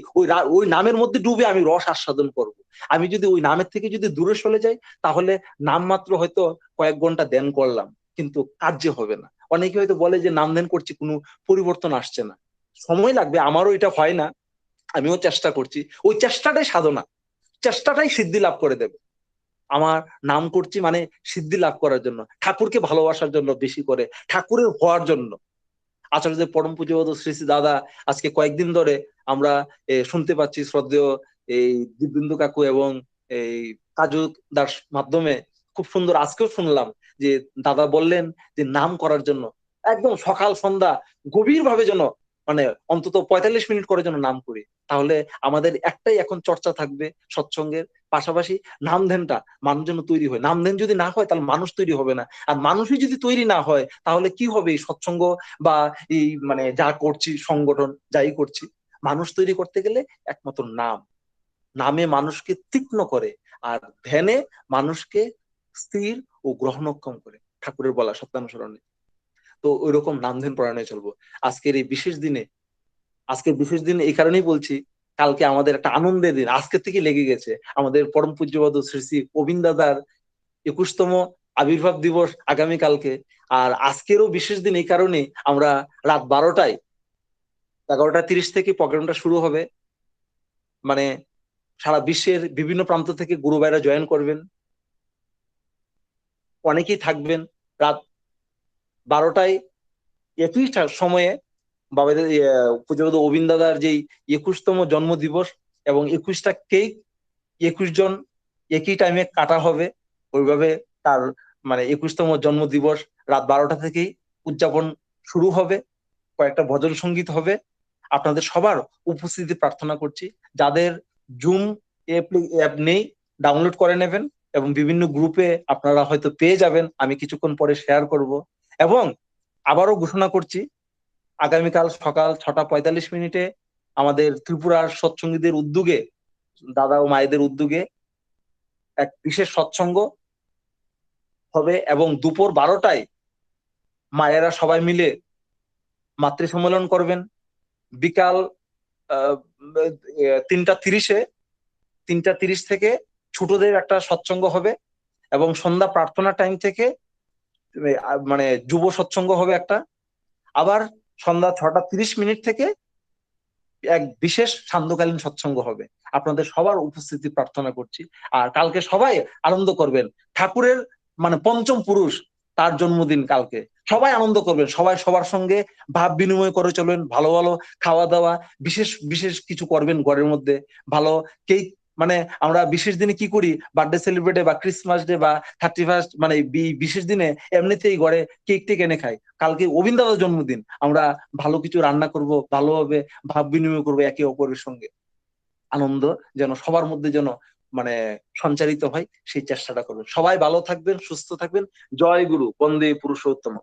ওই নামের মধ্যে ডুবে আমি রস আস্বাদন করব। আমি যদি ওই নামের থেকে যদি দূরে সরে যাই, তাহলে নাম মাত্র হয়তো কয়েক ঘন্টা ধ্যান করলাম, কিন্তু কার্যে হবে না। অনেকে হয়তো বলে যে নাম ধ্যান করছি, কোনো পরিবর্তন আসছে না। সময় লাগবে, আমারও এটা হয় না, আমিও চেষ্টা করছি। ওই চেষ্টাটাই সাধনা, চেষ্টাটাই সিদ্ধি লাভ করে দেবে। আমার নাম করছি মানে সিদ্ধি লাভ করার জন্য, ঠাকুরকে ভালোবাসার জন্য, বেশি করে ঠাকুরের হওয়ার জন্য। আচার্যদের পরম পূজ্যপাদ শ্রী শ্রী দাদা আজকে কয়েকদিন ধরে আমরা শুনতে পাচ্ছি, শ্রদ্ধেয় এই দিব্যেন্দু কাকু এবং এই কাজু দাস মাধ্যমে খুব সুন্দর আজকেও শুনলাম যে দাদা বললেন যে নাম করার জন্য একদম সকাল সন্ধ্যা গভীর ভাবে যেন মানে অন্তত 45 মিনিট করে যেন নাম করি। তাহলে আমাদের একটাই এখন চর্চা থাকবে সৎসঙ্গের, পাশাপাশি নামধ্যানটা মানুষ যেন তৈরি হয়। নামধ্যান যদি না হয় তাহলে মানুষ তৈরি হবে না, আর মানুষই যদি তৈরি না হয় তাহলে কি হবে এই সৎসঙ্গ বা এই মানে যা করছি সংগঠন যাই করছি। মানুষ তৈরি করতে গেলে একমাত্র নামে মানুষকে তীক্ষ্ণ করে, আর ধ্যানে মানুষকে স্থির ও গ্রহণক্ষম করে ঠাকুরের বলা সত্যানুসরণে। তো ওই রকম নাম ধ্যান পরায়ণে চলবো আজকের বিশেষ দিনে। এই কারণেই বলছি, কালকে আমাদের একটা আনন্দের দিন, আজকে থেকে লেগে গেছে। আমাদের পরম পূজ্যপাদ শ্রী শ্রী গোবিন্দ দাদার 21তম আবির্ভাব দিবস আগামীকালকে। আর আজকেরও বিশেষ দিন এই কারণে আমরা রাত 11:30 থেকে প্রোগ্রামটা শুরু হবে। মানে সারা বিশ্বের বিভিন্ন প্রান্ত থেকে গুরু ভাইরা জয়েন করবেন, অনেকেই থাকবেন। রাত 12টায় একই সময়ে বাবাদের পূজ্যপাদ গোবিন্দ দাদার যেই 21তম জন্মদিবস এবং 21টা কেক 21 জন একই টাইমে কাটা হবে। ওইভাবে তার মানে 21তম জন্মদিবস রাত 12টা থেকেই উদযাপন শুরু হবে। কয়েকটা ভজন সঙ্গীত হবে। আপনাদের সবার উপস্থিতি প্রার্থনা করছি। যাদের জুম অ্যাপ নেই ডাউনলোড করে নেবেন, এবং বিভিন্ন গ্রুপে আপনারা হয়তো পেয়ে যাবেন, আমি কিছুক্ষণ পরে শেয়ার করব। এবং আবারও ঘোষণা করছি, আগামীকাল সকাল 6:45 আমাদের ত্রিপুরার সৎসঙ্গীদের উদ্যোগে, দাদা ও মায়েদের উদ্যোগে এক বিশেষ সৎসঙ্গ হবে, এবং দুপুর 12টায় মায়েরা সবাই মিলে মাতৃ সম্মেলন করবেন। বিকাল 3:30 থেকে ছোটদের একটা সৎসঙ্গ হবে, এবং সন্ধ্যা প্রার্থনা টাইম থেকে মানে যুব সৎসঙ্গ হবে একটা। আবার সন্ধ্যা 6:30 থেকে এক বিশেষ সান্ধ্যকালীন সৎসঙ্গ হবে। আপনাদের সবার উপস্থিতি প্রার্থনা করছি। আর কালকে সবাই আনন্দ করবেন। ঠাকুরের মানে পঞ্চম পুরুষ, তার জন্মদিন কালকে। সবাই আনন্দ করবেন, সবাই সবার সঙ্গে ভাব বিনিময় করে চলবেন। ভালো ভালো খাওয়া দাওয়া, বিশেষ বিশেষ কিছু করবেন ঘরের মধ্যে। ভালো কেক, মানে আমরা বিশেষ দিনে কি করি, বার্থডে সেলিব্রেটে বা ক্রিসমাস ডে বা 31st, মানে বিশেষ দিনে এমনিতেই ঘরে কেক টেক এনে খাই। কালকে গোবিন্দ দাদার জন্মদিন, আমরা ভালো কিছু রান্না করব, ভালোভাবে ভাব বিনিময় করবো একে অপরের সঙ্গে। আনন্দ যেন সবার মধ্যে যেন মানে সঞ্চারিত হয়, সেই চেষ্টাটা করবেন। সবাই ভালো থাকবেন, সুস্থ থাকবেন। জয় গুরু, বন্দে পুরুষোত্তম।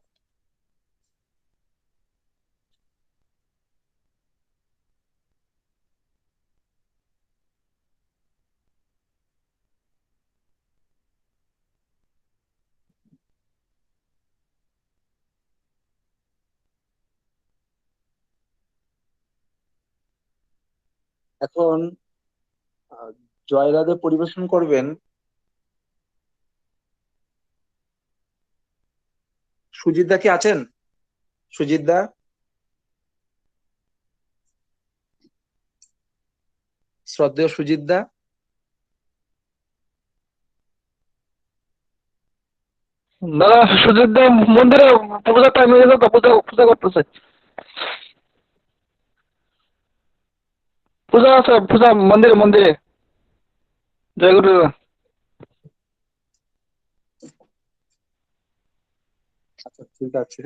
এখন জয় রাধে পরিবেশন করবেন সুজিত দা। কি আছেন সুজিত দা? শ্রদ্ধেয় সুজিত দা। দাদা সুজিত দা মন্দিরে পূজা টাইম হয়ে গেছে তো, পূজা করতেছে। পূজা আছে, পূজা মন্দিরে। জয় গুরু। আচ্ছা ঠিক আছে।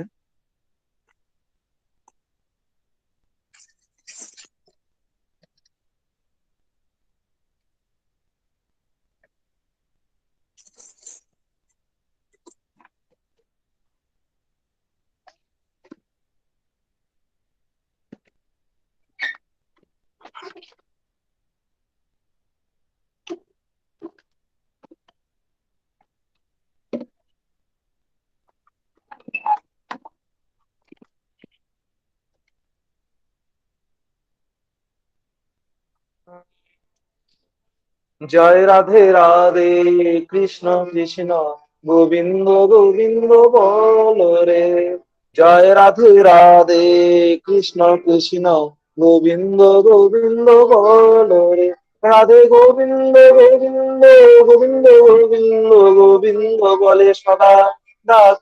জয় রাধে রাধে, কৃষ্ণ কৃষ্ণ গোবিন্দ গোবিন্দ বল রে। জয় রাধে রাধে, কৃষ্ণ কৃষ্ণ গোবিন্দ গোবিন্দ বল রে। রাধে গোবিন্দ গোবিন্দ গোবিন্দ গোবিন্দ গোবিন্দ বলে সদা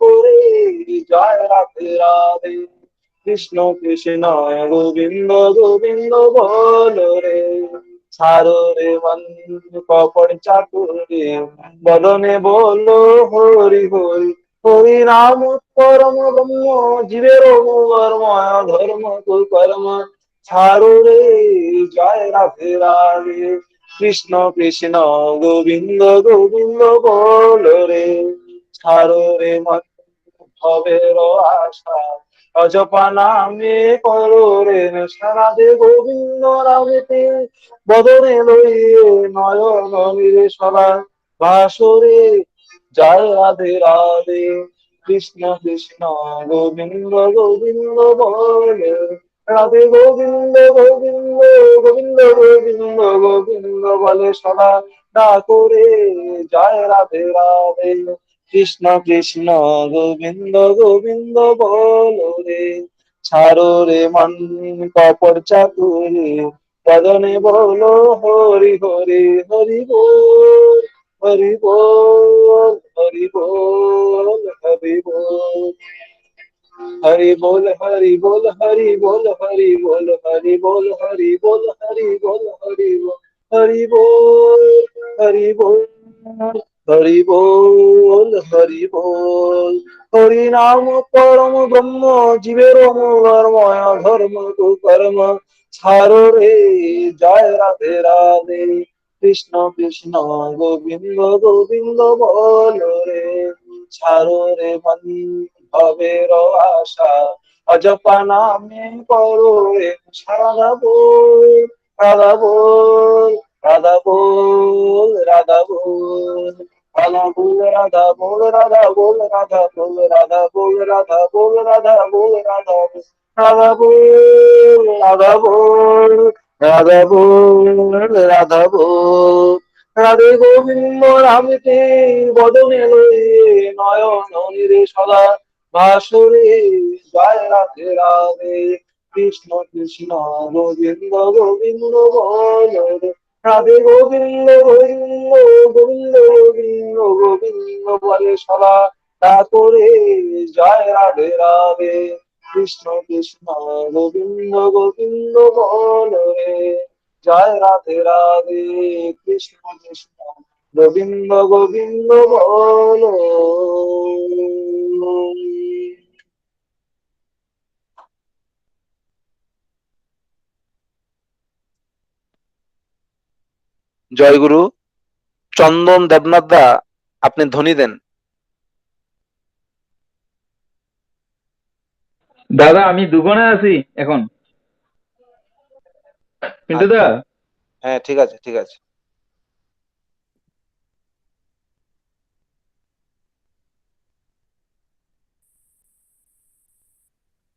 করে। জয় রাধে রাধে, কৃষ্ণ কৃষ্ণ গোবিন্দ গোবিন্দ বল রে। ছাড়ো রে মন কপট চাতুরে, বদনে বলো হরি হরি। হরি নাম পরম ব্রহ্ম, জীবের কর্ময় ধর্ম কুকর্ম। ছাড়ো রে, জয় রাধে রাধে, কৃষ্ণ কৃষ্ণ গোবিন্দ গোবিন্দ বল রে, ছাড়ো রে মন ভবের আশা, অজপা নামে করো রে সারা দে গোবিন্দ নামেতে, বদনে লইয়ে নয়ন নিরে সরা, বাসরে জয় রাধে রাধে, কৃষ্ণ কৃষ্ণ গোবিন্দ গোবিন্দ বলে, রাধে গোবিন্দ গোবিন্দ গোবিন্দ গোবিন্দ গোবিন্দ বলে সদা, ডাকরে জয় রাধে রাধে, কৃষ্ণ কৃষ্ণ গোবিন্দ গোবিন্দ বলো রে, ছাড়ো রে মন কপট চাতুরি, বদনে বলো হরি হরি হরি বল, হরি বল হরি বল হরি বল, हरि बोल हरि बोल हरि बोल हरि बोल हरि बोल हरि बोल हरि बोल हरि बोल हरि बोल हरि बोल हरि बोल हरि बोल, हरि नाम परम ब्रह्म जीवेर মূলময় ধর্ম তো কর্ম, ছাড়ো রে জয় রাধে রাধে, কৃষ্ণ কৃষ্ণ গোবিন্দ গোবিন্দ বল রে, ছাড়ো রে মন ভবের আশা, অজপা নামে করো রে সারা বল, রাধা বল রাধা বল রাধা বল, রাধা বল রাধা বল রাধা বল রাধা বল রাধা বল রাধা বল রাধা বল রাধা বল, রাধা বল রাধা বল রাধা বল রাধা বল, রাধে গোবিন্দ রামতে বদনে লইয়ে নয়ন নিরে সদা, বাসরে জয় রাধে রাধে, কৃষ্ণ কৃষ্ণ গোবিন্দ গোবিন্দ বল রে, রাধে গোবিন্দ গোবিন্দ গোবিন্দ গোবিন্দ গোবিন্দ বলে সদা, তারপরে জয় রাধে রাধে, কৃষ্ণ কৃষ্ণ গোবিন্দ গোবিন্দ বল রে, জয় রাধে রাধে, কৃষ্ণ কৃষ্ণ গোবিন্দ গোবিন্দ বল। জয় গুরু। চন্দন দেবনাথ দা, আপনি ধ্বনি দেন। দাদা আমি দুগণে আছি এখন। পিন্টু দা, হ্যাঁ ঠিক আছে ঠিক আছে।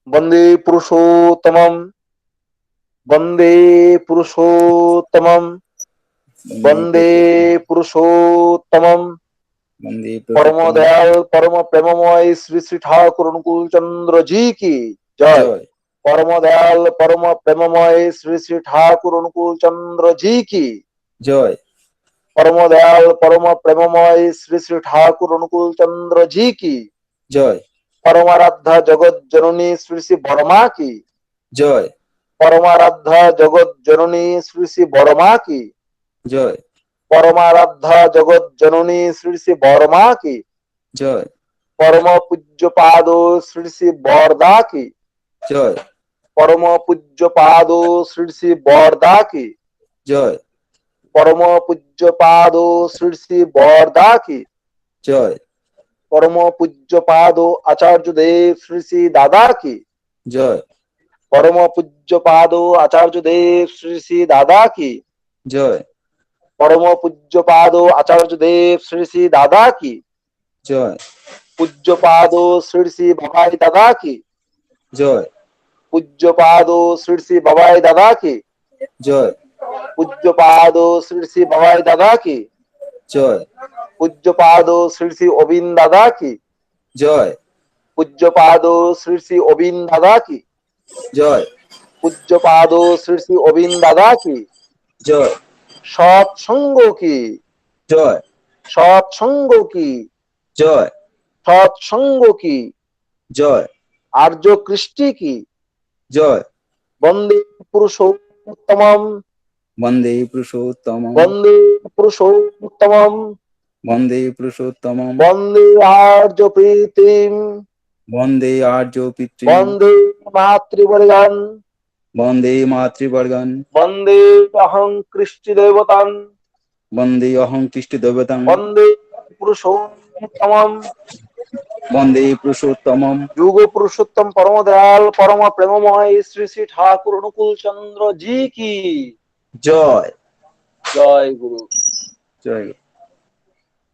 বন্দে পুরুষোত্তমম, বন্দে পুরুষোত্তমম, বন্দে পুরুষোত্তমম, পরম দয়াল পরম প্রেমময় শ্রী শ্রী ঠাকুর অনুকূল চন্দ্র জি কি জয়। পরম দয়াল পরম প্রেমময় শ্রী শ্রী ঠাকুর অনুকূল চন্দ্র জি কি জয়। পরম দয়াল পরম প্রেমময় শ্রী শ্রী ঠাকুর অনুকূল চন্দ্র জি কি জয়। পরমারাধ্যা জগৎ জননী শ্রী শ্রী বর্মা কি জয়। পরমারাধ্যা জগৎ জননী শ্রী শ্রী বর্মা কি জয়। পরমারাধ্যা জগৎ জননী শ্রী শ্রী বর্মা কি জয়। পরম পূজ্য পাদ শ্রী শ্রী বরদা কি জয়। পরম পূজ্য পাদ শ্রী শ্রী বরদা কি জয়। পরম পূজ্য পাদ শ্রী শ্রী বরদা কি জয়। পরম পূজ্য পাদ আচার্য দেব শ্রী শ্রী দাদা কি জয়। পরম পূজ্য পাদ আচার্য দেব শ্রী শ্রী দাদা কি জয়। পরম পূজ্য পাদ আচার্য দেব শ্রী শ্রী দাদা কি জয়। পূজ্য পাদ শ্রী শ্রী বাবাই দাদা কি জয়। পূজ্য পাদ শ্রী শ্রী বাবাই দাদা কি জয়। পূজ্য পাদ শ্রী শ্রী বাবাই দাদা কি জয়। পূজ্য পাদ শ্রী শ্রী অবিন দাদা কি জয়। পূজ্য পাদ শ্রী শ্রী অবিন দাদা কি জয়। পূজ্য পাদ শ্রী শ্রী অবিন দাদা কি জয়। সৎসঙ্গ কি জয়। সৎসঙ্গ কি জয়। সৎসঙ্গ কি জয়। আর্য কৃষ্টি কি জয়। বন্দে পুরুষোত্তমম, বন্দে পুরুষোত্তমম, বন্দে পুরুষোত্তমম, বন্দে পুরুষোত্তমম, বন্দে আর্য প্রীতিম, বন্দে আর্য পিতৃ, বন্দে মাতৃবর্গান, বন্দে মাতৃবর্গান বন্দে অহং কৃষ্টি দেবতান বন্দে অহং কৃষ্টি দেবতাং বন্দে পুরুষোত্তমম বন্দে পুরুষোত্তমম যুগ পুরুষোত্তম পরম দয়াল পরম প্রেমময় শ্রী শ্রী ঠাকুর অনুকূল চন্দ্র জি কি জয় জয় গুরু। জয়